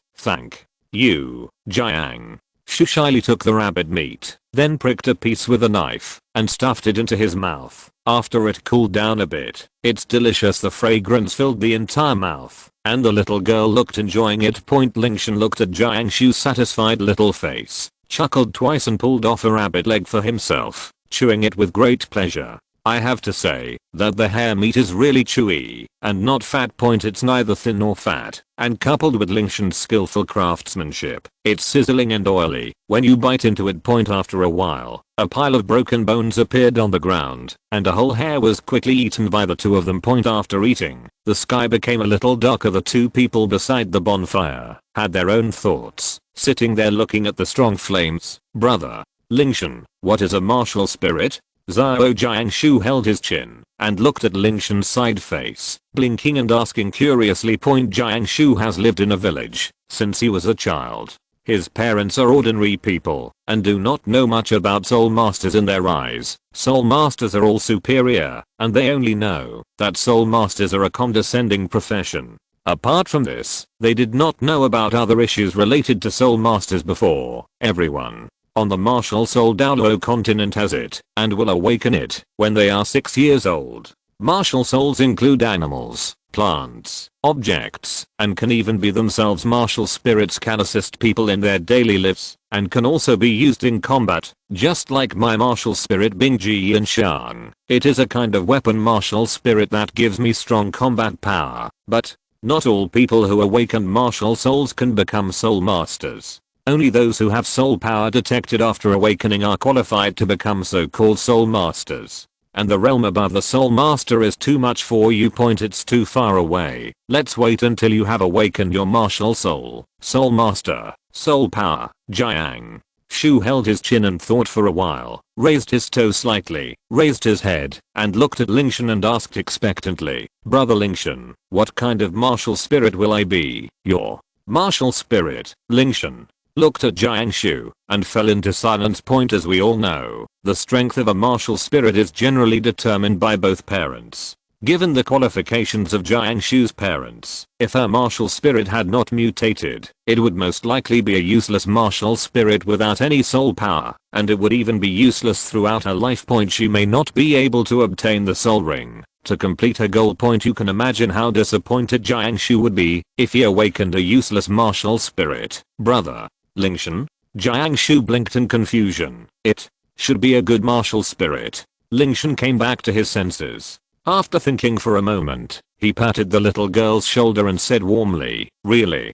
you. Jiang Shu shyly took the rabbit meat, then pricked a piece with a knife, and stuffed it into his mouth. After it cooled down a bit, it's delicious. The fragrance filled the entire mouth, and the little girl looked enjoying it. Lingtian looked at Jiang Shu's satisfied little face, chuckled twice and pulled off a rabbit leg for himself, chewing it with great pleasure. I have to say that the hare meat is really chewy and not fat. It's neither thin nor fat, and coupled with Lingtian's skillful craftsmanship, it's sizzling and oily when you bite into it. After a while, a pile of broken bones appeared on the ground, and a whole hare was quickly eaten by the 2 of them. After eating, the sky became a little darker. The 2 people beside the bonfire had their own thoughts, sitting there looking at the strong flames. Brother Lingtian, what is a martial spirit? Zhao. Jiang Shu held his chin and looked at Lingtian's side face, blinking and asking curiously. Jiang Shu has lived in a village since he was a child. His parents are ordinary people and do not know much about soul masters. In their eyes, soul masters are all superior, and they only know that soul masters are a condescending profession. Apart from this, they did not know about other issues related to soul masters before. Everyone on the martial soul Douluo continent has it, and will awaken it when they are 6 years old. Martial souls include animals, plants, objects, and can even be themselves. Martial spirits can assist people in their daily lives, and can also be used in combat, just like my martial spirit Bingji and Shang. It is a kind of weapon martial spirit that gives me strong combat power, but not all people who awaken martial souls can become soul masters. Only those who have soul power detected after awakening are qualified to become so-called soul masters. And the realm above the soul master is too much for you. It's too far away. Let's wait until you have awakened your martial soul. Soul master, soul power. Jiang Shu held his chin and thought for a while, raised his toe slightly, raised his head, and looked at Lingtian and asked expectantly, Brother Lingtian, what kind of martial spirit will I be? Your martial spirit. Lingtian looked at Jiang Shu and fell into silence. As we all know, the strength of a martial spirit is generally determined by both parents. Given the qualifications of Jiang Shu's parents, if her martial spirit had not mutated, it would most likely be a useless martial spirit without any soul power, and it would even be useless throughout her life. She may not be able to obtain the soul ring to complete her goal. You can imagine how disappointed Jiang Shu would be if he awakened a useless martial spirit. Brother Lingtian? Jiang Shu blinked in confusion. It should be a good martial spirit. Lingtian came back to his senses. After thinking for a moment, he patted the little girl's shoulder and said warmly, really,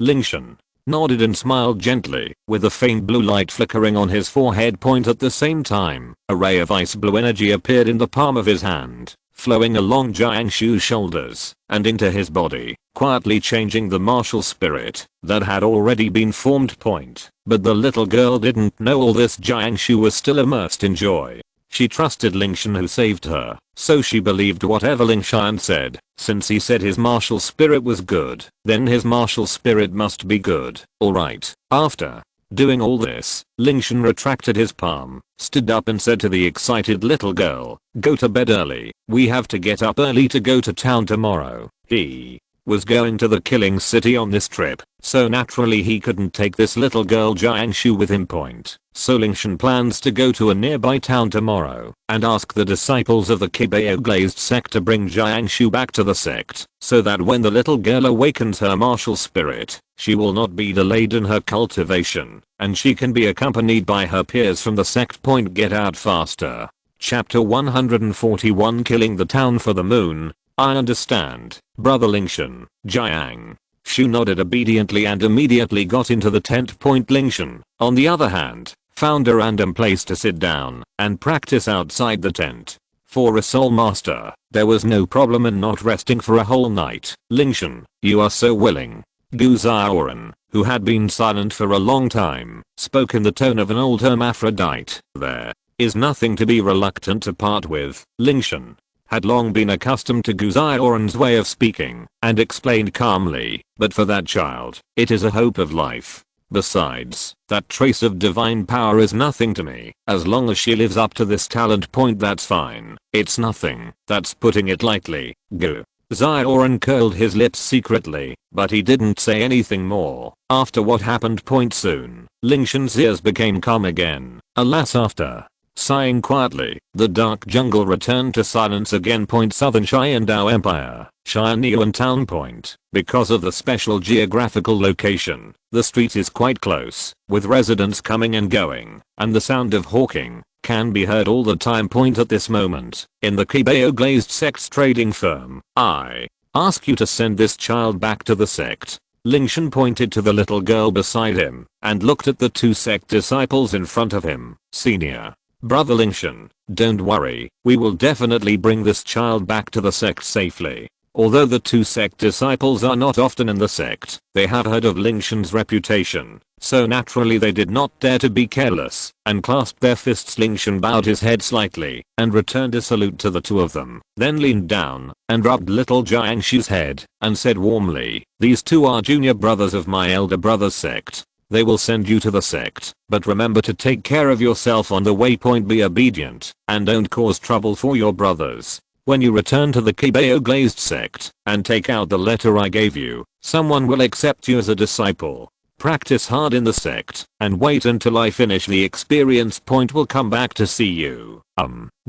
Lingtian nodded and smiled gently, with a faint blue light flickering on his forehead. At the same time, a ray of ice blue energy appeared in the palm of his hand, flowing along Jiang Shu's shoulders and into his body, quietly changing the martial spirit that had already been formed. But the little girl didn't know all this. Jiang Shu was still immersed in joy. She trusted Lingtian who saved her, so she believed whatever Lingtian said. Since he said his martial spirit was good, then his martial spirit must be good. Alright. After doing all this, Lingtian retracted his palm, stood up and said to the excited little girl, "Go to bed early. We have to get up early to go to town tomorrow." He was going to the killing city on this trip, so naturally he couldn't take this little girl Jiangshu with him. So Lingtian plans to go to a nearby town tomorrow and ask the disciples of the Kibao glazed sect to bring Jiangshu back to the sect, so that when the little girl awakens her martial spirit, she will not be delayed in her cultivation, and she can be accompanied by her peers from the sect. Get out faster. Chapter 141 Killing the Town for the Moon. I understand, Brother Lingtian. Jiangshu nodded obediently and immediately got into the tent. Lingtian, on the other hand, found a random place to sit down and practice outside the tent. For a soul master, there was no problem in not resting for a whole night. "Lingtian, you are so willing." Gu Xiaoran, who had been silent for a long time, spoke in the tone of an old hermaphrodite. There is nothing to be reluctant to part with. Lingtian had long been accustomed to Gu Xiaoran's way of speaking and explained calmly, "But for that child, it is a hope of life. Besides, that trace of divine power is nothing to me. As long as she lives up to this talent, that's fine. It's nothing. That's putting it lightly." Gu Xiaoran curled his lips secretly, but he didn't say anything more. After what happened, soon, Lingtian's ears became calm again. Alas, after sighing quietly, the dark jungle returned to silence again. Southern Qian Dou Empire, Qian Town. Because of the special geographical location, the street is quite close, with residents coming and going, and the sound of hawking can be heard all the time. At this moment, in the Kibao glazed sect's trading firm, I ask you to send this child back to the sect. Lingtian pointed to the little girl beside him and looked at the two sect disciples in front of him. "Senior Brother Lingtian, don't worry, we will definitely bring this child back to the sect safely." Although the two sect disciples are not often in the sect, they have heard of Lingtian's reputation, so naturally they did not dare to be careless and clasped their fists. Lingtian bowed his head slightly and returned a salute to the two of them, then leaned down and rubbed little Jiangshu's head and said warmly, "These two are junior brothers of my elder brother's sect. They will send you to the sect, but remember to take care of yourself on the way. Be obedient and don't cause trouble for your brothers. When you return to the Kibao glazed sect and take out the letter I gave you, someone will accept you as a disciple. Practice hard in the sect and wait until I finish the experience. Will come back to see you."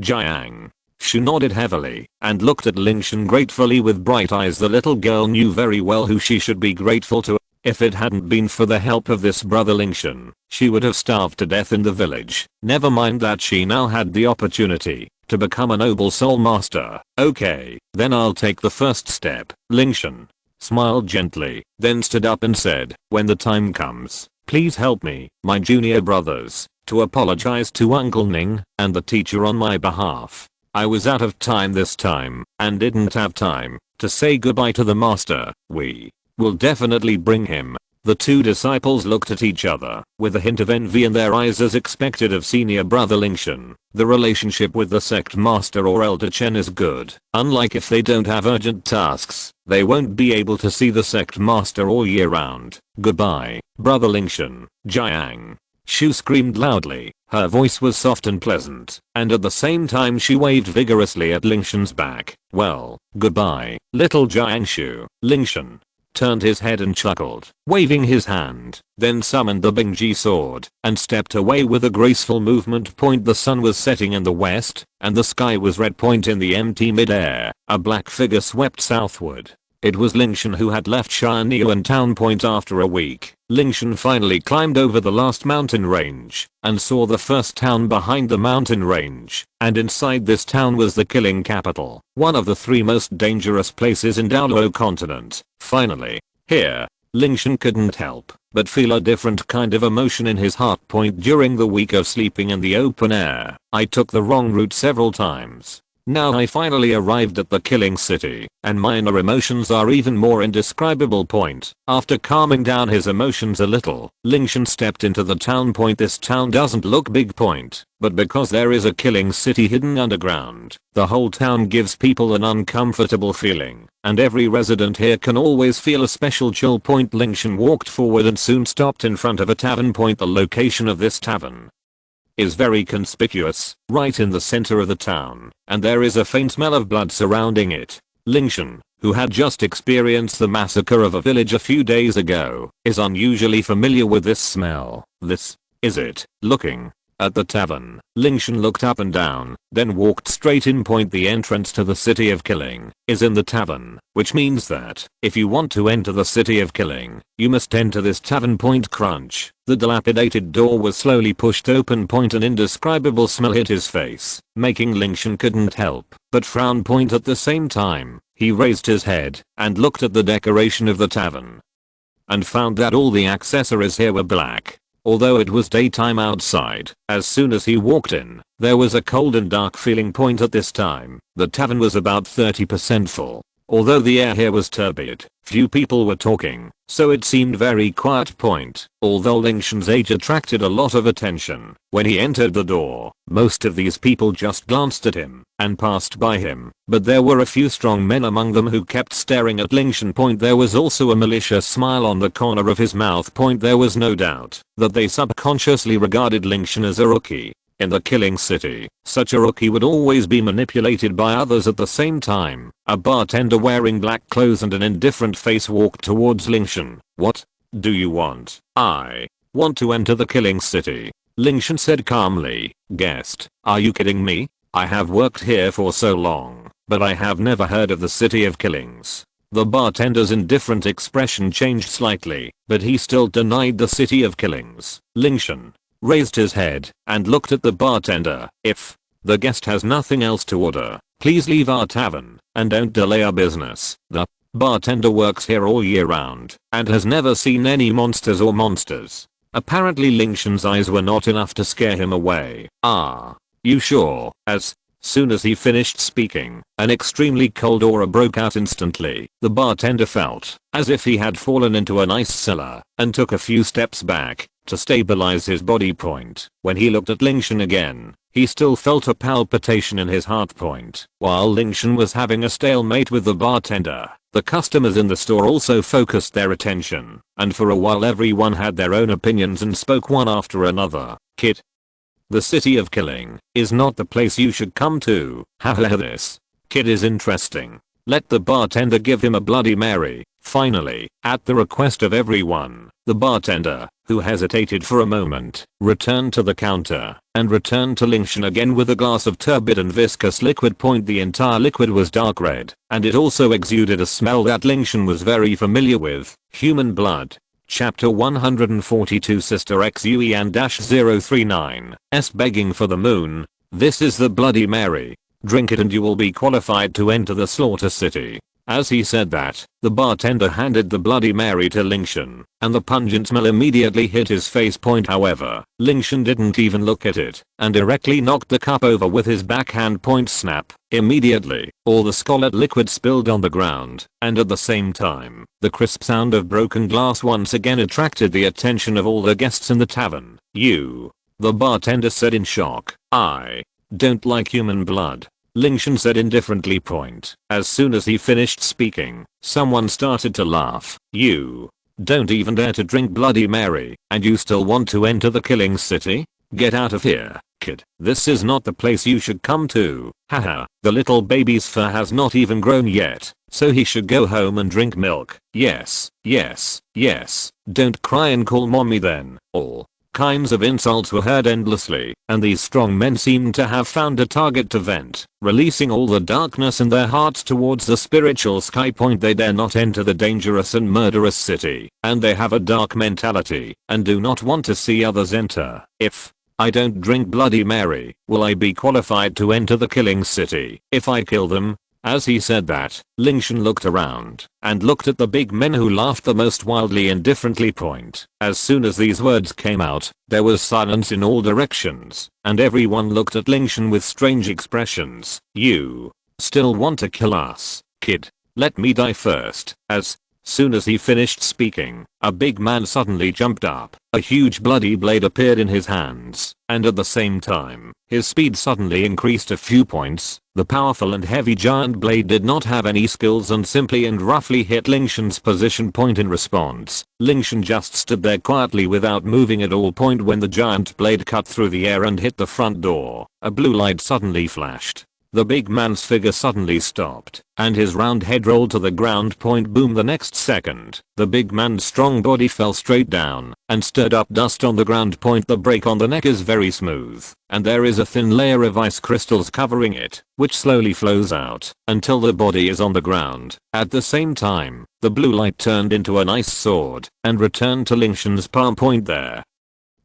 Jiangshu nodded heavily and looked at Lingtian gratefully with bright eyes. The little girl knew very well who she should be grateful to. If it hadn't been for the help of this brother Lingtian, she would have starved to death in the village. Never mind that she now had the opportunity to become a noble soul master. "Okay, then I'll take the first step." Lingtian smiled gently, then stood up and said, "When the time comes, please help me, my junior brothers, to apologize to Uncle Ning and the teacher on my behalf. I was out of time this time and didn't have time to say goodbye to the master. We will definitely bring him." The two disciples looked at each other with a hint of envy in their eyes, as expected of senior brother Lingtian. The relationship with the sect master or elder Chen is good. Unlike if they don't have urgent tasks, they won't be able to see the sect master all year round. "Goodbye, brother Lingtian." Jiangshu screamed loudly. Her voice was soft and pleasant, and at the same time she waved vigorously at Lingtian's back. "Well, goodbye, little Jiangshu." Lingtian turned his head and chuckled, waving his hand, then summoned the Bingji sword and stepped away with a graceful movement. The sun was setting in the west and the sky was red. In the empty mid-air, a black figure swept southward. It was Lingtian, who had left Qian Town. After a week, Lingtian finally climbed over the last mountain range and saw the first town behind the mountain range, and inside this town was the killing capital, one of the three most dangerous places in Douluo continent. Finally, here, Lingtian couldn't help but feel a different kind of emotion in his heart. During the week of sleeping in the open air, I took the wrong route several times. Now I finally arrived at the killing city, and minor emotions are even more indescribable. Point. After calming down his emotions a little, Lingtian stepped into the town. Point. This town doesn't look big. Point. But because there is a killing city hidden underground, the whole town gives people an uncomfortable feeling, and every resident here can always feel a special chill. Point. Lingtian walked forward and soon stopped in front of a tavern. Point. The location of this tavern is very conspicuous, right in the center of the town, and there is a faint smell of blood surrounding it. Lingtian, who had just experienced the massacre of a village a few days ago, is unusually familiar with this smell. This is it. Looking at the tavern, Lingtian looked up and down, then walked straight in. Point. The entrance to the city of killing is in the tavern, which means that if you want to enter the city of killing, you must enter this tavern. Point. Crunch. The dilapidated door was slowly pushed open. Point. An indescribable smell hit his face, making Lingtian couldn't help but frown. Point. At the same time, he raised his head and looked at the decoration of the tavern and found that all the accessories here were black. Although it was daytime outside, as soon as he walked in, there was a cold and dark feeling. Point. At this time, the tavern was about 30% full. Although the air here was turbid, few people were talking, so it seemed very quiet. Point. Although Lingtian's age attracted a lot of attention, when he entered the door, most of these people just glanced at him and passed by him, but there were a few strong men among them who kept staring at Lingtian. Point. There was also a malicious smile on the corner of his mouth. Point. There was no doubt that they subconsciously regarded Lingtian as a rookie. In the killing city, such a rookie would always be manipulated by others. At the same time, a bartender wearing black clothes and an indifferent face walked towards Lingtian. What do you want? I want to enter the killing city, Lingtian said calmly. Guest, are you kidding me? I have worked here for so long, but I have never heard of the city of killings. The bartender's indifferent expression changed slightly, but he still denied the city of killings. Lingtian raised his head and looked at the bartender. If the guest has nothing else to order, please leave our tavern and don't delay our business. The bartender works here all year round and has never seen any monsters or monsters. Apparently Lingtian's eyes were not enough to scare him away. Ah, you sure? As soon as he finished speaking, an extremely cold aura broke out instantly. The bartender felt as if he had fallen into an ice cellar and took a few steps back to stabilize his body. Point. When he looked at Lingtian again, he still felt a palpitation in his heart. Point. While Lingtian was having a stalemate with the bartender, the customers in the store also focused their attention, and for a while everyone had their own opinions and spoke one after another. Kid, the city of killing is not the place you should come to. Haha, this kid is interesting. Let the bartender give him a Bloody Mary. Finally, at the request of everyone, the bartender, who hesitated for a moment, returned to the counter and returned to Lingtian again with a glass of turbid and viscous liquid. Point. The entire liquid was dark red, and it also exuded a smell that Lingtian was very familiar with: human blood. Chapter 142 Sister XUEN-039 S begging for the moon. This is the Bloody Mary. Drink it and you will be qualified to enter the slaughter city. As he said that, the bartender handed the Bloody Mary to Lingtian, and the pungent smell immediately hit his face. Point. However, Lingtian didn't even look at it, and directly knocked the cup over with his backhand. Point. Snap. Immediately, all the scarlet liquid spilled on the ground, and at the same time, the crisp sound of broken glass once again attracted the attention of all the guests in the tavern. You, the bartender said in shock. I don't like human blood, Lingtian said indifferently. Point. As soon as he finished speaking, someone started to laugh. You don't even dare to drink Bloody Mary, and you still want to enter the killing city? Get out of here, kid. This is not the place you should come to. Haha, the little baby's fur has not even grown yet, so he should go home and drink milk. Yes, yes, yes. Don't cry and call mommy then. All kinds of insults were heard endlessly, and these strong men seemed to have found a target to vent, releasing all the darkness in their hearts towards the spiritual sky. Point. They dare not enter the dangerous and murderous city, and they have a dark mentality, and do not want to see others enter. If I don't drink Bloody Mary, will I be qualified to enter the killing city? If I kill them, As he said that, Lingtian looked around and looked at the big men who laughed the most wildly and differently. As soon as these words came out, there was silence in all directions, and everyone looked at Lingtian with strange expressions. You still want to kill us, kid? Let me die first. As soon as he finished speaking, a big man suddenly jumped up. A huge bloody blade appeared in his hands, and at the same time, his speed suddenly increased a few points. The powerful and heavy giant blade did not have any skills and simply and roughly hit Lingtian's position point in response. Lingtian just stood there quietly without moving at all. When the giant blade cut through the air and hit the front door, a blue light suddenly flashed. The big man's figure suddenly stopped, and his round head rolled to the ground. Boom. The next second, the big man's strong body fell straight down and stirred up dust on the ground. The break on the neck is very smooth, and there is a thin layer of ice crystals covering it, which slowly flows out until the body is on the ground. At the same time, the blue light turned into an ice sword and returned to Lingtian's palm. There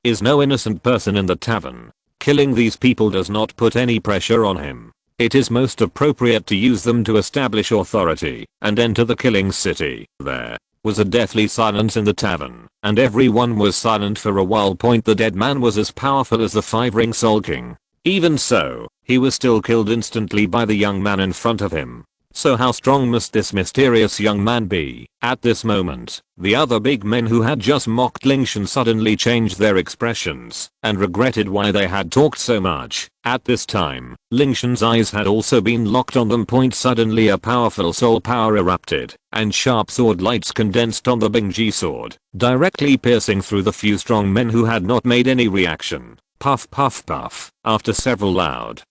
is no innocent person in the tavern. Killing these people does not put any pressure on him. It is most appropriate to use them to establish authority and enter the killing city. There was a deathly silence in the tavern, and everyone was silent for a while. The dead man was as powerful as the 5-ring Soul King. Even so, he was still killed instantly by the young man in front of him. So how strong must this mysterious young man be? At this moment, the other big men who had just mocked Lingtian suddenly changed their expressions and regretted why they had talked so much. At this time, Lingtian's eyes had also been locked on them. Suddenly a powerful soul power erupted, and sharp sword lights condensed on the Bingji sword, directly piercing through the few strong men who had not made any reaction. Puff puff puff. After several loud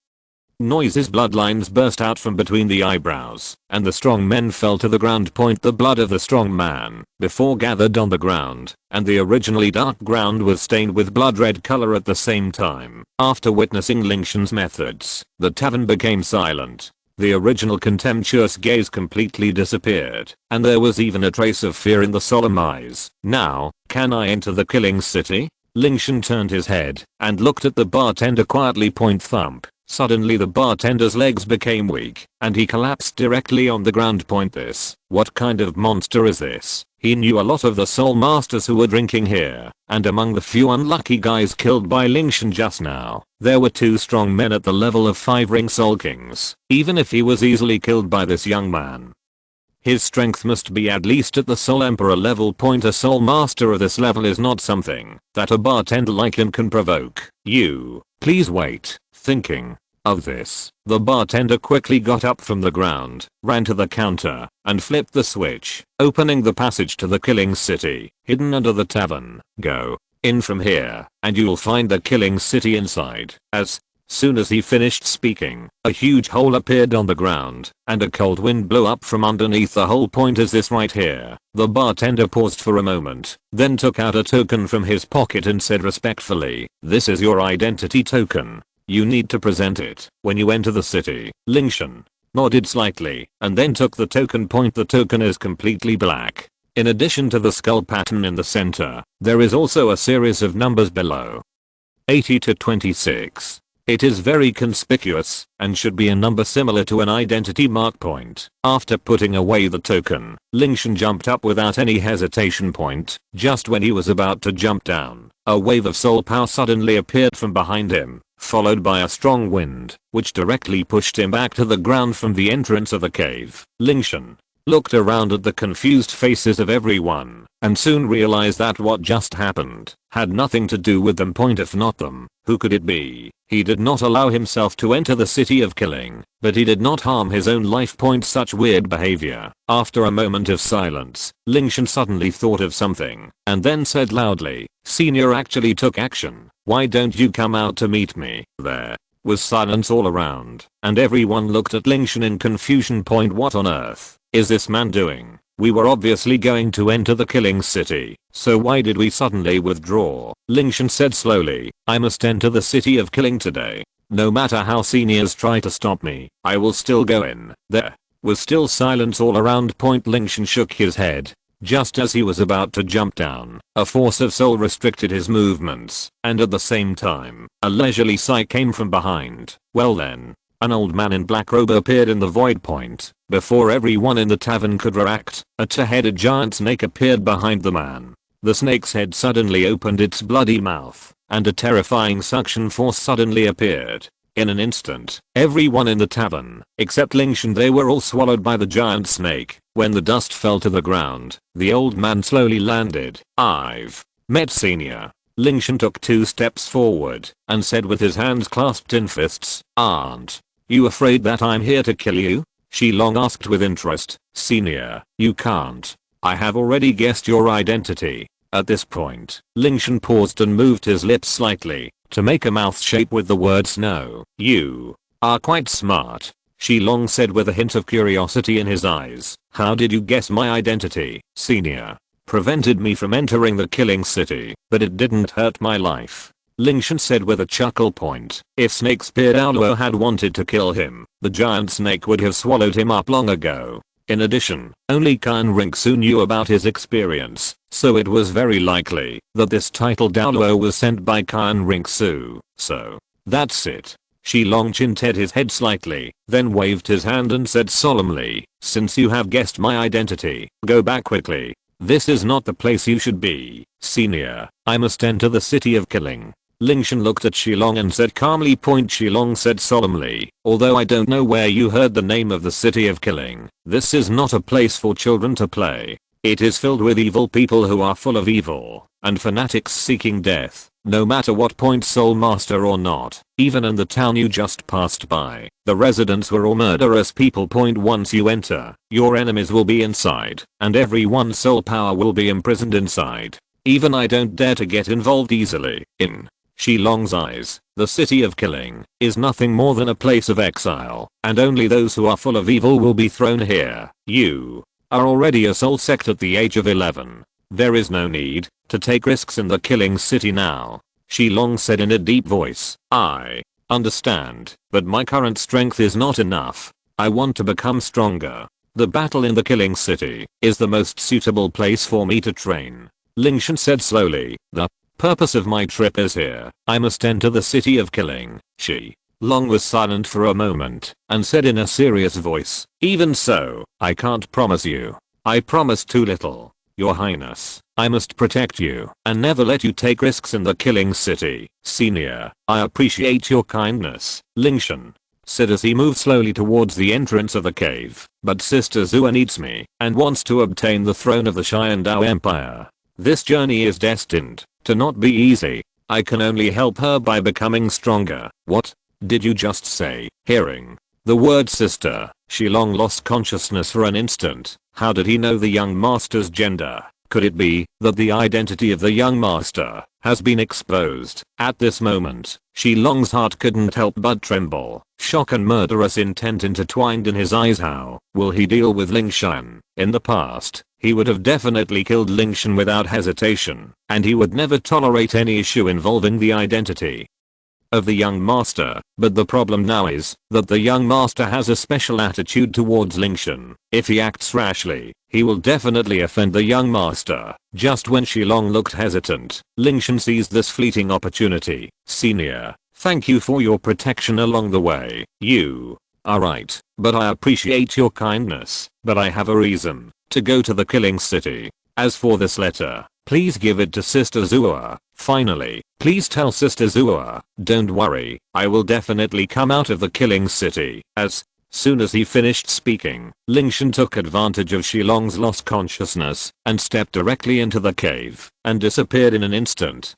noises, bloodlines burst out from between the eyebrows, and the strong men fell to the ground. The blood of the strong man before gathered on the ground, and the originally dark ground was stained with blood red color at the same time. After witnessing Lingtian's methods, the tavern became silent. The original contemptuous gaze completely disappeared, and there was even a trace of fear in the solemn eyes. Now, can I enter the killing city? Lingtian turned his head and looked at the bartender quietly. Thump. Suddenly the bartender's legs became weak, and he collapsed directly on the ground. What kind of monster is this? He knew a lot of the soul masters who were drinking here, and among the few unlucky guys killed by Lingtian just now, there were 2 strong men at the level of 5-ring Soul Kings. Even if he was easily killed by this young man, his strength must be at least at the Soul Emperor level. A soul master of this level is not something that a bartender like him can provoke. You, please wait. Thinking of this, the bartender quickly got up from the ground, ran to the counter, and flipped the switch, opening the passage to the killing city, hidden under the tavern. Go in from here, and you'll find the killing city inside. As soon as he finished speaking, a huge hole appeared on the ground, and a cold wind blew up from underneath the hole. Is this right here? The bartender paused for a moment, then took out a token from his pocket and said respectfully, "This is your identity token. You need to present it when you enter the city." Lingtian nodded slightly and then took the token. The token is completely black. In addition to the skull pattern in the center, there is also a series of numbers below. 80 to 26. It is very conspicuous and should be a number similar to an identity mark. After putting away the token, Lingtian jumped up without any hesitation. Just when he was about to jump down, a wave of soul power suddenly appeared from behind him, followed by a strong wind, which directly pushed him back to the ground from the entrance of the cave. Lingtian looked around at the confused faces of everyone, and soon realized that what just happened had nothing to do with them. If not them, who could it be? He did not allow himself to enter the city of killing, but he did not harm his own life. Such weird behavior. After a moment of silence, Lingtian suddenly thought of something, and then said loudly, "Senior actually took action. Why don't you come out to meet me?" There was silence all around, and everyone looked at Lingtian in confusion. What on earth is this man doing? We were obviously going to enter the killing city, so why did we suddenly withdraw? Lingtian said slowly, "I must enter the city of killing today. No matter how seniors try to stop me, I will still go in." There was still silence all around. Lingtian shook his head. Just as he was about to jump down, a force of soul restricted his movements, and at the same time, a leisurely sigh came from behind. Well then, An old man in black robe appeared in the void point. Before everyone in the tavern could react, a two-headed giant snake appeared behind the man. The snake's head suddenly opened its bloody mouth, and a terrifying suction force suddenly appeared. In an instant, everyone in the tavern, except Lingtian, they were all swallowed by the giant snake. When the dust fell to the ground, the old man slowly landed. "I've met Senior." Lingtian took 2 steps forward and said with his hands clasped in fists, "Aren't you afraid that I'm here to kill you?" Shilong asked with interest. "Senior, you can't. I have already guessed your identity." At this point, Lingtian paused and moved his lips slightly to make a mouth shape with the words "No." "You are quite smart," Shilong said with a hint of curiosity in his eyes. "How did you guess my identity?" "Senior prevented me from entering the killing city, but it didn't hurt my life," Lingtian said with a chuckle point. If Snake Spear Douluo had wanted to kill him, the giant snake would have swallowed him up long ago. In addition, only Qian Renxue knew about his experience, so it was very likely that this title Douluo was sent by Qian Renxue. "So, that's it." Shilong tilted his head slightly, then waved his hand and said solemnly, "Since you have guessed my identity, go back quickly. This is not the place you should be. Senior, I must enter the city of killing." Lingtian looked at Shilong and said calmly. Shilong said solemnly, "Although I don't know where you heard the name of the city of killing, this is not a place for children to play. It is filled with evil people who are full of evil, and fanatics seeking death, no matter what point, soul master or not. Even in the town you just passed by, the residents were all murderous people. Once you enter, your enemies will be inside, and everyone's soul power will be imprisoned inside. Even I don't dare to get involved easily." In Shilong's eyes, the city of killing is nothing more than a place of exile, and only those who are full of evil will be thrown here. "You are already a soul sect at the age of 11. There is no need to take risks in the killing city now," Shilong said in a deep voice. "I understand, but my current strength is not enough. I want to become stronger. The battle in the killing city is the most suitable place for me to train." Lingtian said slowly, "The purpose of my trip is here. I must enter the city of killing." Shilong was silent for a moment and said in a serious voice, "Even so, I can't promise you. I promise too little. Your Highness, I must protect you and never let you take risks in the killing city. Senior, I appreciate your kindness," Lingtian said as he moved slowly towards the entrance of the cave. "But Sister Zua needs me and wants to obtain the throne of the Tian Dou Empire. This journey is destined to not be easy. I can only help her by becoming stronger." "What did you just say?" Hearing the word sister, Shilong lost consciousness for an instant. How did he know the young master's gender? Could it be that the identity of the young master has been exposed? At this moment, Shilong's heart couldn't help but tremble. Shock and murderous intent intertwined in his eyes. How will he deal with Lingtian? In the past, he would have definitely killed Lingtian without hesitation, and he would never tolerate any issue involving the identity of the young master. But the problem now is that the young master has a special attitude towards Lingtian. If he acts rashly, he will definitely offend the young master. Just when Shilong looked hesitant, Lingtian seized this fleeting opportunity. "Senior, thank you for your protection along the way. You are right, but I appreciate your kindness. But I have a reason to go to the killing city. As for this letter, please give it to Sister Zua. Finally, please tell Sister Zua, don't worry, I will definitely come out of the killing city." As soon as he finished speaking, Lingtian took advantage of Shilong's lost consciousness and stepped directly into the cave and disappeared in an instant.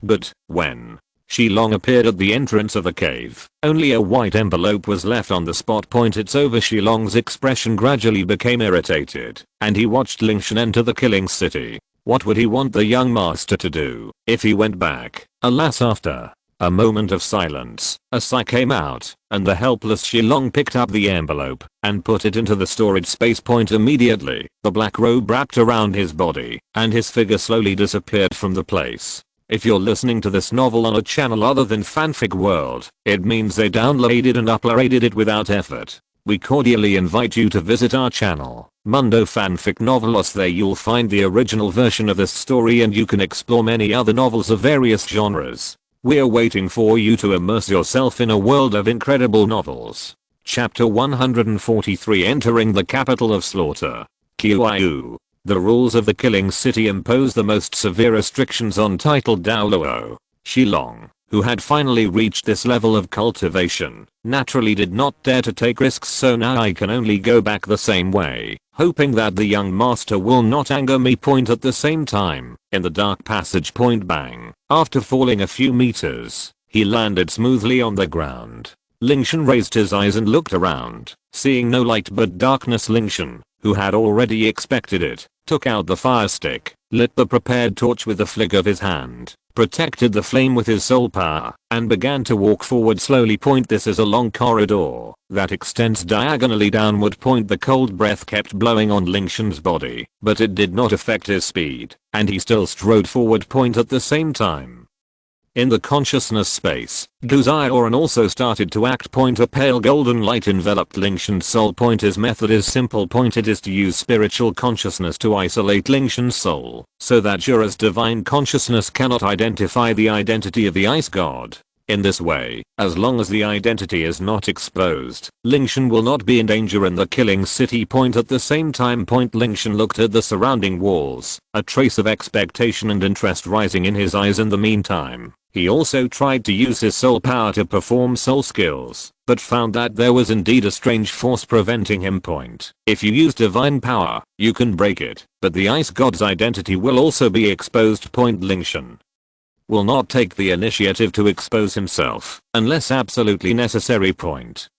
But when Shilong appeared at the entrance of the cave, only a white envelope was left on the spot. It's over. Shilong's expression gradually became irritated, and he watched Lingtian enter the killing city. What would he want the young master to do if he went back? Alas, after a moment of silence, a sigh came out, and the helpless Shilong picked up the envelope and put it into the storage space. Immediately, the black robe wrapped around his body, and his figure slowly disappeared from the place. If you're listening to this novel on a channel other than Fanfic World, it means they downloaded and uploaded it without effort. We cordially invite you to visit our channel, Mundo Fanfic Novelos. There you'll find the original version of this story, and you can explore many other novels of various genres. We're waiting for you to immerse yourself in a world of incredible novels. Chapter 143, Entering the Capital of Slaughter. Qian. The rules of the Killing City impose the most severe restrictions on titled Douluo. Shilong, who had finally reached this level of cultivation, naturally did not dare to take risks, so now I can only go back the same way, hoping that the young master will not anger me. At the same time, in the dark passage, bang. After falling a few meters, he landed smoothly on the ground. Lingtian raised his eyes and looked around, seeing no light but darkness. Lingtian, who had already expected it, took out the fire stick, lit the prepared torch with a flick of his hand, protected the flame with his soul power, and began to walk forward slowly. This is a long corridor that extends diagonally downward. The cold breath kept blowing on Lingtian's body, but it did not affect his speed, and he still strode forward. At the same time, in the consciousness space, Guziaoran also started to act. A pale golden light enveloped Lingtian's soul. His method is simple. It is to use spiritual consciousness to isolate Lingtian's soul, so that Shura's divine consciousness cannot identify the identity of the ice god. In this way, as long as the identity is not exposed, Lingtian will not be in danger in the Killing City. At the same time, Lingtian looked at the surrounding walls, a trace of expectation and interest rising in his eyes. In the meantime, he also tried to use his soul power to perform soul skills, but found that there was indeed a strange force preventing him. If you use divine power, you can break it, but the ice god's identity will also be exposed. Lingtian will not take the initiative to expose himself, unless absolutely necessary.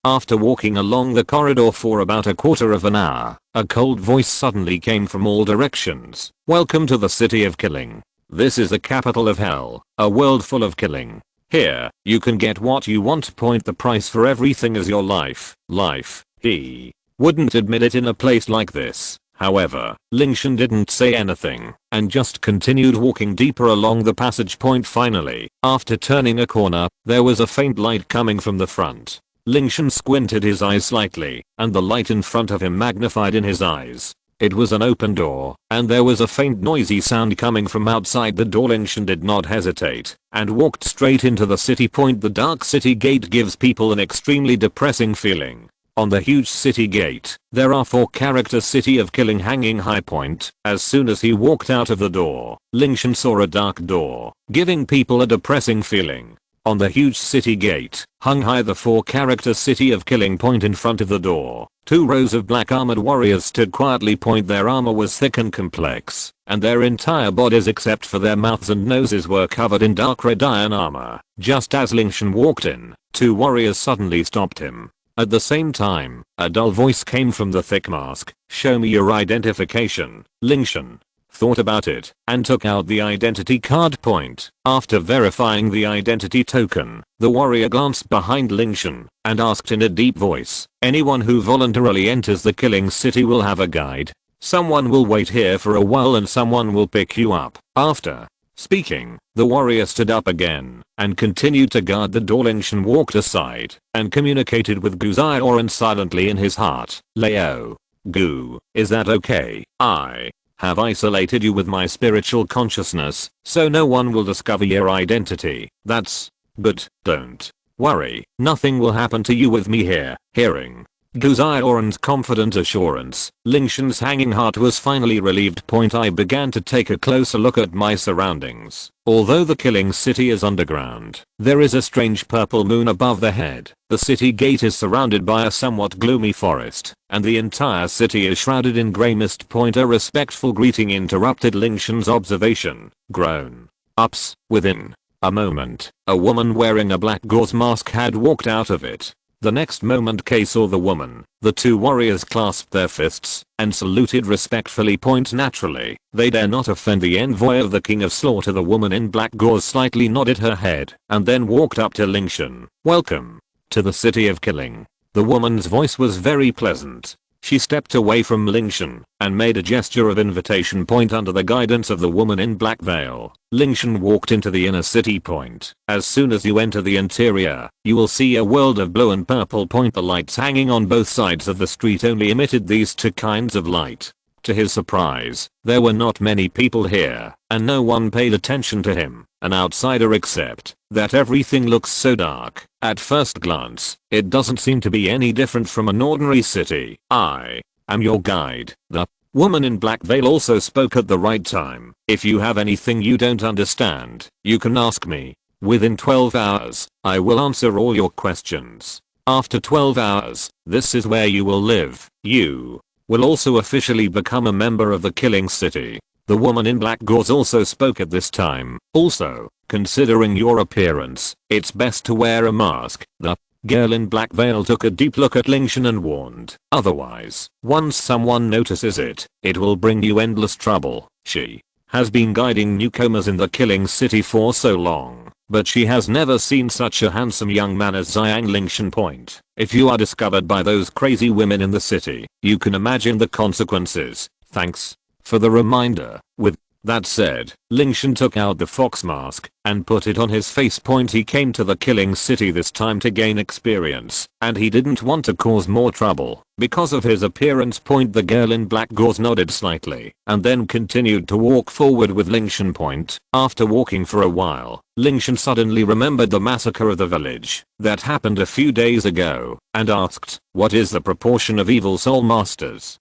After walking along the corridor for about a quarter of an hour, a cold voice suddenly came from all directions. Welcome to the city of killing. This is the capital of hell, a world full of killing. Here, you can get what you want. The price for everything is your life. He wouldn't admit it in a place like this. However, Lingtian didn't say anything, and just continued walking deeper along the passage. Finally, after turning a corner, there was a faint light coming from the front. Lingtian squinted his eyes slightly, and the light in front of him magnified in his eyes. It was an open door, and there was a faint noisy sound coming from outside the door. Lingtian did not hesitate, and walked straight into the city. The dark city gate gives people an extremely depressing feeling. On the huge city gate, there are 4 characters City of Killing hanging high. As soon as he walked out of the door, Lingtian saw a dark door, giving people a depressing feeling. On the huge city gate, hung high the 4 characters City of Killing. In front of the door, 2 rows of black armored warriors stood quietly. Their armor was thick and complex, and their entire bodies except for their mouths and noses were covered in dark red iron armor. Just as Lingtian walked in, 2 warriors suddenly stopped him. At the same time, a dull voice came from the thick mask. Show me your identification. Lingtian thought about it and took out the identity card. After verifying the identity token, the warrior glanced behind Lingtian and asked in a deep voice, anyone who voluntarily enters the Killing City will have a guide. Someone will wait here for a while and someone will pick you up. After speaking, the warrior stood up again and continued to guard the door. Lingtian walked aside and communicated with Guziaoran silently in his heart. Leo. Gu, is that okay? I have isolated you with my spiritual consciousness, so no one will discover your identity. That's good. Don't worry, nothing will happen to you with me here. Hearing Guziaoran's confident assurance, Lingtian's hanging heart was finally relieved. I began to take a closer look at my surroundings. Although the Killing City is underground, there is a strange purple moon above the head. The city gate is surrounded by a somewhat gloomy forest, and the entire city is shrouded in grey mist. A respectful greeting interrupted Lingtian's observation. Grown ups within a moment, a woman wearing a black gauze mask had walked out of it. The next moment Kay saw the woman. The 2 warriors clasped their fists and saluted respectfully. Naturally, they dare not offend the envoy of the King of Slaughter. The woman in black gauze slightly nodded her head and then walked up to Lingtian. Welcome to the City of Killing. The woman's voice was very pleasant. She stepped away from Lingtian and made a gesture of invitation. Under the guidance of the woman in black veil, Lingtian walked into the inner city. As soon as you enter the interior, you will see a world of blue and purple. The lights hanging on both sides of the street only emitted these 2 kinds of light. To his surprise, there were not many people here, and no one paid attention to him, an outsider, except that everything looks so dark. At first glance, it doesn't seem to be any different from an ordinary city. I am your guide. The woman in black veil also spoke at the right time. If you have anything you don't understand, you can ask me. Within 12 hours, I will answer all your questions. After 12 hours, this is where you will live. You will also officially become a member of the Killing City. The woman in black gauze also spoke at this time. Also, considering your appearance, it's best to wear a mask. The girl in black veil took a deep look at Lingtian and warned. Otherwise, once someone notices it, it will bring you endless trouble. She has been guiding newcomers in the Killing City for so long, but she has never seen such a handsome young man as Xiang Lingtian point. If you are discovered by those crazy women in the city, you can imagine the consequences. Thanks for the reminder. With that said, Lingtian took out the fox mask and put it on his face. He came to the Killing City this time to gain experience, and he didn't want to cause more trouble because of his appearance. The girl in black gauze nodded slightly and then continued to walk forward with Lingtian. After walking for a while, Lingtian suddenly remembered the massacre of the village that happened a few days ago and asked, what is the proportion of evil soul masters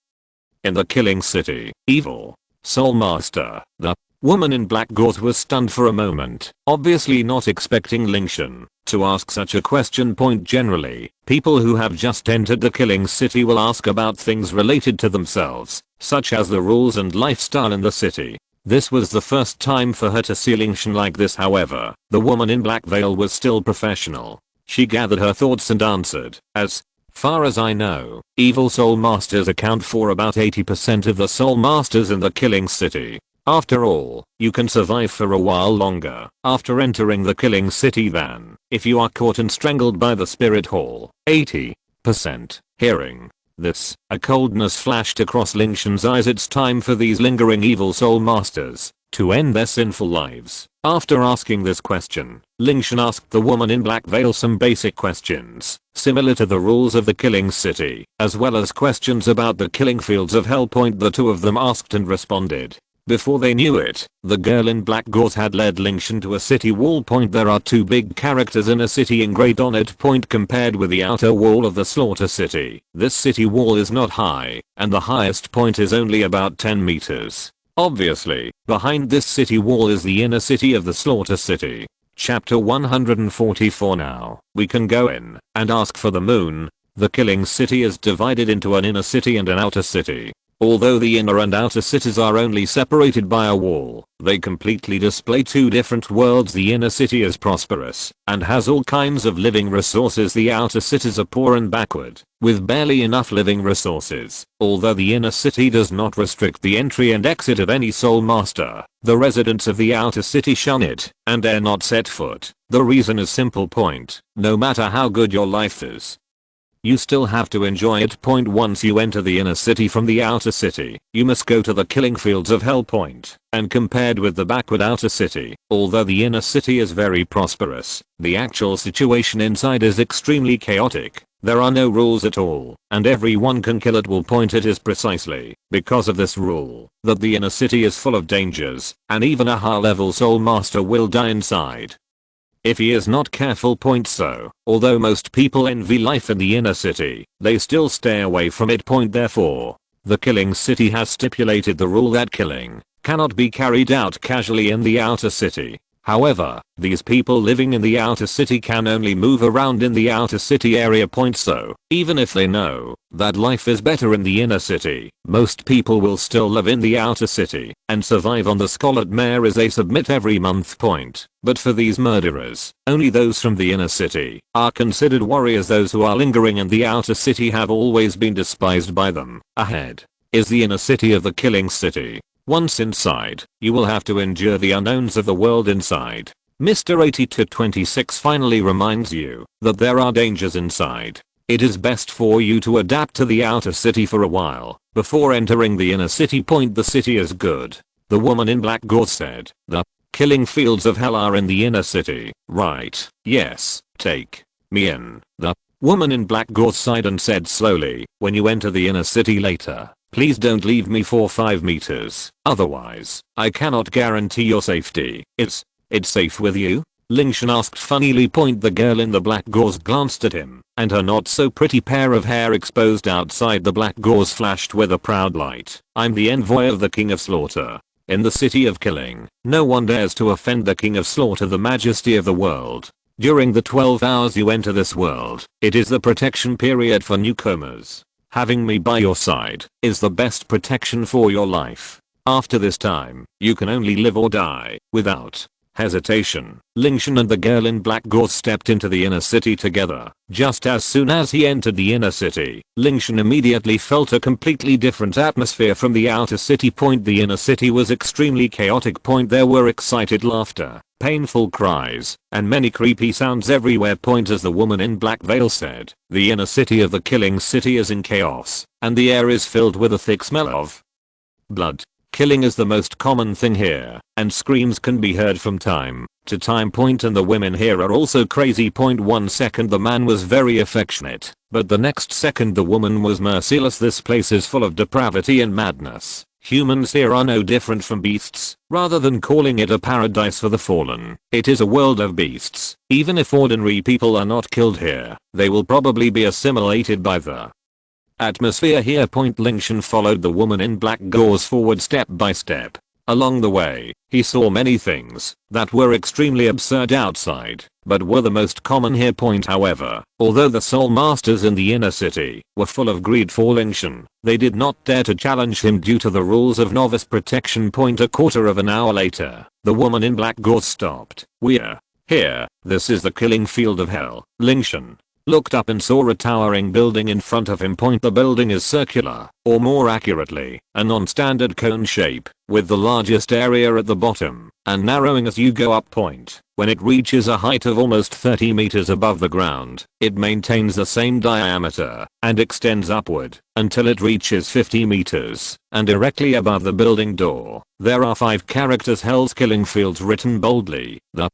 in the Killing City? Evil soul master. The woman in black gauze was stunned for a moment, obviously not expecting Lingtian to ask such a question. Generally, people who have just entered the Killing City will ask about things related to themselves, such as the rules and lifestyle in the city. This was the first time for her to see Lingtian like this. However, the woman in black veil was still professional. She gathered her thoughts and answered, as far as I know, evil soul masters account for about 80% of the soul masters in the Killing City. After all, you can survive for a while longer after entering the Killing City than if you are caught and strangled by the spirit hall. 80%. Hearing this, a coldness flashed across Lingtian's eyes. It's time for these lingering evil soul masters to end their sinful lives. After asking this question, Lingtian asked the woman in black veil some basic questions, similar to the rules of the Killing City, as well as questions about the killing fields of Hell. The two of them asked and responded. Before they knew it, the girl in black gauze had led Lingtian to a city wall. There are two big characters in a city engraved on it. Compared with the outer wall of the slaughter city, this city wall is not high, and the highest point is only about 10 meters. Obviously, behind this city wall is the inner city of the slaughter city. Chapter 144. Now, we can go in and ask for the moon. The Killing City is divided into an inner city and an outer city. Although the inner and outer cities are only separated by a wall, they completely display two different worlds. The inner city is prosperous and has all kinds of living resources. The outer cities are poor and backward, with barely enough living resources. Although the inner city does not restrict the entry and exit of any soul master, the residents of the outer city shun it and dare not set foot. The reason is simple. No matter how good your life is, you still have to enjoy it. Once you enter the inner city from the outer city, you must go to the killing fields of Hell. And compared with the backward outer city, although the inner city is very prosperous, the actual situation inside is extremely chaotic. There are no rules at all, and everyone can kill at will. It is precisely because of this rule that the inner city is full of dangers, and even a high-level soul master will die inside if he is not careful. So, although most people envy life in the inner city, they still stay away from it. Therefore, the Killing City has stipulated the rule that killing cannot be carried out casually in the outer city. However, these people living in the outer city can only move around in the outer city area. So, even if they know that life is better in the inner city, most people will still live in the outer city and survive on the scarlet mare as they submit every month. But for these murderers, only those from the inner city are considered warriors. Those who are lingering in the outer city have always been despised by them. Ahead is the inner city of the Killing City. Once inside, you will have to endure the unknowns of the world inside. Mr. 8226 finally reminds you that there are dangers inside. It is best for you to adapt to the outer city for a while before entering the inner city. The city is good, the woman in black gauze said. The killing fields of Hell are in the inner city, right? Yes, take me in. The woman in black gauze sighed and said slowly, when you enter the inner city later, Please don't leave me for 5 meters. Otherwise, I cannot guarantee your safety. It's safe with you? Lingtian asked funnily. The girl in the black gauze glanced at him, and her not so pretty pair of hair exposed outside the black gauze flashed with a proud light. I'm the envoy of the King of Slaughter. In the city of killing, no one dares to offend the King of Slaughter, the majesty of the world. During the 12 hours you enter this world, it is the protection period for newcomers. Having me by your side is the best protection for your life. After this time, you can only live or die. Without hesitation, Lingtian and the girl in black gauze stepped into the inner city together. Just as soon as he entered the inner city, Lingtian immediately felt a completely different atmosphere from the outer city. The inner city was extremely chaotic. There were excited laughter, painful cries, and many creepy sounds everywhere. As the woman in black veil said, the inner city of the killing city is in chaos, and the air is filled with a thick smell of blood. Killing is the most common thing here, and screams can be heard from time to time. And the women here are also crazy. 1 second the man was very affectionate, but the next second the woman was merciless. This place is full of depravity and madness. Humans here are no different from beasts. Rather than calling it a paradise for the fallen, it is a world of beasts. Even if ordinary people are not killed here, they will probably be assimilated by the atmosphere here. Lingtian followed the woman in black gauze forward step by step. Along the way, he saw many things that were extremely absurd outside, but were the most common here. However, although the soul masters in the inner city were full of greed for Lingtian, they did not dare to challenge him due to the rules of novice protection. A quarter of an hour later, the woman in black gauze stopped. We're here. This is the killing field of hell. Lingtian looked up and saw a towering building in front of him. The building is circular, or more accurately, a non-standard cone shape, with the largest area at the bottom, and narrowing as you go up. When it reaches a height of almost 30 meters above the ground, it maintains the same diameter, and extends upward, until it reaches 50 meters, and directly above the building door, there are 5 characters Hell's Killing Fields written boldly. The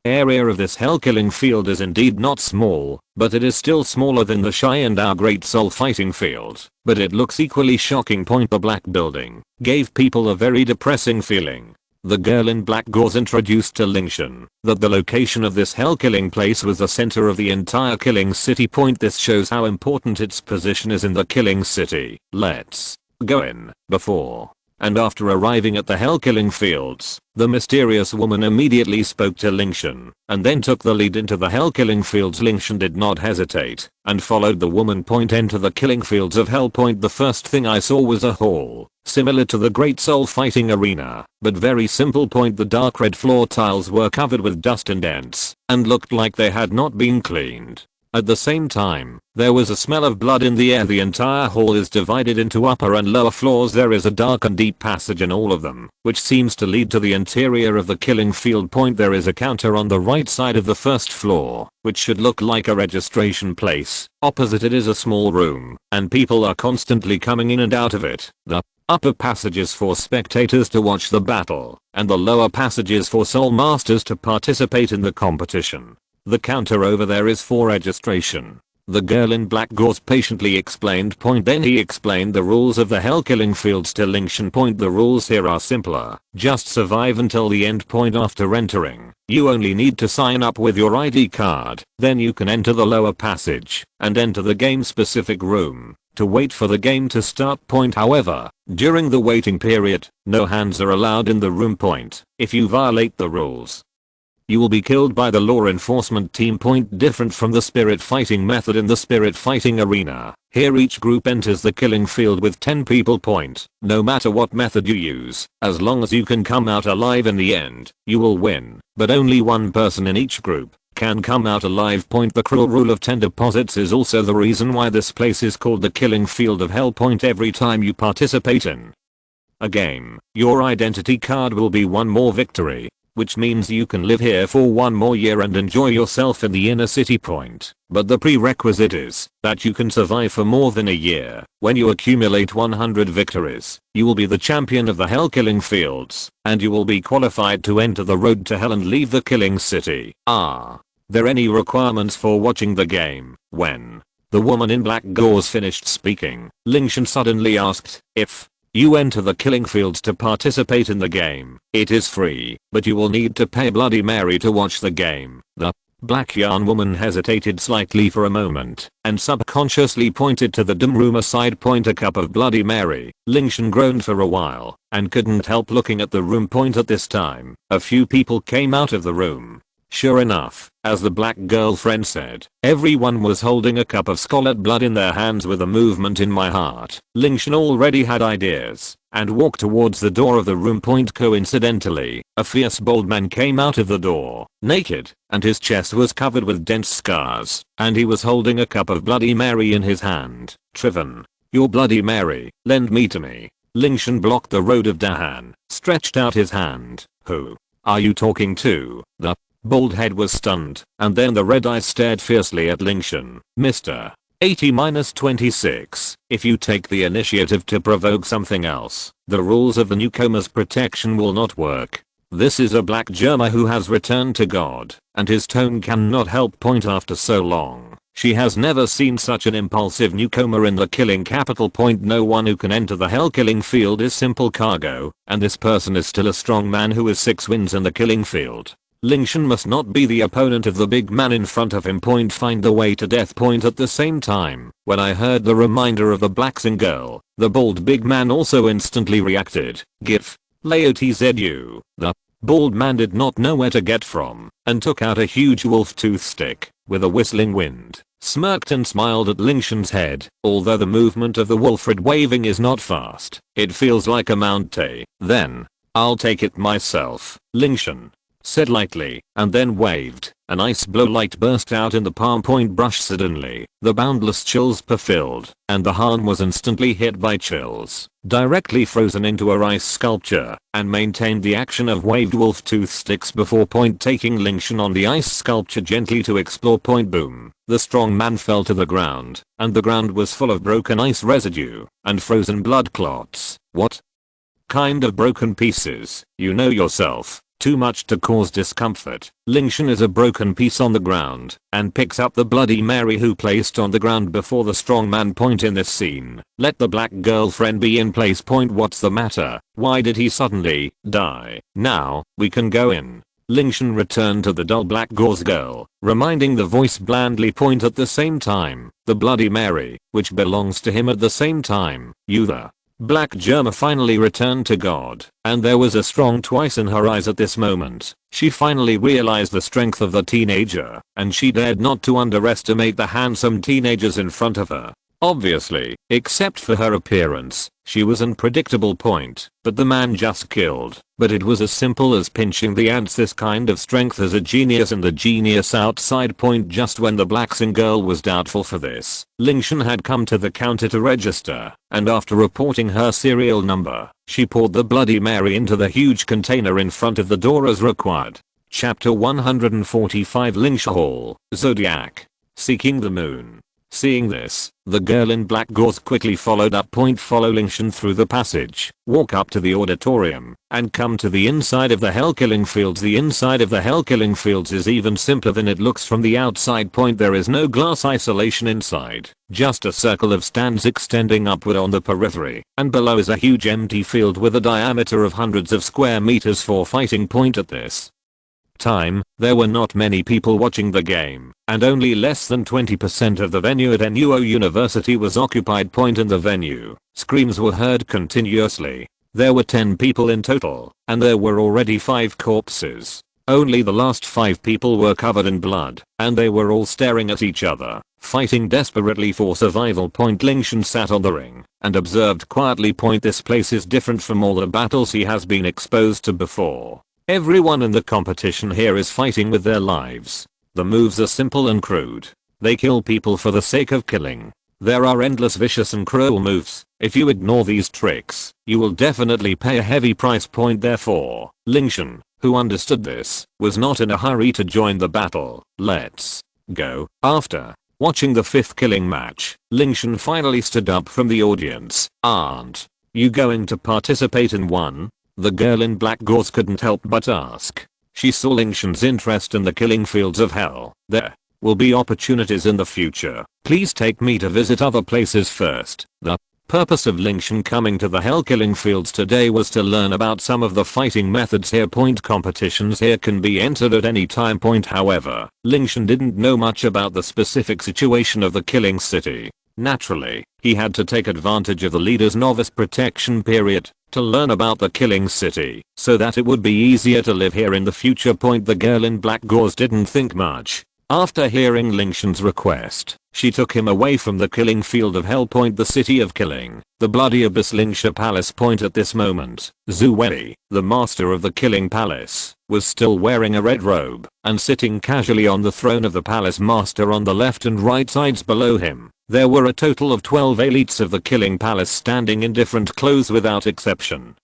area of this hell killing field is indeed not small, but it is still smaller than the Shy and our Great Soul fighting field, but it looks equally shocking. The black building gave people a very depressing feeling. The girl in black gauze introduced to Lingtian that the location of this hell killing place was the center of the entire killing city. This shows how important its position is in the killing city. Let's go in. Before and after arriving at the hell killing fields, the mysterious woman immediately spoke to Lingtian, and then took the lead into the hell killing fields. Lingtian did not hesitate, and followed the woman. Enter the killing fields of hell. The first thing I saw was a hall, similar to the Great Soul fighting arena, but very simple. The dark red floor tiles were covered with dust and dents, and looked like they had not been cleaned. At the same time, there was a smell of blood in the air. The entire hall is divided into upper and lower floors. There is a dark and deep passage in all of them, which seems to lead to the interior of the killing field. There is a counter on the right side of the first floor, which should look like a registration place. Opposite it is a small room, and people are constantly coming in and out of it. The upper passages for spectators to watch the battle, and the lower passages for soul masters to participate in the competition. The counter over there is for registration. The girl in black gauze patiently explained. Then he explained the rules of the hell killing fields to Lingtian. The rules here are simpler. Just survive until the end. After entering, you only need to sign up with your ID card. Then you can enter the lower passage and enter the game specific room to wait for the game to start. However, during the waiting period, no hands are allowed in the room. If you violate the rules, you will be killed by the law enforcement team. Different from the spirit fighting method in the spirit fighting arena, here each group enters the killing field with 10 people. No matter what method you use, as long as you can come out alive in the end, you will win, but only one person in each group can come out alive. The cruel rule of 10 deposits is also the reason why this place is called the killing field of hell. Every time you participate in a game, your identity card will be one more victory, which means you can live here for one more year and enjoy yourself in the inner city. But the prerequisite is that you can survive for more than a year. When you accumulate 100 victories, you will be the champion of the hell killing fields, and you will be qualified to enter the road to hell and leave the killing city. Are there any requirements for watching the game? When the woman in black gauze finished speaking, Lingtian suddenly asked, if you enter the killing fields to participate in the game, it is free, but you will need to pay Bloody Mary to watch the game. The black yarn woman hesitated slightly for a moment, and subconsciously pointed to the dim room aside. Point a cup of Bloody Mary. Lingtian groaned for a while, and couldn't help looking at the room point at this time. A few people came out of the room. Sure enough, as the black girlfriend said, everyone was holding a cup of scarlet blood in their hands. With a movement in my heart, Lingtian already had ideas, and walked towards the door of the room. Coincidentally, a fierce bold man came out of the door, naked, and his chest was covered with dense scars, and he was holding a cup of Bloody Mary in his hand. Trivan, your Bloody Mary, lend me to me. Lingtian blocked the road of Dahan, stretched out his hand. Who are you talking to? The bald head was stunned, and then the red eyes stared fiercely at Lingtian. Mr. 80-26, if you take the initiative to provoke something else, the rules of the newcomer's protection will not work. This is a black Germa who has returned to God, and his tone cannot help point after so long. She has never seen such an impulsive newcomer in the killing capital. No one who can enter the hell killing field is simple cargo, and this person is still a strong man who is 6 wins in the killing field. Lingtian must not be the opponent of the big man in front of him. Find the way to death. At the same time, when I heard the reminder of the Blacksing girl, the bald big man also instantly reacted. GIF. Laotzu. The bald man did not know where to get from, and took out a huge wolf tooth stick, with a whistling wind, smirked and smiled at Lingtian's head. Although the movement of the wolfred waving is not fast, it feels like a mountain. Then, I'll take it myself, Lingtian said lightly, and then waved. An ice blow light burst out in the palm. Brush suddenly, the boundless chills perfilled, and the Han was instantly hit by chills, directly frozen into a ice sculpture, and maintained the action of waved wolf tooth sticks before taking Lingtian on the ice sculpture gently to explore. Boom. The strong man fell to the ground, and the ground was full of broken ice residue, and frozen blood clots. What kind of broken pieces? You know yourself. Too much to cause discomfort. Lingtian is a broken piece on the ground, and picks up the Bloody Mary who placed on the ground before the strong man. In this scene, let the black girlfriend be in place. What's the matter? Why did he suddenly die? Now, we can go in. Lingtian returned to the dull black gauze girl, reminding the voice blandly. At the same time, the Bloody Mary, which belongs to him at the same time, you the black Germa finally returned to God, and there was a strong twice in her eyes at this moment. She finally realized the strength of the teenager, and she dared not to underestimate the handsome teenagers in front of her. Obviously, except for her appearance, she was unpredictable. But the man just killed. But it was as simple as pinching the ants. This kind of strength is a genius in the genius outside. Just when the Blacksing girl was doubtful for this, Lingtian had come to the counter to register, and after reporting her serial number, she poured the Bloody Mary into the huge container in front of the door as required. Chapter 145 Lingtian Hall, Zodiac. Seeking the Moon. Seeing this, the girl in black gauze quickly followed up. Follow Lingtian through the passage, walk up to the auditorium, and come to the inside of the hell killing fields. The inside of the hell killing fields is even simpler than it looks from the outside. There is no glass isolation inside, just a circle of stands extending upward on the periphery, and below is a huge empty field with a diameter of hundreds of square meters for fighting. At this time, there were not many people watching the game, and only less than 20% of the venue at Nuo University was occupied. In the venue, screams were heard continuously. There were 10 people in total, and there were already 5 corpses. Only the last 5 people were covered in blood, and they were all staring at each other, fighting desperately for survival. Lingtian sat on the ring, and observed quietly. This place is different from all the battles he has been exposed to before. Everyone in the competition here is fighting with their lives. The moves are simple and crude. They kill people for the sake of killing. There are endless vicious and cruel moves. If you ignore these tricks, you will definitely pay a heavy price. Therefore, Lingtian, who understood this, was not in a hurry to join the battle. Let's go. After watching the 5th killing match, Lingtian finally stood up from the audience. Aren't you going to participate in one? The girl in black gauze couldn't help but ask. She saw Lingtian's interest in the killing fields of hell. There will be opportunities in the future. Please take me to visit other places first. The purpose of Lingtian coming to the Hell Killing Fields today was to learn about some of the fighting methods here. Competitions here can be entered at any time. However, Lingtian didn't know much about the specific situation of the Killing City. Naturally, he had to take advantage of the leader's novice protection period to learn about the Killing City so that it would be easier to live here in the future. The girl in black gauze didn't think much. After hearing Lingtian's request, she took him away from the killing field of Hell. The city of killing, the bloody abyss Lingtian Palace. At this moment, Zhu Wei, the master of the killing palace, was still wearing a red robe and sitting casually on the throne of the palace master. On the left and right sides below him, there were a total of 12 elites of the killing palace standing in different clothes without exception.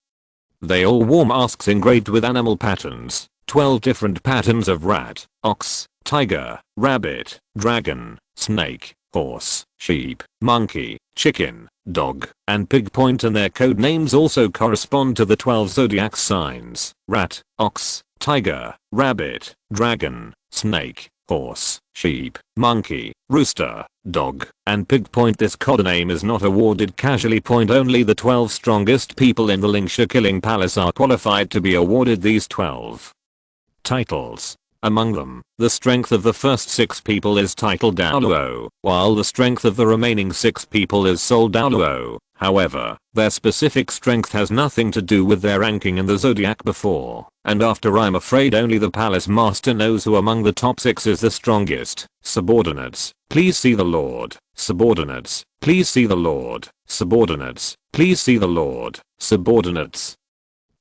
They all wore masks engraved with animal patterns, 12 different patterns of rat, ox, tiger, rabbit, dragon, snake, horse, sheep, monkey, chicken, dog, and pig. And their code names also correspond to the 12 zodiac signs: rat, ox, tiger, rabbit, dragon, snake, horse, sheep, monkey, rooster, dog, and pig. This code name is not awarded casually. Only the 12 strongest people in the Lingtian Killing Palace are qualified to be awarded these 12 titles. Among them, the strength of the first 6 people is titled Douluo, while the strength of the remaining 6 people is Soul Douluo. However, their specific strength has nothing to do with their ranking in the zodiac before and after. I'm afraid only the palace master knows who among the top 6 is the strongest. Subordinates, please see the lord. Subordinates, please see the lord. Subordinates, please see the lord. Subordinates,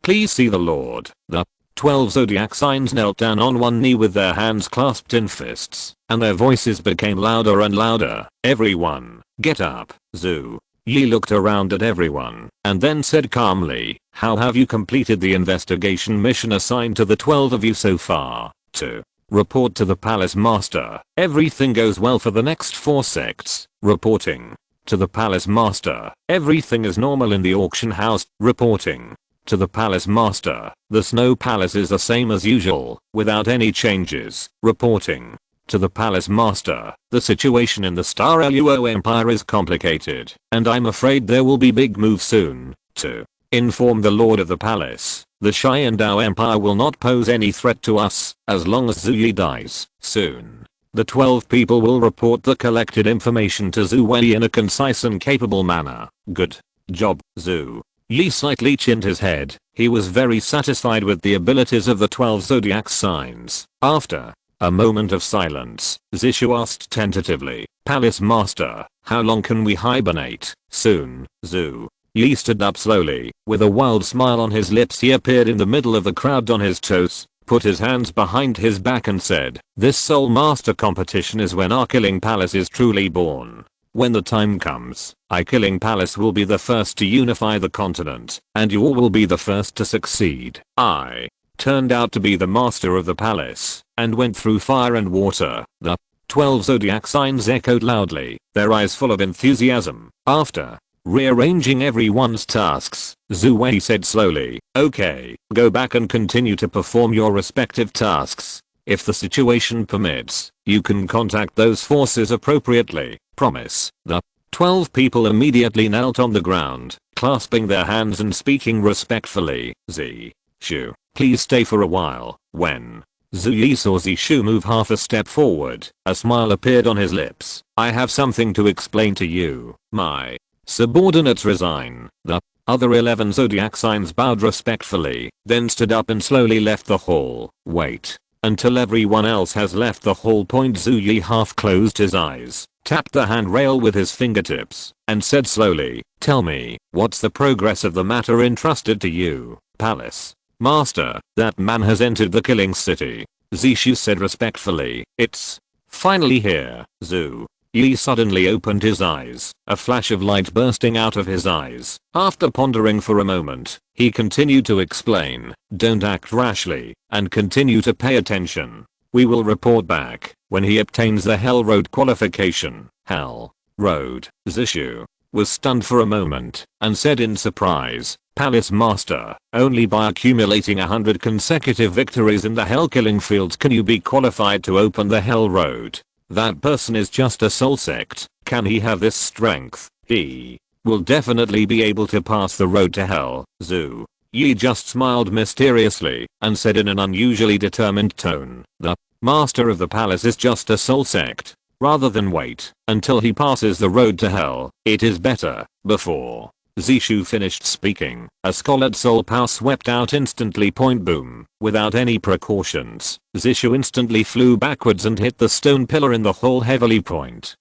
please see the lord. The 12 zodiac signs knelt down on one knee with their hands clasped in fists, and their voices became louder and louder. Everyone, get up. Zhu Yi looked around at everyone and then said calmly, how have you completed the investigation mission assigned to the 12 of you so far? To report to the palace master. Everything goes well for the next 4 sects. Reporting to the palace master. Everything is normal in the auction house. Reporting to the palace master. The snow palace is the same as usual, without any changes. Reporting to the palace master. The situation in the Star Luo Empire is complicated, and I'm afraid there will be big moves soon. To inform the lord of the palace, the Qian Dou Empire will not pose any threat to us as long as Zhu Yi dies. Soon, the 12 people will report the collected information to Zhu Wei in a concise and capable manner. Good job, Zhu Yi slightly chinned his head. He was very satisfied with the abilities of the 12 zodiac signs. After a moment of silence, Zishu asked tentatively, Palace Master, how long can we hibernate? Soon. Zhu Yi stood up slowly. With a wild smile on his lips, he appeared in the middle of the crowd on his toes, put his hands behind his back and said, this Soul Master competition is when our Killing Palace is truly born. When the time comes, our Killing Palace will be the first to unify the continent, and you all will be the first to succeed. I turned out to be the master of the palace, and went through fire and water. The 12 zodiac signs echoed loudly, their eyes full of enthusiasm. After rearranging everyone's tasks, Zhu Wei said slowly, okay, go back and continue to perform your respective tasks. If the situation permits, you can contact those forces appropriately. Promise. The 12 people immediately knelt on the ground, clasping their hands and speaking respectfully. Zishu, please stay for a while. When Zhu Yi saw Zishu move half a step forward, a smile appeared on his lips. I have something to explain to you. My subordinates resign. The other 11 zodiac signs bowed respectfully, then stood up and slowly left the hall. Wait until everyone else has left the hall. Zhu Yi half closed his eyes, tapped the handrail with his fingertips, and said slowly, tell me, what's the progress of the matter entrusted to you, Palace Master? That man has entered the Killing City, Zishu said respectfully. It's finally here. Zhu Yi suddenly opened his eyes, a flash of light bursting out of his eyes. After pondering for a moment, he continued to explain, don't act rashly, and continue to pay attention. We will report back when he obtains the Hell Road qualification. Hell Road. Zishu was stunned for a moment, and said in surprise, Palace Master, only by accumulating 100 consecutive victories in the Hell Killing Fields can you be qualified to open the Hell Road. That person is just a soul sect. Can he have this strength? He will definitely be able to pass the road to hell. Zhu Yi just smiled mysteriously and said in an unusually determined tone, the master of the palace is just a soul sect. Rather than wait until he passes the road to hell, it is better before Zishu finished speaking, a scalded soul power swept out instantly. Point boom. Without any precautions, Zishu instantly flew backwards and hit the stone pillar in the hole heavily.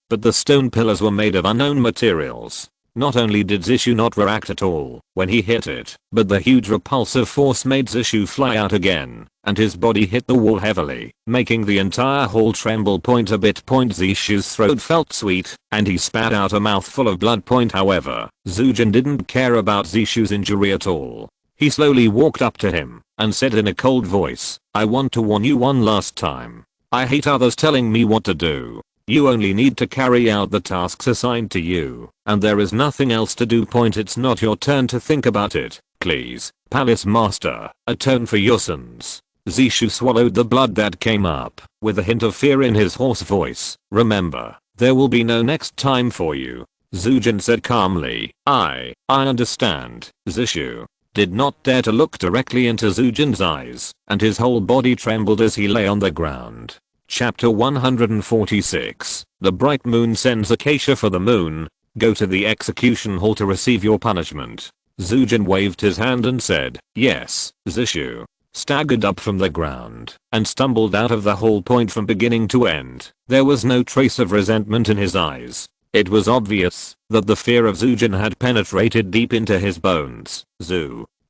But the stone pillars were made of unknown materials. Not only did Zishu not react at all when he hit it, but the huge repulsive force made Zishu fly out again, and his body hit the wall heavily, making the entire hall tremble. A bit. Zishu's throat felt sweet, and he spat out a mouthful of blood. However, Zujin didn't care about Zishu's injury at all. He slowly walked up to him and said in a cold voice, I want to warn you one last time. I hate others telling me what to do. You only need to carry out the tasks assigned to you, and there is nothing else to do. It's not your turn to think about it. Please, Palace Master, atone for your sins. Zishu swallowed the blood that came up, with a hint of fear in his hoarse voice. Remember, there will be no next time for you. Zujin said calmly. I understand. Zishu did not dare to look directly into Zujin's eyes, and his whole body trembled as he lay on the ground. Chapter 146. The bright moon sends acacia for the moon. Go to the execution hall to receive your punishment. Zujin waved his hand and said, yes. Zishu staggered up from the ground and stumbled out of the hall. From beginning to end, there was no trace of resentment in his eyes. It was obvious that the fear of Zujin had penetrated deep into his bones.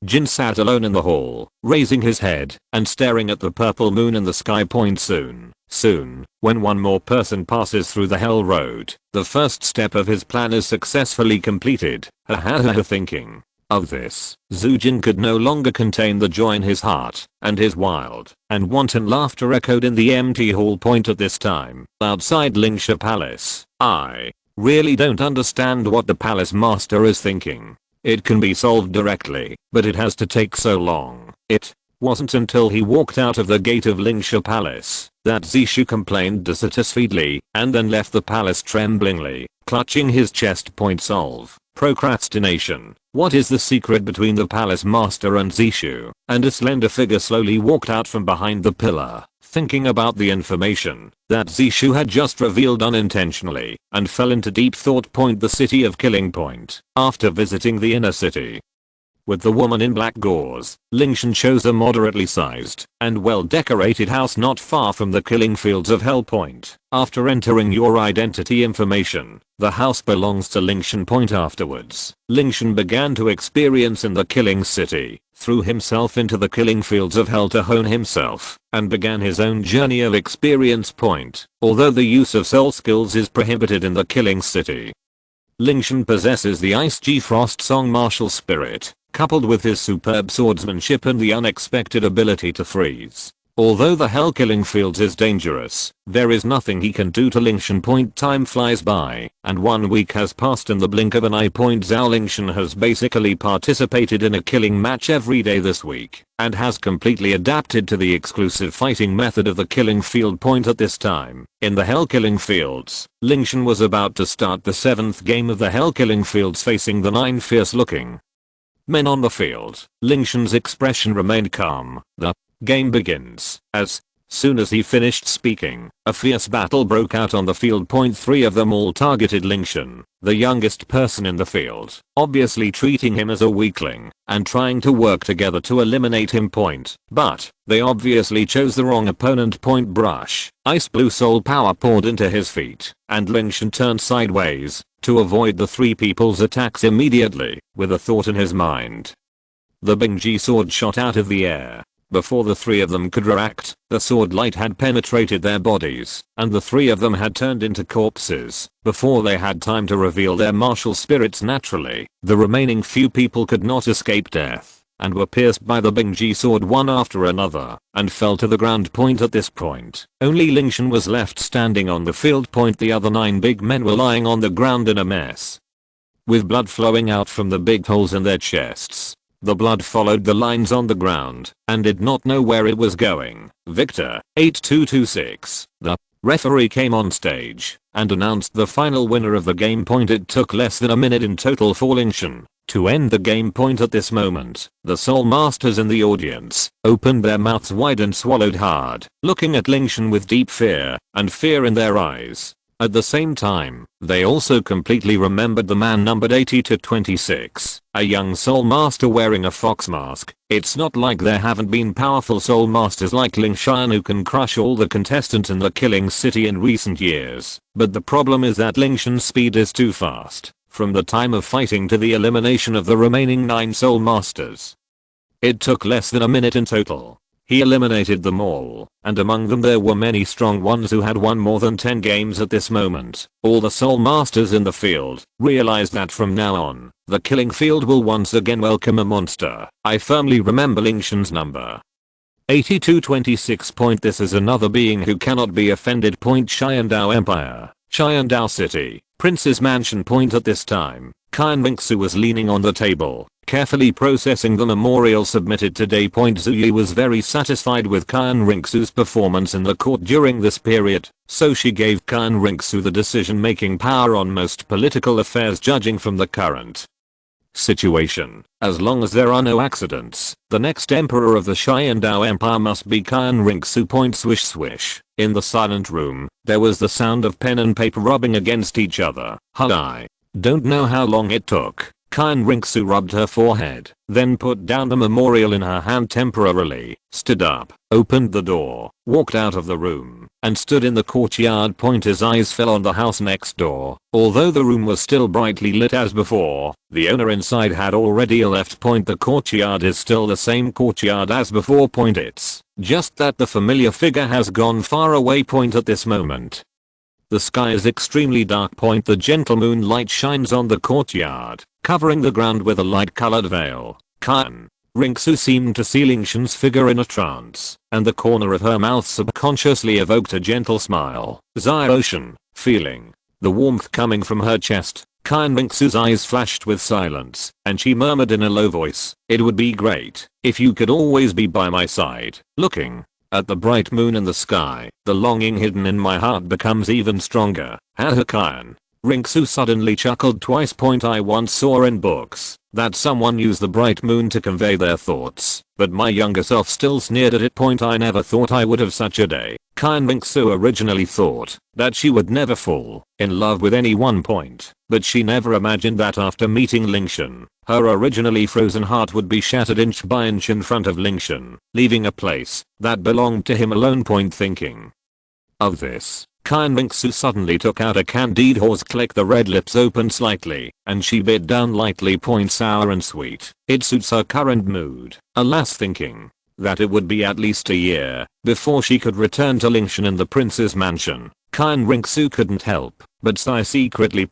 Jin sat alone in the hall, raising his head and staring at the purple moon in the sky. Soon, when one more person passes through the hell road, the first step of his plan is successfully completed. Thinking of this, Zujin could no longer contain the joy in his heart, and his wild and wanton laughter echoed in the empty hall. At this time, outside Lingtian Palace, I really don't understand what the palace master is thinking. It can be solved directly, but it has to take so long. It wasn't until he walked out of the gate of Lingtian Palace that Zishu complained dissatisfiedly, and then left the palace tremblingly, clutching his chest. Solve. Procrastination. What is the secret between the palace master and Zishu? And a slender figure slowly walked out from behind the pillar, thinking about the information that Zishu had just revealed unintentionally, and fell into deep thought. The city of Killing. After visiting the inner city with the woman in black gauze, Lingtian chose a moderately sized and well decorated house not far from the killing fields of Hell. After entering your identity information, the house belongs to Lingtian. Afterwards, Lingtian began to experience in the killing city, threw himself into the killing fields of hell to hone himself, and began his own journey of experience. Although the use of soul skills is prohibited in the killing city, Lingtian possesses the Ice G Frost Song martial spirit, coupled with his superb swordsmanship and the unexpected ability to freeze. Although the hell killing fields is dangerous, there is nothing he can do to Lingtian. Time flies by, and 1 week has passed in the blink of an eye. Zhao Lingtian has basically participated in a killing match every day this week, and has completely adapted to the exclusive fighting method of the killing field. At this time, in the hell killing fields, Lingtian was about to start the 7th game of the hell killing fields, facing the 9 fierce looking men on the field. Lingtian's expression remained calm. The game begins. As soon as he finished speaking, a fierce battle broke out on the field. 3 of them all targeted Lingtian, the youngest person in the field, obviously treating him as a weakling and trying to work together to eliminate him. But they obviously chose the wrong opponent. Brush. Ice blue soul power poured into his feet, and Lingtian turned sideways to avoid the 3 people's attacks immediately, with a thought in his mind. The Bingji sword shot out of the air. Before the 3 of them could react, the sword light had penetrated their bodies, and the 3 of them had turned into corpses before they had time to reveal their martial spirits naturally. The remaining few people could not escape death, and were pierced by the Bingji sword one after another, and fell to the ground. At this point, only Lingtian was left standing on the field. The other 9 big men were lying on the ground in a mess, with blood flowing out from the big holes in their chests. The blood followed the lines on the ground, and did not know where it was going. Victor, 8226. The Referee came on stage and announced the final winner of the game. It took less than a minute in total for Lingtian to end the game. At this moment, the soul masters in the audience opened their mouths wide and swallowed hard, looking at Lingtian with deep fear in their eyes. At the same time, they also completely remembered the man numbered 80 to 26, a young soul master wearing a fox mask. It's not like there haven't been powerful soul masters like Lingtian who can crush all the contestants in the killing city in recent years, but the problem is that Lingtian's speed is too fast, from the time of fighting to the elimination of the remaining 9 soul masters. It took less than a minute in total. He eliminated them all, and among them there were many strong ones who had won more than 10 games at this moment. All the soul masters in the field realized that from now on, the killing field will once again welcome a monster. I firmly remember Lingtian's number. 8226. This is another being who cannot be offended. Qian Dou Empire, Qian Dou City, Prince's Mansion. At this time, Qian Renxue was leaning on the table, carefully processing the memorial submitted today. Zuyi was very satisfied with Qian Renxue's performance in the court during this period, so she gave Qian Renxue the decision-making power on most political affairs judging from the current situation. As long as there are no accidents, the next emperor of the Qian Dou Empire must be Qian Renxue. Swish swish. In the silent room, there was the sound of pen and paper rubbing against each other. I don't know how long it took. Qian Renxue rubbed her forehead, then put down the memorial in her hand temporarily, stood up, opened the door, walked out of the room, and stood in the courtyard. His eyes fell on the house next door. Although the room was still brightly lit as before, the owner inside had already left. The courtyard is still the same courtyard as before. It's just that the familiar figure has gone far away. At this moment, the sky is extremely dark. The gentle moonlight shines on the courtyard, covering the ground with a light-colored veil. Qian Renxue seemed to see Lingtian's figure in a trance, and the corner of her mouth subconsciously evoked a gentle smile. Ziotian, feeling the warmth coming from her chest, Qian Renxue's eyes flashed with silence, and she murmured in a low voice, "It would be great if you could always be by my side." Looking at the bright moon in the sky, the longing hidden in my heart becomes even stronger. Qian Renxue suddenly chuckled twice. I once saw in books that someone used the bright moon to convey their thoughts, but my younger self still sneered at it. I never thought I would have such a day. Qian Renxue originally thought that she would never fall in love with anyone. But she never imagined that after meeting Lingtian, her originally frozen heart would be shattered inch by inch in front of Lingtian, leaving a place that belonged to him alone. Thinking of this, Qian Renxue suddenly took out a candied horse. Click. The red lips opened slightly, and she bit down lightly. Sour and sweet. It suits her current mood. Alas, thinking that it would be at least a year before she could return to Lingtian in the prince's mansion, Qian Renxue couldn't help but sigh secretly.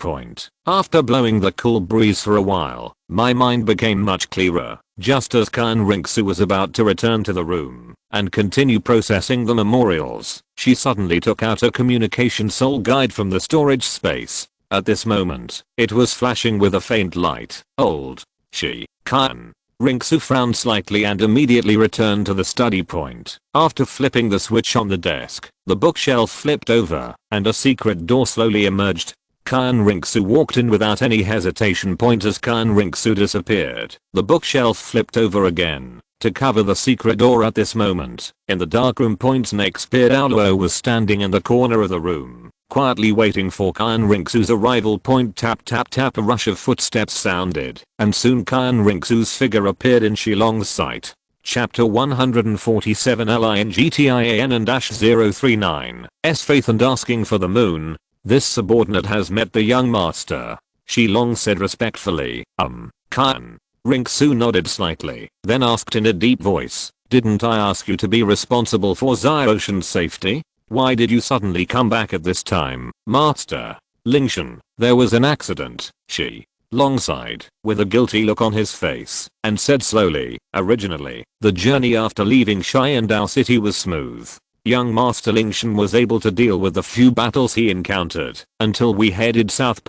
After blowing the cool breeze for a while, my mind became much clearer. Just as Qian Renxue was about to return to the room and continue processing the memorials, she suddenly took out a communication soul guide from the storage space. At this moment, it was flashing with a faint light. Old. Qian Renxue frowned slightly and immediately returned to the study point. After flipping the switch on the desk, the bookshelf flipped over, and a secret door slowly emerged. Qian Renxue walked in without any hesitation. As Qian Renxue disappeared, the bookshelf flipped over again to cover the secret door. At this moment, in the dark room, next peer Douluo was standing in the corner of the room, quietly waiting for Qian Renxue's arrival. Tap tap tap. A rush of footsteps sounded, and soon Qian Renxue's figure appeared in Shilong's sight. Chapter 147. Lingtian-039 S faith and asking for the moon. This subordinate has met the young master, Shilong said respectfully. Qian Renxue nodded slightly, then asked in a deep voice, "Didn't I ask you to be responsible for Ziotian's safety? Why did you suddenly come back at this time, master?" "Lingtian, there was an accident," Shilong sighed, with a guilty look on his face, and said slowly, "Originally, the journey after leaving Qian Dou City was smooth. Young Master Lingtian was able to deal with the few battles he encountered until we headed south.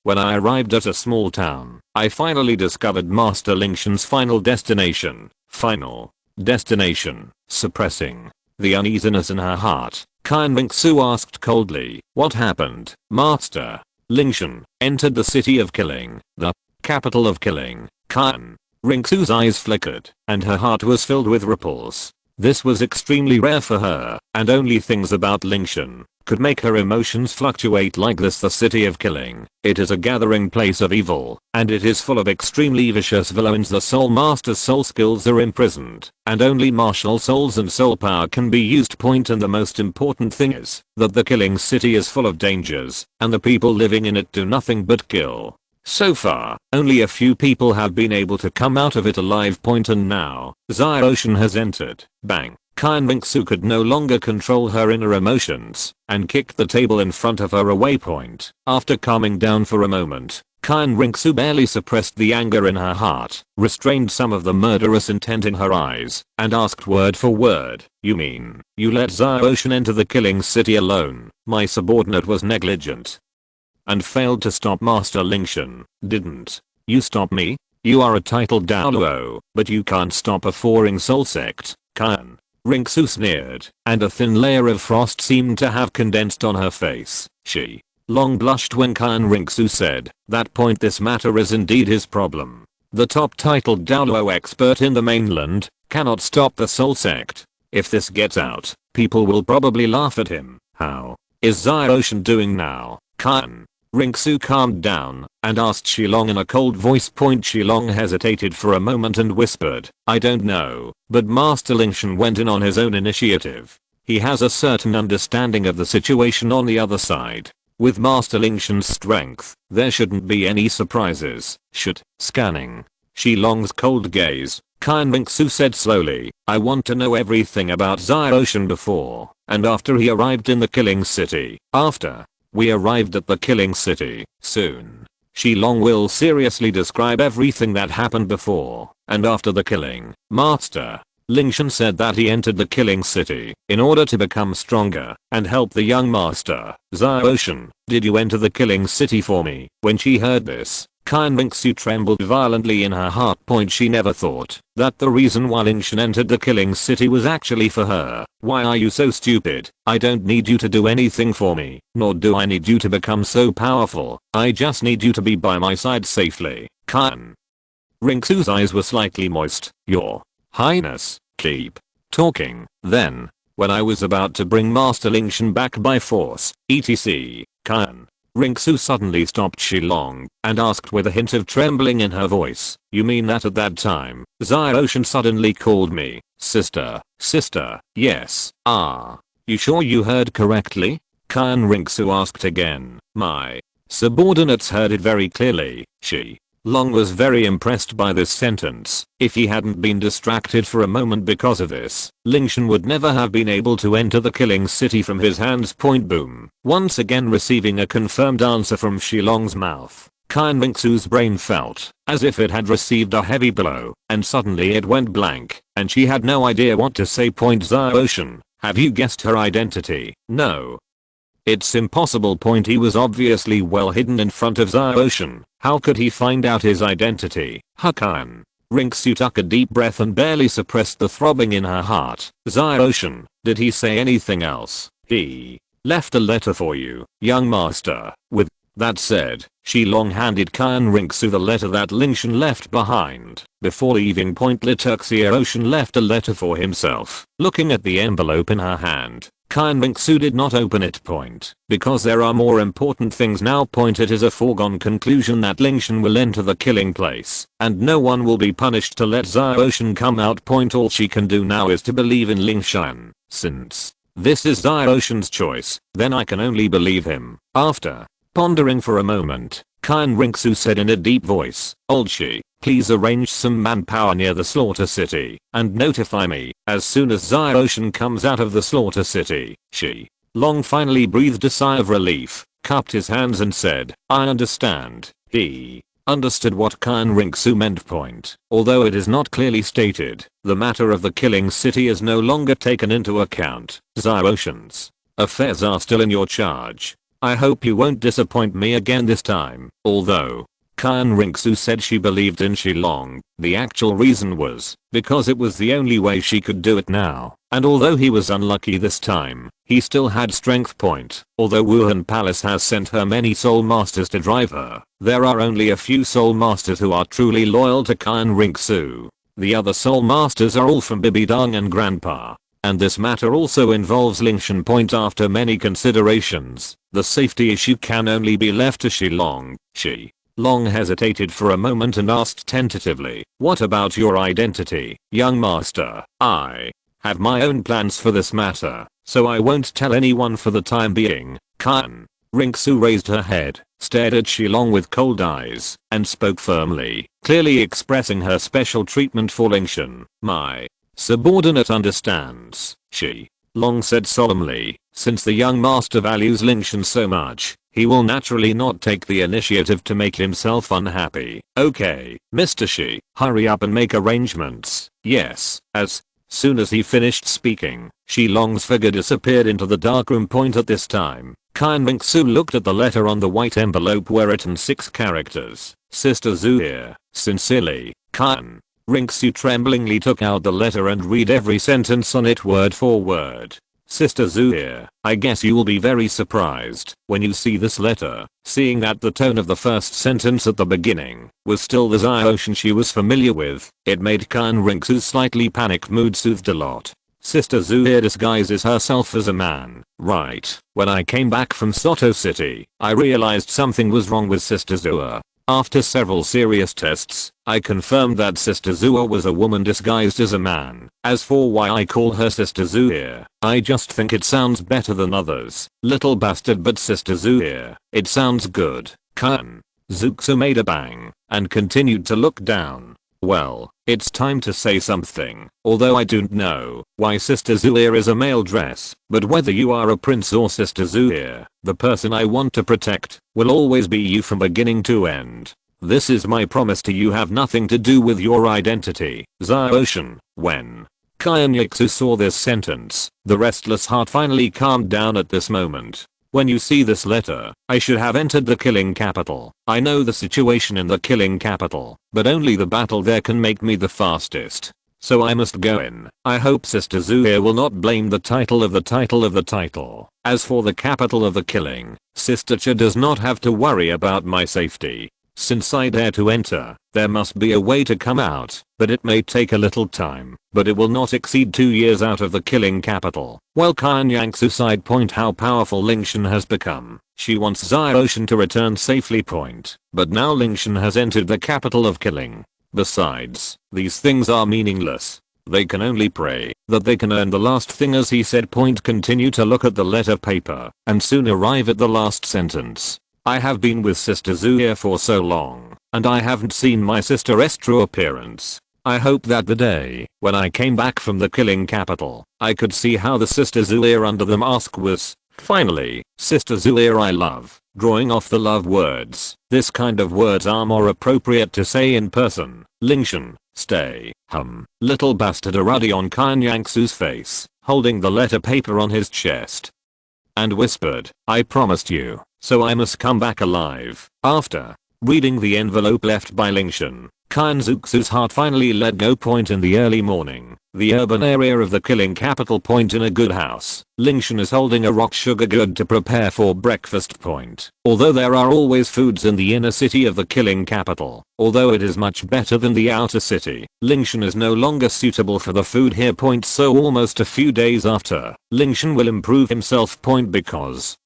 When I arrived at a small town, I finally discovered Master Lingtian's final destination. Suppressing the uneasiness in her heart, Qian Renxue asked coldly. What happened, master? Lingtian entered the city of killing, the capital of killing. Qian Renxue's eyes flickered, and her heart was filled with ripples. This was extremely rare for her, and only things about Lingtian could make her emotions fluctuate like this. The city of killing. It is a gathering place of evil, and it is full of extremely vicious villains. The soul master's soul skills are imprisoned, and only martial souls and soul power can be used. And the most important thing is that the killing city is full of dangers, and the people living in it do nothing but kill. So far, only a few people have been able to come out of it alive. And now, Xiaoshan has entered. Bang. Qian Renxue could no longer control her inner emotions, and kicked the table in front of her away. After calming down for a moment, Qian Renxue barely suppressed the anger in her heart, restrained some of the murderous intent in her eyes, and asked word for word, you mean, you let Xiaoshan enter the killing city alone? My subordinate was negligent and failed to stop Master Lingtian, didn't you stop me? You are a titled Douluo, but you can't stop a foreign soul sect. Qian Renxue sneered, and a thin layer of frost seemed to have condensed on her face. She long blushed when Qian Renxue said, that point, this matter is indeed his problem. The top titled Douluo expert in the mainland cannot stop the soul sect. If this gets out, people will probably laugh at him. How is Xiaoshan doing now? Qian Renxue calmed down and asked Shilong in a cold voice. Shilong hesitated for a moment and whispered, I don't know, but Master Lingtian went in on his own initiative. He has a certain understanding of the situation on the other side. With Master Lingtian's strength, there shouldn't be any surprises. Scanning Shilong's cold gaze, Qian Renxue said slowly, I want to know everything about Xiaoshan before and after he arrived in the killing city. After we arrived at the killing city, soon, Shilong will seriously describe everything that happened before and after the killing. Master Lingtian said that he entered the killing city in order to become stronger and help the young master. Xiaoshan, did you enter the killing city for me? When she heard this, Qian Renxue trembled violently in her heart. She never thought that the reason why Lingtian entered the killing city was actually for her. Why are you so stupid? I don't need you to do anything for me, nor do I need you to become so powerful. I just need you to be by my side safely. Qian Renxue's eyes were slightly moist. Your Highness, keep talking. Then, when I was about to bring Master Lingtian back by force, etc., Qian Renxue suddenly stopped Shilong and asked with a hint of trembling in her voice, you mean that at that time, Xiaoshan suddenly called me sister? Yes. You sure you heard correctly? Qian Renxue asked again. My subordinates heard it very clearly. Long was very impressed by this sentence. If he hadn't been distracted for a moment because of this, Lingtian would never have been able to enter the killing city from his hands. Boom. Once again receiving a confirmed answer from Shilong's mouth, Qian Renxue's brain felt as if it had received a heavy blow, and suddenly it went blank, and she had no idea what to say. Xiaoshan, have you guessed her identity? No. It's impossible. He was obviously well hidden in front of Xiaoshan. How could he find out his identity? Qian Renxue took a deep breath and barely suppressed the throbbing in her heart. Xiaoshan, did he say anything else? He left a letter for you, young master. With that said, Shilong handed Qian Renxue the letter that Lingtian left behind. Before leaving, Xiaoshan left a letter for himself. Looking at the envelope in her hand, Qian Renxue did not open it. Because there are more important things now. It is a foregone conclusion that Lingtian will enter the killing place, and no one will be punished to let Xiaoshan come out. All she can do now is to believe in Lingtian. Since this is Xiaoshan's choice, then I can only believe him. After pondering for a moment, Qian Renxue said in a deep voice, Old Shi, please arrange some manpower near the slaughter city and notify me as soon as Xiaoshan comes out of the slaughter city. Long finally breathed a sigh of relief, cupped his hands and said, I understand. He understood what Qian Renxue meant. Although it is not clearly stated, the matter of the killing city is no longer taken into account. Xiaoshan's affairs are still in your charge. I hope you won't disappoint me again this time. Although Qian Renxue said she believed in Shilong. The actual reason was because it was the only way she could do it now. And although he was unlucky this time, he still had strength point. Although Wuhan Palace has sent her many soul masters to drive her, there are only a few soul masters who are truly loyal to Qian Renxue. The other soul masters are all from Bibidong and Grandpa. And this matter also involves Lingtian point after many considerations. The safety issue can only be left to Shilong. Long hesitated for a moment and asked tentatively, "What about your identity, young master?" "I have my own plans for this matter, so I won't tell anyone for the time being." Qian Renxue raised her head, stared at Shilong with cold eyes, and spoke firmly, clearly expressing her special treatment for Lingtian. "My subordinate understands," Long said solemnly. Since the young master values Lingtian so much, he will naturally not take the initiative to make himself unhappy. "Okay, Mr. hurry up and make arrangements." "Yes." As soon as he finished speaking, Long's figure disappeared into the darkroom point. At this time, Qian Renxue looked at the letter on the white envelope written 6 characters. "Sister Zhu, sincerely." Qian Renxue tremblingly took out the letter and read every sentence on it word for word. "Sister Zhu, I guess you will be very surprised when you see this letter." Seeing that the tone of the first sentence at the beginning was still the Ziotian she was familiar with, it made Qian Renxue's slightly panicked mood soothed a lot. Sister Zhu disguises herself as a man, right? When I came back from Soto City, I realized something was wrong with Sister Zhu. After several serious tests, I confirmed that Sister Zhu was a woman disguised as a man. As for why I call her Sister Zhu, I just think it sounds better than others. Little bastard, but Sister Zhu, it sounds good. Qian Renxue made a bang and continued to look down. "Well, it's time to say something. Although I don't know why Sister Zhu is a male dress, but whether you are a prince or Sister Zhu, the person I want to protect will always be you from beginning to end. This is my promise to you, have nothing to do with your identity." Ziotian. When Qian Renxue saw this sentence, the restless heart finally calmed down at this moment. "When you see this letter, I should have entered the killing capital. I know the situation in the killing capital, but only the battle there can make me the fastest. So I must go in. I hope Sister Zhu will not blame the title of the title of the title. As for the capital of the killing, Sister Cha does not have to worry about my safety. Since I dare to enter, there must be a way to come out, but it may take a little time, but it will not exceed 2 years out of the killing capital." While Qian Renxue side point how powerful Lingtian has become, she wants Ziotian to return safely point, but now Lingtian has entered the capital of killing. Besides, these things are meaningless. They can only pray that they can earn the last thing. As he said point, continue to look at the letter paper, and soon arrive at the last sentence. "I have been with Sister Zhu for so long, and I haven't seen my sister's true appearance. I hope that the day when I came back from the killing capital, I could see how the Sister Zhu under the mask was. Finally, Sister Zhu I love." Drawing off the love words, this kind of words are more appropriate to say in person. Lingtian, stay, little bastard, a ruddy on Qian Renxue's face, holding the letter paper on his chest, and whispered, "I promised you, so I must come back alive." After reading the envelope left by Lingtian, Qian Renxue's heart finally let go. Point in the early morning, the urban area of the killing capital. Point in a good house, Lingtian is holding a rock sugar good to prepare for breakfast. Point. Although there are always foods in the inner city of the killing capital, although it is much better than the outer city, Lingtian is no longer suitable for the food here. Point. So almost a few days after, Lingtian will improve himself. Point. Because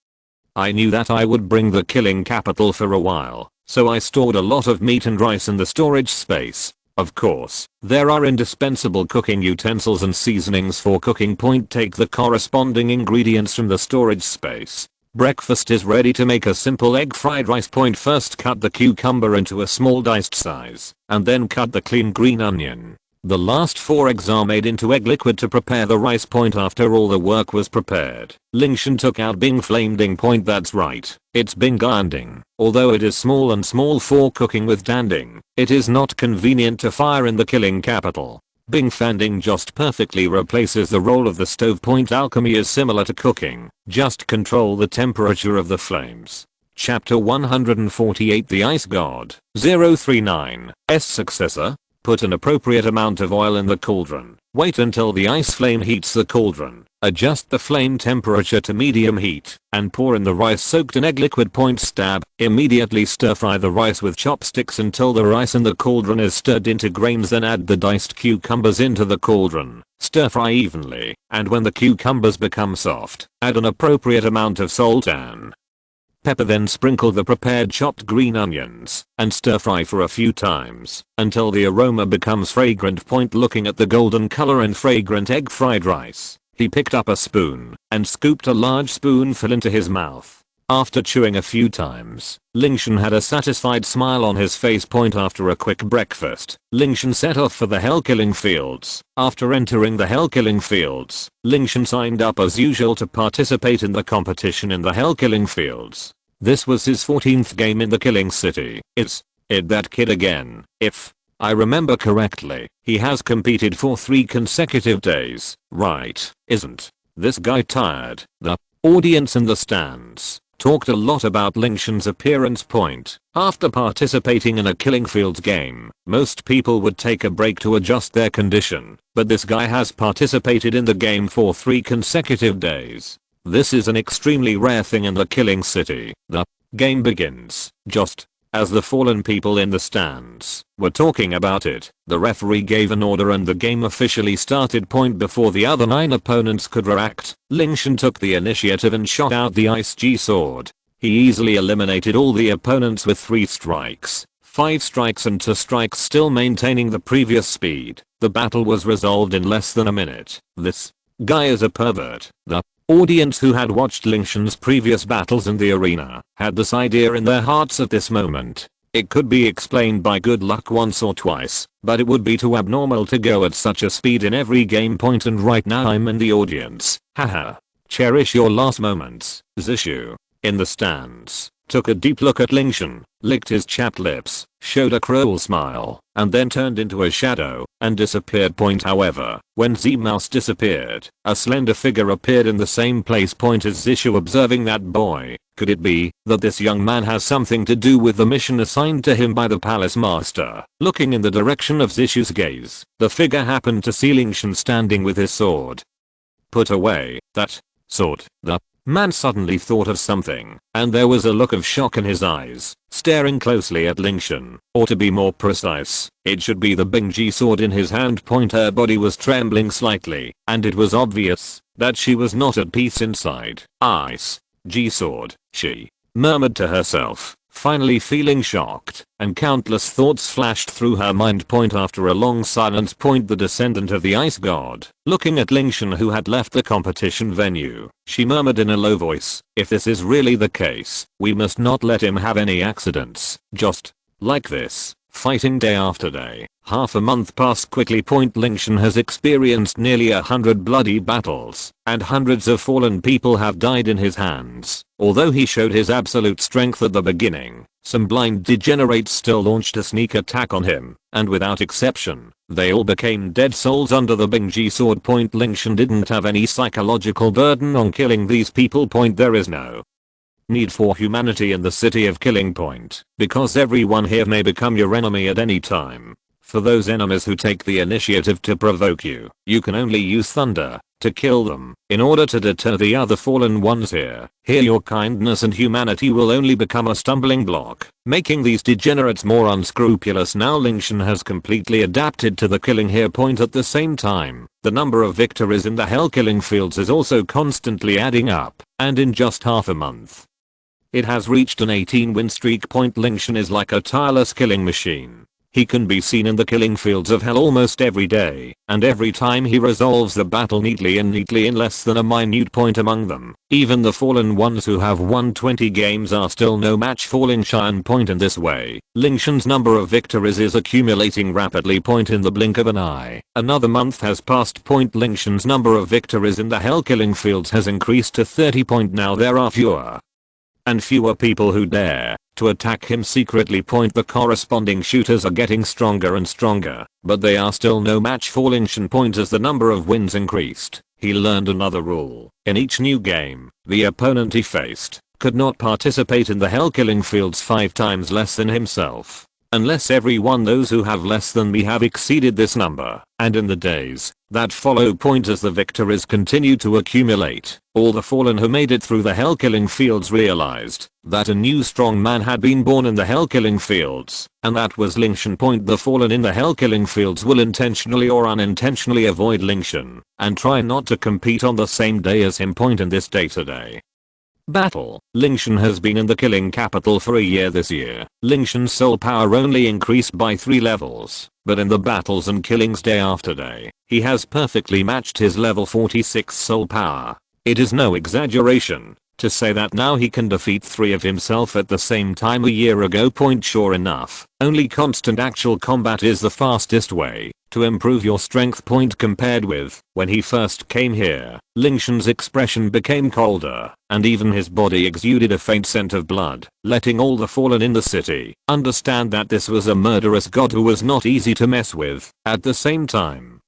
I knew that I would bring the killing capital for a while, so I stored a lot of meat and rice in the storage space. Of course, there are indispensable cooking utensils and seasonings for cooking. Point. Take the corresponding ingredients from the storage space. Breakfast is ready. To make a simple egg fried rice. Point. First cut the cucumber into a small diced size, and then cut the clean green onion. The last 4 eggs are made into egg liquid to prepare the rice. Point. After all the work was prepared, Lingtian took out Bing Flameding. Point. That's right, it's Bing Ganding. Although it is small and small for cooking with Danding, it is not convenient to fire in the killing capital. Bing Fanding just perfectly replaces the role of the stove. Point. Alchemy is similar to cooking, just control the temperature of the flames. Chapter 148 The Ice God 039's successor. Put an appropriate amount of oil in the cauldron. Wait until the ice flame heats the cauldron. Adjust the flame temperature to medium heat and pour in the rice soaked in egg liquid. Stab. Immediately stir fry the rice with chopsticks until the rice in the cauldron is stirred into grains. Then add the diced cucumbers into the cauldron. Stir fry evenly, and when the cucumbers become soft, add an appropriate amount of salt and pepper. Then sprinkle the prepared chopped green onions and stir fry for a few times until the aroma becomes fragrant. Looking at the golden color and fragrant egg fried rice, he picked up a spoon and scooped a large spoonful into his mouth. After chewing a few times, Lingtian had a satisfied smile on his face. After a quick breakfast, Lingtian set off for the hell-killing fields. After entering the hell-killing fields, Lingtian signed up as usual to participate in the competition in the hell-killing fields. This was his 14th game in the killing city. Is it that kid again? If I remember correctly, he has competed for 3 consecutive days, right? Isn't this guy tired? The audience in the stands talked a lot about Lingtian's appearance. After participating in a killing fields game, most people would take a break to adjust their condition, but this guy has participated in the game for 3 consecutive days. This is an extremely rare thing in the killing city. The game begins just as the fallen people in the stands were talking about it. The referee gave an order and the game officially started. Before the other 9 opponents could react, Lingtian took the initiative and shot out the ice G sword. He easily eliminated all the opponents with 3 strikes, 5 strikes and 2 strikes, still maintaining the previous speed. The battle was resolved in less than a minute. This guy is a pervert. The audience, who had watched Lingtian's previous battles in the arena, had this idea in their hearts at this moment. It could be explained by good luck once or twice, but it would be too abnormal to go at such a speed in every game. And right now I'm in the audience. Haha. Cherish your last moments. Zishu, in the stands, took a deep look at Lingtian, licked his chapped lips, showed a cruel smile, and then turned into a shadow and disappeared. However, when Z-Mouse disappeared, a slender figure appeared in the same place. As Zishu observing that boy, could it be that this young man has something to do with the mission assigned to him by the palace master? Looking in the direction of Zishu's gaze, the figure happened to see Lingtian standing with his sword. Put away that sword. The man suddenly thought of something, and there was a look of shock in his eyes, staring closely at Lingtian, or to be more precise, it should be the Bing G sword in his hand. Her body was trembling slightly, and it was obvious that she was not at peace inside. Ice G sword, she murmured to herself, finally feeling shocked, and countless thoughts flashed through her mind. After a long silence, the descendant of the ice god, looking at Lingtian, who had left the competition venue, she murmured in a low voice, if this is really the case, we must not let him have any accidents. Just like this, fighting day after day. Half a month passed quickly. Lingtian has experienced nearly 100 bloody battles, and hundreds of fallen people have died in his hands. Although he showed his absolute strength at the beginning, some blind degenerates still launched a sneak attack on him, and without exception, they all became dead souls under the Bing G sword. Lingtian didn't have any psychological burden on killing these people. There is no need for humanity in the city of Killing Point, because everyone here may become your enemy at any time. For those enemies who take the initiative to provoke you, you can only use thunder to kill them in order to deter the other fallen ones here. Here your kindness and humanity will only become a stumbling block, making these degenerates more unscrupulous. Now Lingtian has completely adapted to the killing here. At the same time, the number of victories in the hell killing fields is also constantly adding up, and in just half a month, it has reached an 18-win streak. Lingtian is like a tireless killing machine. He can be seen in the killing fields of hell almost every day, and every time he resolves the battle neatly in less than a minute point among them. Even the fallen ones who have won 20 games are still no match for Lingtian. In this way, Lingtian's number of victories is accumulating rapidly. In the blink of an eye, another month has passed. Lingtian's number of victories in the hell killing fields has increased to 30. Now there are fewer and fewer people who dare to attack him secretly. The corresponding shooters are getting stronger and stronger, but they are still no match for Lingtian. As the number of wins increased, he learned another rule. In each new game, the opponent he faced could not participate in the hell killing fields 5 times less than himself. Unless everyone those who have less than me have exceeded this number, and in the days that follow point as the victories continue to accumulate, all the fallen who made it through the hell killing fields realized that a new strong man had been born in the hell killing fields, and that was Lingtian. The fallen in the hell killing fields will intentionally or unintentionally avoid Lingtian and try not to compete on the same day as him. In this day-to-day battle, Lingtian has been in the killing capital for a year this year. Lingtian's soul power only increased by 3 levels, but in the battles and killings day after day, he has perfectly matched his level 46 soul power. It is no exaggeration to say that now he can defeat 3 of himself at the same time a year ago. Sure enough, only constant actual combat is the fastest way to improve your strength. Compared with when he first came here, Lingtian's expression became colder, and even his body exuded a faint scent of blood, letting all the fallen in the city understand that this was a murderous god who was not easy to mess with. At the same time,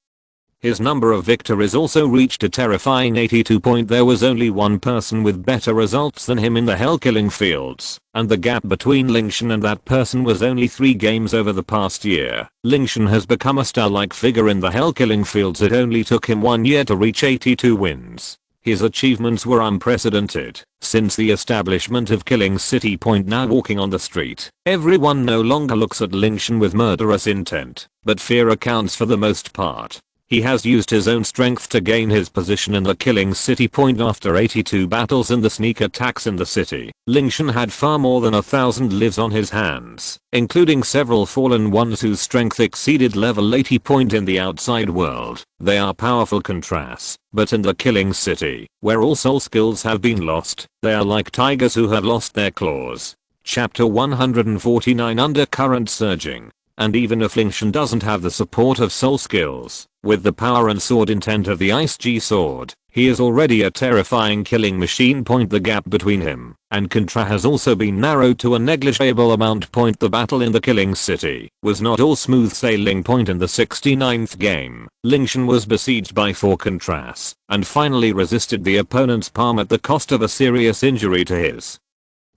his number of victories also reached a terrifying 82. There was only one person with better results than him in the hell killing fields, and the gap between Lingtian and that person was only 3 games over the past year. Lingtian has become a star-like figure in the hell killing fields. It only took him 1 year to reach 82 wins. His achievements were unprecedented since the establishment of Killing City. Now walking on the street, everyone no longer looks at Lingtian with murderous intent, but fear accounts for the most part. He has used his own strength to gain his position in the Killing City. After 82 battles and the sneak attacks in the city, Lingtian had far more than 1,000 lives on his hands, including several fallen ones whose strength exceeded level 80. In the outside world, they are powerful contrasts, but in the Killing City, where all soul skills have been lost, they are like tigers who have lost their claws. Chapter 149. Undercurrent surging. And even if Lingtian doesn't have the support of soul skills, with the power and sword intent of the Ice G sword, he is already a terrifying killing machine. The gap between him and Contra has also been narrowed to a negligible amount. The battle in the Killing City was not all smooth sailing. In the 69th game, Lingtian was besieged by 4 Contras, and finally resisted the opponent's palm at the cost of a serious injury to his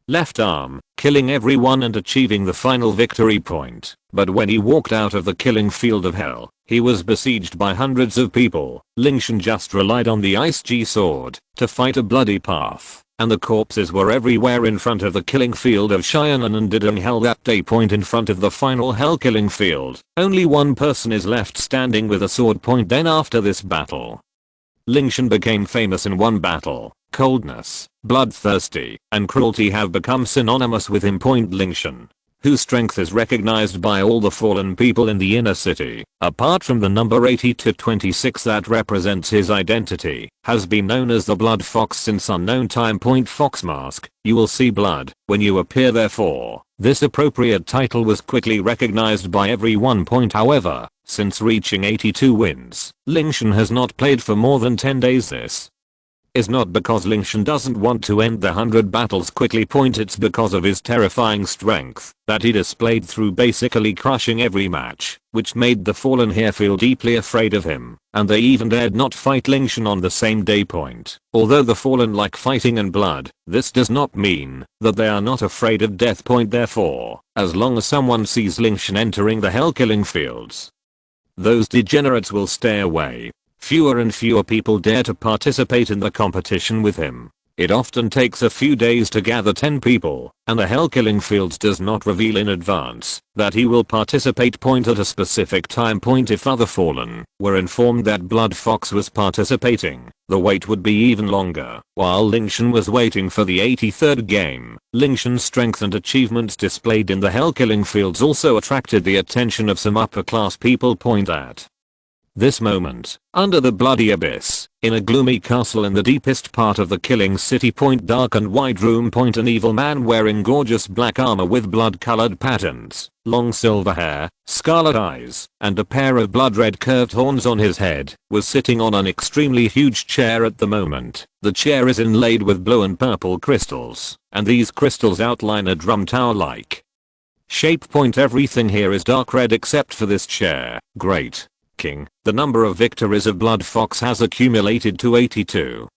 left arm, killing everyone and achieving the final victory. But when he walked out of the killing field of hell, he was besieged by hundreds of people. Lingtian just relied on the Ice G sword to fight a bloody path, and the corpses were everywhere in front of the killing field of Qian and Didong Hell that day. In front of the final hell killing field, only one person is left standing with a sword. Then after this battle, Lingtian became famous in one battle. Coldness, bloodthirsty, and cruelty have become synonymous with him. Lingtian, whose strength is recognized by all the fallen people in the inner city, apart from the number 80 to 26 that represents his identity, has been known as the Blood Fox since unknown time. Fox mask, you will see blood when you appear. Therefore, this appropriate title was quickly recognized by everyone. However, since reaching 82 wins, Lingtian has not played for more than 10 days. This is not because Lingtian doesn't want to end the 100 battles quickly. It's because of his terrifying strength that he displayed through basically crushing every match, which made the fallen here feel deeply afraid of him, and they even dared not fight Lingtian on the same day. Although the fallen like fighting and blood, this does not mean that they are not afraid of death. Therefore, as long as someone sees Lingtian entering the hell killing fields, those degenerates will stay away. Fewer and fewer people dare to participate in the competition with him. It often takes a few days to gather 10 people, and the hell killing fields does not reveal in advance that he will participate. At a specific time. If other fallen were informed that Blood Fox was participating, the wait would be even longer. While Lingtian was waiting for the 83rd game, Lingtian's strength and achievements displayed in the hell killing fields also attracted the attention of some upper class people. At this moment, under the bloody abyss, in a gloomy castle in the deepest part of the Killing City. Dark and wide room. An evil man wearing gorgeous black armor with blood-colored patterns, long silver hair, scarlet eyes, and a pair of blood-red curved horns on his head, was sitting on an extremely huge chair at the moment. The chair is inlaid with blue and purple crystals, and these crystals outline a drum tower-like shape. Everything here is dark red except for this chair. Great King, the number of victories of Blood Fox has accumulated to 82.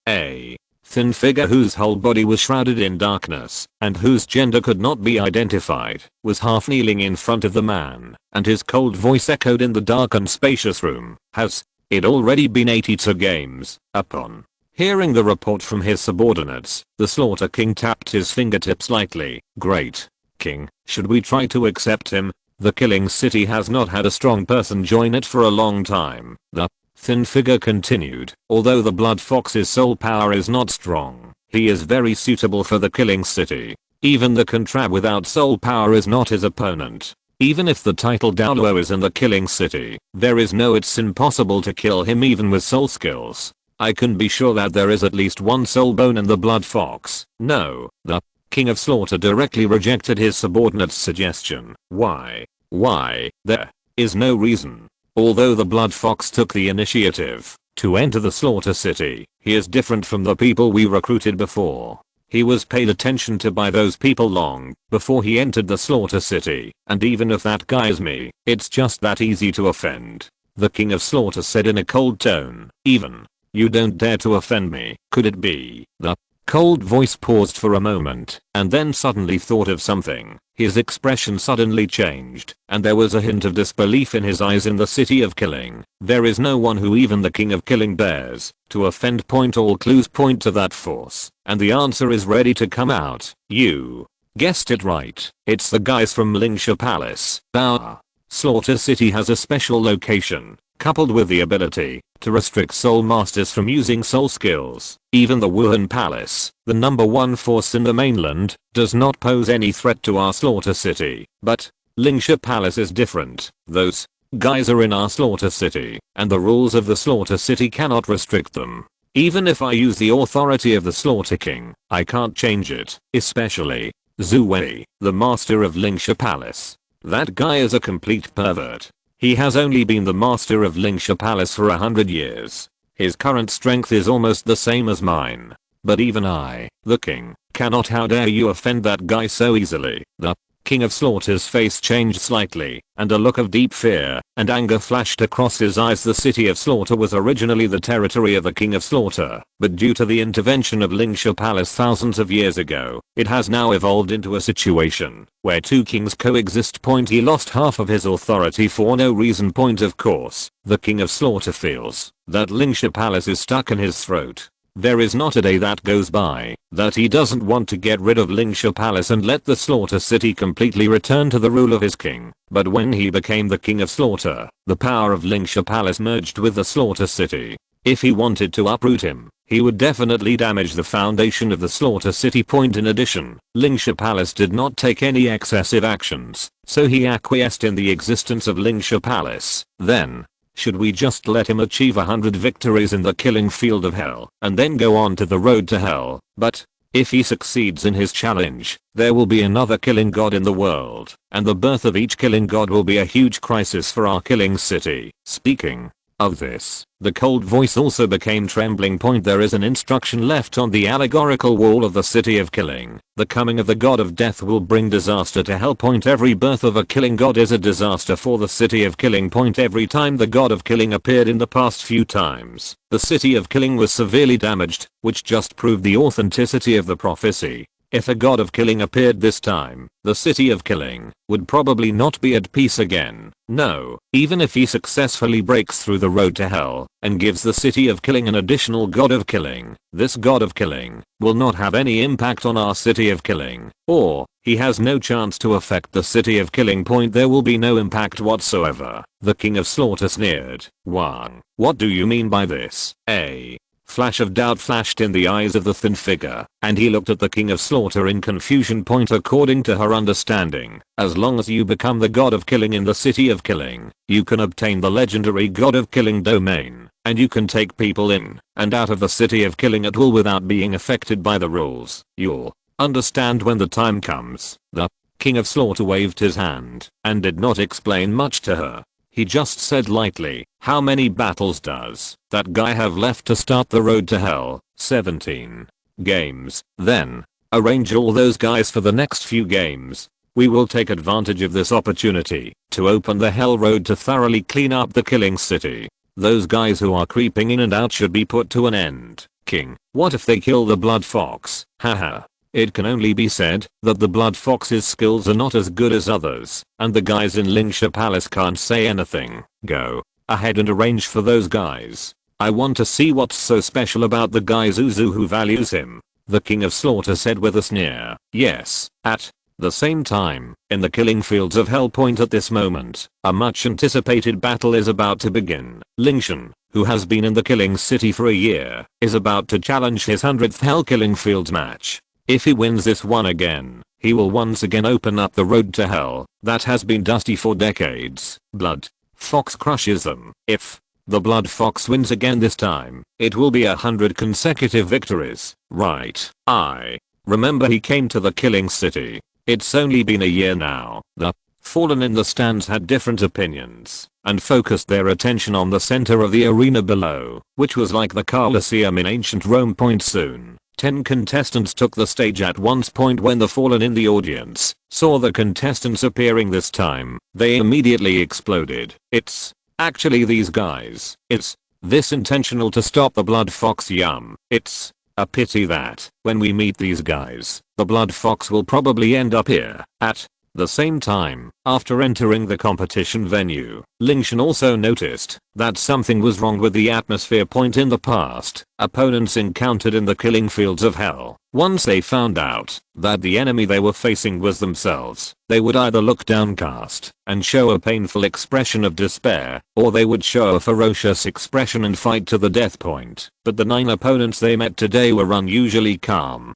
thin figure whose whole body was shrouded in darkness and whose gender could not be identified, was half kneeling in front of the man, and his cold voice echoed in the dark and spacious room. Has it already been 82 games? Upon hearing the report from his subordinates, the Slaughter King tapped his fingertips lightly. Great. King, should we try to accept him? The Killing City has not had a strong person join it for a long time. The thin figure continued. Although the Blood Fox's soul power is not strong, he is very suitable for the Killing City. Even the Contrab without soul power is not his opponent. Even if the title Douluo is in the Killing City, it's impossible to kill him even with soul skills. I can be sure that there is at least one soul bone in the Blood Fox. No, the King of Slaughter directly rejected his subordinate's suggestion. Why? There is no reason. Although the Blood Fox took the initiative to enter the Slaughter City, he is different from the people we recruited before. He was paid attention to by those people long before he entered the Slaughter City, and even if that guy is me, it's just that easy to offend. The King of Slaughter said in a cold tone. Even you don't dare to offend me. Could it be? The cold voice paused for a moment and then suddenly thought of something. His expression suddenly changed, and there was a hint of disbelief in his eyes. In the City of Killing, there is no one who even the King of Killing dares to offend. All clues point to that force, and the answer is ready to come out. You guessed it right. It's the guys from Lingtian Palace. Our Slaughter City has a special location, coupled with the ability to restrict soul masters from using soul skills. Even the Wuhan Palace, the #1 force in the mainland, does not pose any threat to our Slaughter City. But Lingtian Palace is different. Those guys are in our Slaughter City, and the rules of the Slaughter City cannot restrict them. Even if I use the authority of the Slaughter King, I can't change it, especially Zhu Wei, the master of Lingtian Palace. That guy is a complete pervert. He has only been the master of Lingtian Palace for 100 years. His current strength is almost the same as mine. But even I, the king, cannot. How dare you offend that guy so easily? The King of Slaughter's face changed slightly, and a look of deep fear and anger flashed across his eyes. The City of Slaughter was originally the territory of the King of Slaughter, but due to the intervention of Lingtian Palace thousands of years ago, it has now evolved into a situation where two kings coexist. He lost half of his authority for no reason. Of course, the King of Slaughter feels that Lingtian Palace is stuck in his throat. There is not a day that goes by that he doesn't want to get rid of Lingtian Palace and let the Slaughter City completely return to the rule of his king. But when he became the King of Slaughter, the power of Lingtian Palace merged with the Slaughter City. If he wanted to uproot him, he would definitely damage the foundation of the Slaughter City. In addition, Lingtian Palace did not take any excessive actions, so he acquiesced in the existence of Lingtian Palace. Then, should we just let him achieve 100 victories in the killing field of hell and then go on to the road to hell? But if he succeeds in his challenge, there will be another killing god in the world, and the birth of each killing god will be a huge crisis for our Killing City. Speaking of this, the cold voice also became trembling. There is an instruction left on the allegorical wall of the City of Killing. The coming of the god of death will bring disaster to hell. Every birth of a killing god is a disaster for the City of Killing. Every time the god of killing appeared in the past few times, the City of Killing was severely damaged, which just proved the authenticity of the prophecy. If a god of killing appeared this time, the City of Killing would probably not be at peace again. No, even if he successfully breaks through the road to hell and gives the City of Killing an additional god of killing, this god of killing will not have any impact on our City of Killing, or he has no chance to affect the City of Killing. There will be no impact whatsoever. The King of Slaughter sneered. Wang, what do you mean by this? A flash of doubt flashed in the eyes of the thin figure, and he looked at the King of Slaughter in confusion. According to her understanding, as long as you become the god of killing in the City of Killing, you can obtain the legendary god of killing domain, and you can take people in and out of the City of Killing at will without being affected by the rules. You'll understand when the time comes. The King of Slaughter waved his hand and did not explain much to her. He just said lightly, how many battles does that guy have left to start the road to hell? 17 games. Then, arrange all those guys for the next few games. We will take advantage of this opportunity to open the hell road to thoroughly clean up the Killing City. Those guys who are creeping in and out should be put to an end. King, what if they kill the blood fox? Haha. It can only be said that the blood fox's skills are not as good as others, and the guys in Lingtian Palace can't say anything. Go ahead and arrange for those guys. I want to see what's so special about the guy Zuzu who values him. The King of Slaughter said with a sneer. Yes. At the same time, in the killing fields of Hellpoint at this moment, a much anticipated battle is about to begin. Lingtian, who has been in the killing city for a year, is about to challenge his 100th Hell Killing Fields match. If he wins this one again, he will once again open up the road to hell that has been dusty for decades. Blood Fox crushes them. If the Blood Fox wins again this time, it will be 100 consecutive victories. Right. I remember he came to the killing city. It's only been a year now. The Fallen in the stands had different opinions and focused their attention on the center of the arena below, which was like the Colosseum in ancient Rome. Soon, 10 contestants took the stage at once. When the Fallen in the audience saw the contestants appearing this time, they immediately exploded. It's actually these guys. It's this intentional to stop the Blood Fox. Yum. It's a pity that when we meet these guys, the Blood Fox will probably end up here. At the same time, after entering the competition venue, Lingtian also noticed that something was wrong with the atmosphere. In the past, opponents encountered in the killing fields of hell, once they found out that the enemy they were facing was themselves, they would either look downcast and show a painful expression of despair, or they would show a ferocious expression and fight to the death point. But the 9 opponents they met today were unusually calm,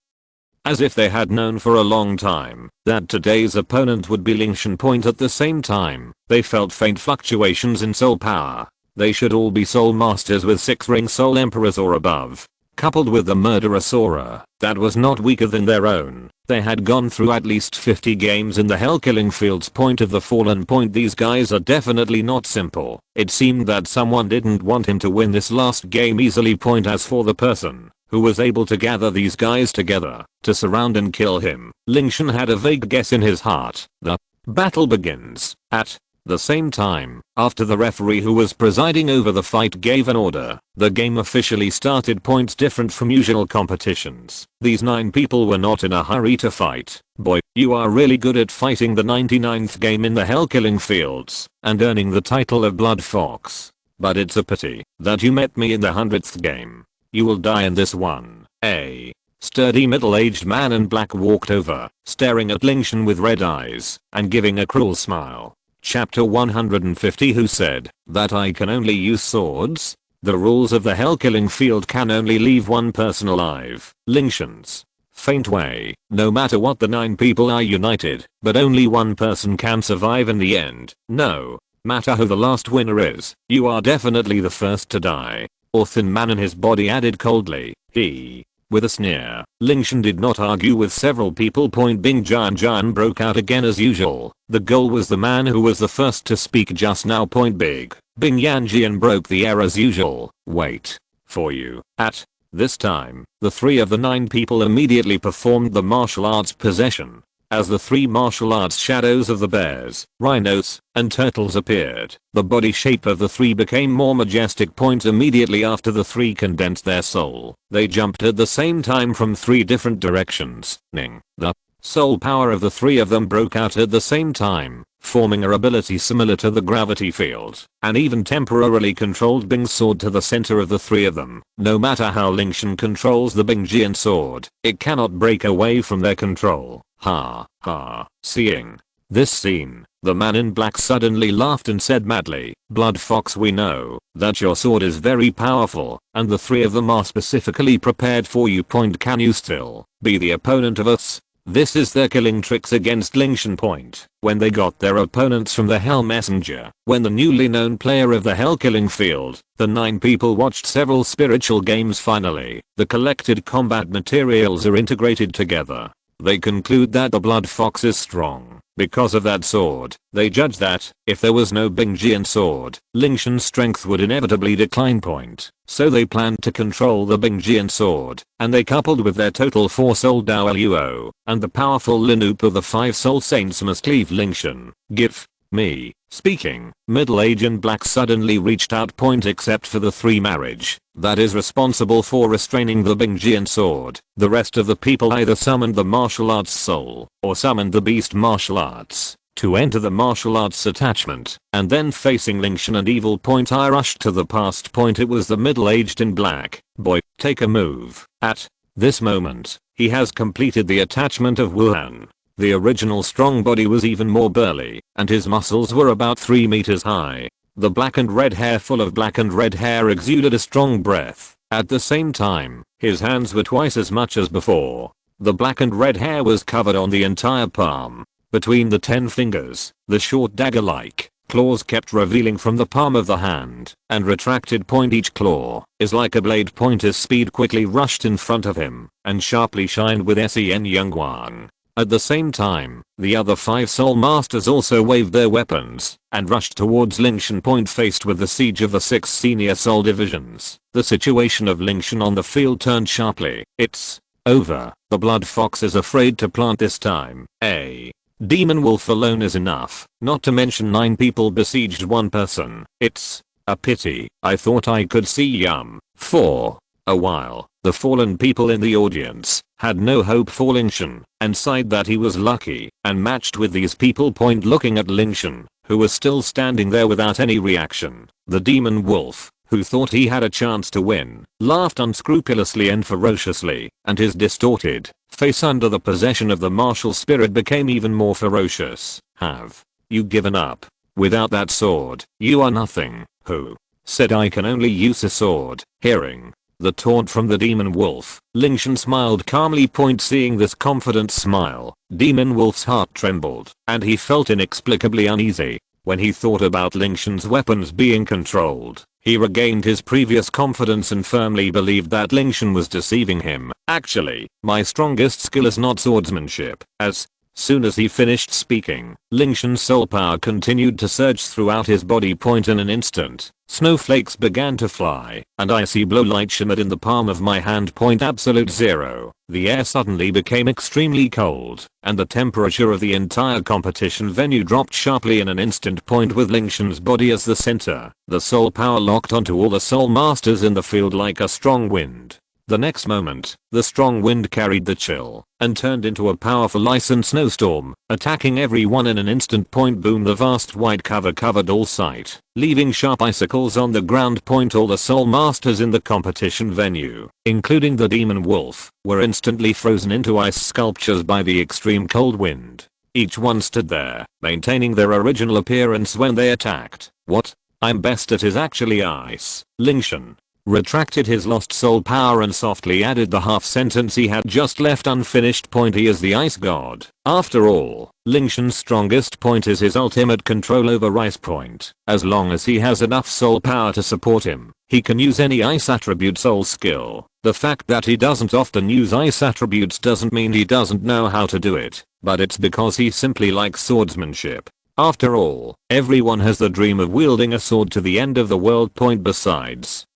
as if they had known for a long time that today's opponent would be Lingtian. At the same time, they felt faint fluctuations in soul power. They should all be soul masters with 6-ring soul emperors or above, coupled with the murderous aura that was not weaker than their own. They had gone through at least 50 games in the Hell Killing Fields. Of the Fallen. These guys are definitely not simple. It seemed that someone didn't want him to win this last game easily. As for the person who was able to gather these guys together to surround and kill him, Lingtian had a vague guess in his heart. The battle begins. At the same time, after the referee who was presiding over the fight gave an order, the game officially started. Different from usual competitions, these 9 people were not in a hurry to fight. Boy, you are really good at fighting. The 99th game in the Hell Killing Fields and earning the title of Blood Fox. But it's a pity that you met me in the 100th game. You will die in this one. A sturdy middle-aged man in black walked over, staring at Lingtian with red eyes and giving a cruel smile. Chapter 150. Who said that I can only use swords? The rules of the Hell Killing Field can only leave one person alive. Lingtian's faint way. No matter what, the 9 people are united, but only one person can survive in the end. No matter who the last winner is, you are definitely the first to die. Or Thin Man in his body added coldly. He with a sneer. Lingtian did not argue with several people. Bing Jian broke out again as usual. The goal was the man who was the first to speak just now. Bing Yanjian broke the air as usual. Wait for you. At this time, the 3 of the 9 people immediately performed the martial arts possession. As the 3 martial arts shadows of the bears, rhinos, and turtles appeared, the body shape of the 3 became more majestic. Immediately after the 3 condensed their soul, they jumped at the same time from 3 different directions. The soul power of the 3 of them broke out at the same time, forming a ability similar to the gravity field, and even temporarily controlled Bing's sword to the center of the 3 of them. No matter how Lingtian controls the Bingjian sword, it cannot break away from their control. Ha ha. Seeing this scene, the man in black suddenly laughed and said madly, Blood Fox, we know that your sword is very powerful, and the 3 of them are specifically prepared for you. Can you still be the opponent of us? This is their killing tricks against Lingtian. When they got their opponents from the Hell Messenger, when the newly known player of the Hell Killing Field, the 9 people watched several spiritual games. Finally, the collected combat materials are integrated together. They conclude that the Blood Fox is strong because of that sword. They judge that if there was no Bingjian sword, Lingtian's strength would inevitably decline. So they planned to control the Bingjian sword, and they coupled with their total 4 soul Douluo and the powerful Linup of the 5 soul saints must leave Lingtian. Gif Me, speaking, middle-aged and black suddenly reached out point except for the three marriage that is responsible for restraining the Bingjian sword. The rest of the people either summoned the martial arts soul or summoned the beast martial arts to enter the martial arts attachment, and then facing Lingtian and evil point I rushed to the past point. It was the middle-aged in black boy. Take a move. At this moment, he has completed the attachment of Wuhan. The original strong body was even more burly, and his muscles were about 3 meters high. The black and red hair full of black and red hair exuded a strong breath. At the same time, his hands were twice as much as before. The black and red hair was covered on the entire palm. Between the 10 fingers, the short dagger-like claws kept revealing from the palm of the hand, and retracted point. Each claw is like a blade point. His speed quickly rushed in front of him, and sharply shined with Sen Yongguang. At the same time, the other 5 soul masters also waved their weapons, and rushed towards Lingtian point. Faced with the siege of the 6 senior soul divisions, the situation of Lingtian on the field turned sharply. It's over. The blood fox is afraid to plant this time. A demon wolf alone is enough, not to mention 9 people besieged 1 person. It's a pity. I thought I could see Yum. For a while, the fallen people in the audience had no hope for Lingtian, and sighed that he was lucky and matched with these people. Point looking at Lingtian, who was still standing there without any reaction. The demon wolf, who thought he had a chance to win, laughed unscrupulously and ferociously, and his distorted face under the possession of the martial spirit became even more ferocious. Have you given up? Without that sword, you are nothing. Who said I can only use a sword? Hearing the taunt from the demon wolf, Lingtian smiled calmly. Point seeing this confident smile, demon wolf's heart trembled, and he felt inexplicably uneasy. When he thought about Lingtian's weapons being controlled, he regained his previous confidence and firmly believed that Lingtian was deceiving him. Actually, my strongest skill is not swordsmanship. As soon as he finished speaking, Lingtian's soul power continued to surge throughout his body. Point in an instant, snowflakes began to fly, and icy blue light shimmered in the palm of my hand. Point absolute zero. The air suddenly became extremely cold, and the temperature of the entire competition venue dropped sharply in an instant. Point with Lingtian's body as the center, the soul power locked onto all the soul masters in the field like a strong wind. The next moment, the strong wind carried the chill and turned into a powerful ice and snowstorm, attacking everyone in an instant. Point boom. The vast white cover covered all sight, leaving sharp icicles on the ground. Point all the soul masters in the competition venue, including the demon wolf, were instantly frozen into ice sculptures by the extreme cold wind. Each one stood there, maintaining their original appearance when they attacked. What I'm best at is actually ice. Lingtian retracted his lost soul power and softly added the half sentence he had just left unfinished. Point he is the ice god. After all, Lingtian's strongest point is his ultimate control over ice. Point. As long as he has enough soul power to support him, he can use any ice attribute soul skill. The fact that he doesn't often use ice attributes doesn't mean he doesn't know how to do it, but it's because he simply likes swordsmanship. After all, everyone has the dream of wielding a sword to the end of the world. Point besides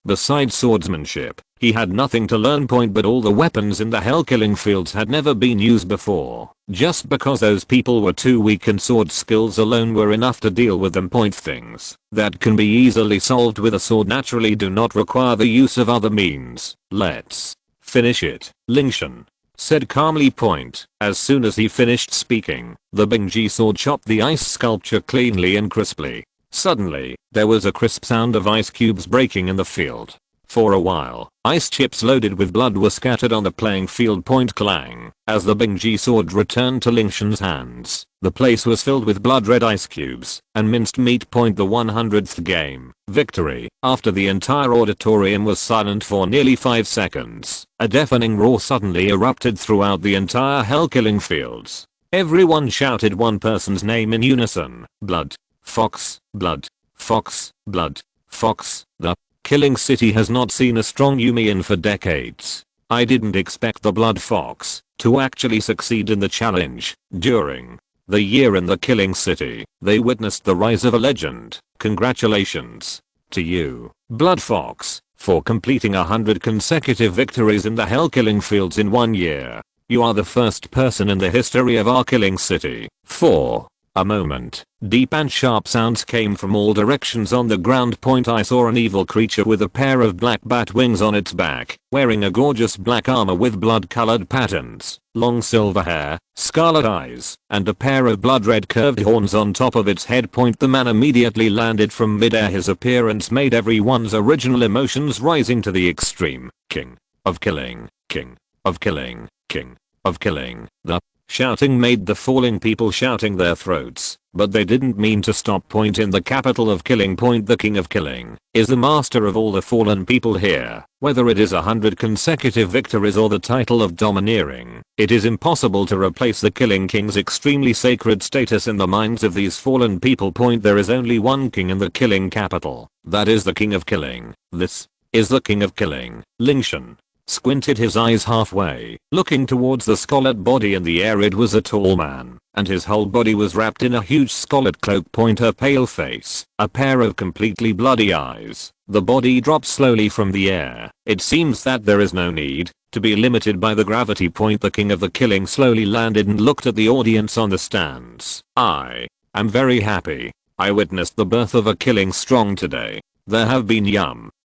swordsmanship, he had nothing to learn. Point but all the weapons in the hell-killing fields had never been used before, just because those people were too weak and sword skills alone were enough to deal with them. Point things that can be easily solved with a sword naturally do not require the use of other means. Let's finish it, Lingtian said calmly. Point. As soon as he finished speaking, the Bingji sword chopped the ice sculpture cleanly and crisply. Suddenly, there was a crisp sound of ice cubes breaking in the field. For a while, ice chips loaded with blood were scattered on the playing field. Point clang. As the Bingji sword returned to Lingtian's hands, the place was filled with blood-red ice cubes and minced meat. Point the 100th game. Victory. After the entire auditorium was silent for nearly 5 seconds, a deafening roar suddenly erupted throughout the entire hell-killing fields. Everyone shouted one person's name in unison. Blood. Fox. Blood. Fox. Blood. Fox. The Killing City has not seen a strong Yumian for decades. I didn't expect the Blood Fox to actually succeed in the challenge. During the year in the Killing City, they witnessed the rise of a legend. Congratulations to you, Blood Fox, for completing 100 consecutive victories in the hell-killing fields in 1 year. You are the first person in the history of our Killing City. 4. A moment. Deep and sharp sounds came from all directions on the ground. I saw an evil creature with a pair of black bat wings on its back, wearing a gorgeous black armor with blood-colored patterns, long silver hair, scarlet eyes, and a pair of blood-red curved horns on top of its head. The man immediately landed from midair. His appearance made everyone's original emotions rising to the extreme. King of killing, king of killing, king of killing. The shouting made the falling people shouting their throats, but they didn't mean to stop. In the capital of killing. The king of killing is the master of all the fallen people here. Whether it is 100 consecutive victories or the title of domineering, it is impossible to replace the killing king's extremely sacred status in the minds of these fallen people. There is only one king in the killing capital. That is the king of killing. This is the king of killing. Lingtian squinted his eyes halfway, looking towards the scarlet body in the air. It was a tall man, and his whole body was wrapped in a huge scarlet cloak. Her pale face, a pair of completely bloody eyes. The body dropped slowly from the air. It seems that there is no need to be limited by the gravity. The king of the killing slowly landed and looked at the audience on the stands. I am very happy. I witnessed the birth of a killing strong today. There have been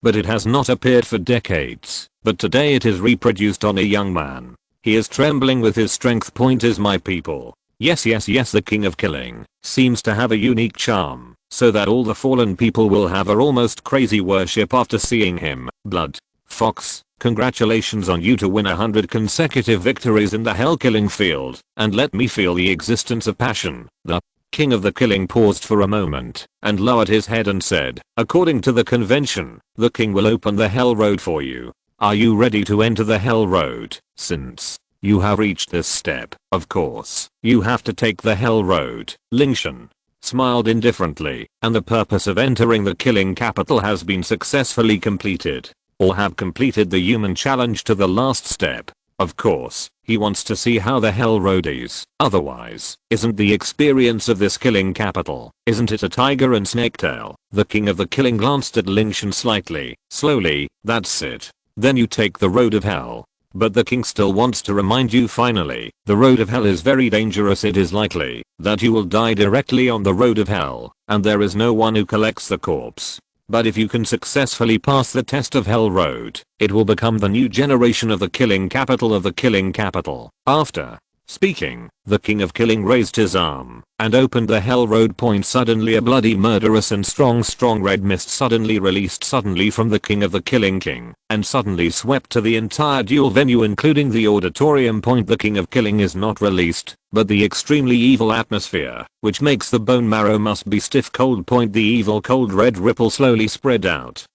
but it has not appeared for decades. But today it is reproduced on a young man. He is trembling with his strength. Is my people. Yes, the king of killing seems to have a unique charm, so that all the fallen people will have a almost crazy worship after seeing him. Blood Fox, congratulations on you to win 100 consecutive victories in the hell killing field, and let me feel the existence of passion. The king of the killing paused for a moment and lowered his head and said, according to the convention, the king will open the hell road for you. Are you ready to enter the hell road? Since you have reached this step, of course, you have to take the hell road. Lingtian smiled indifferently, and the purpose of entering the killing capital has been successfully completed. All have completed the human challenge to the last step. Of course, he wants to see how the hell road is. Otherwise, isn't the experience of this killing capital, isn't it a tiger and snake tail? The king of the killing glanced at Lingtian slightly, slowly. That's it. Then you take the road of hell. But the king still wants to remind you finally, the road of hell is very dangerous. It is likely that you will die directly on the road of hell, and there is no one who collects the corpse. But if you can successfully pass the test of Hell Road, it will become the new generation of the killing capital of the killing capital. After speaking, the king of killing raised his arm and opened the Hell Road. Suddenly a bloody murderous and strong red mist suddenly released from the king of the killing king and suddenly swept to the entire duel venue including the auditorium. The king of killing is not released, but the extremely evil atmosphere, which makes the bone marrow must be stiff cold. The evil cold red ripple slowly spread out.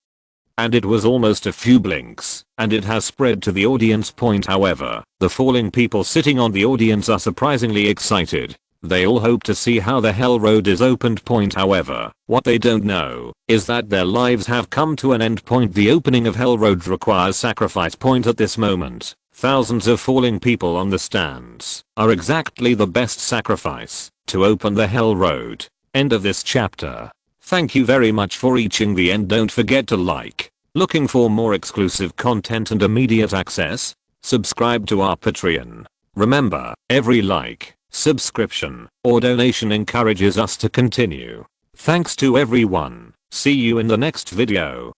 And it was almost a few blinks, and it has spread to the audience. However, the falling people sitting on the audience are surprisingly excited. They all hope to see how the hell road is opened. However, what they don't know is that their lives have come to an end. The opening of hell road requires sacrifice. At this moment, thousands of falling people on the stands are exactly the best sacrifice to open the hell road. End of this chapter. Thank you very much for reaching the end. Don't forget to like. Looking for more exclusive content and immediate access? Subscribe to our Patreon. Remember, every like, subscription, or donation encourages us to continue. Thanks to everyone. See you in the next video.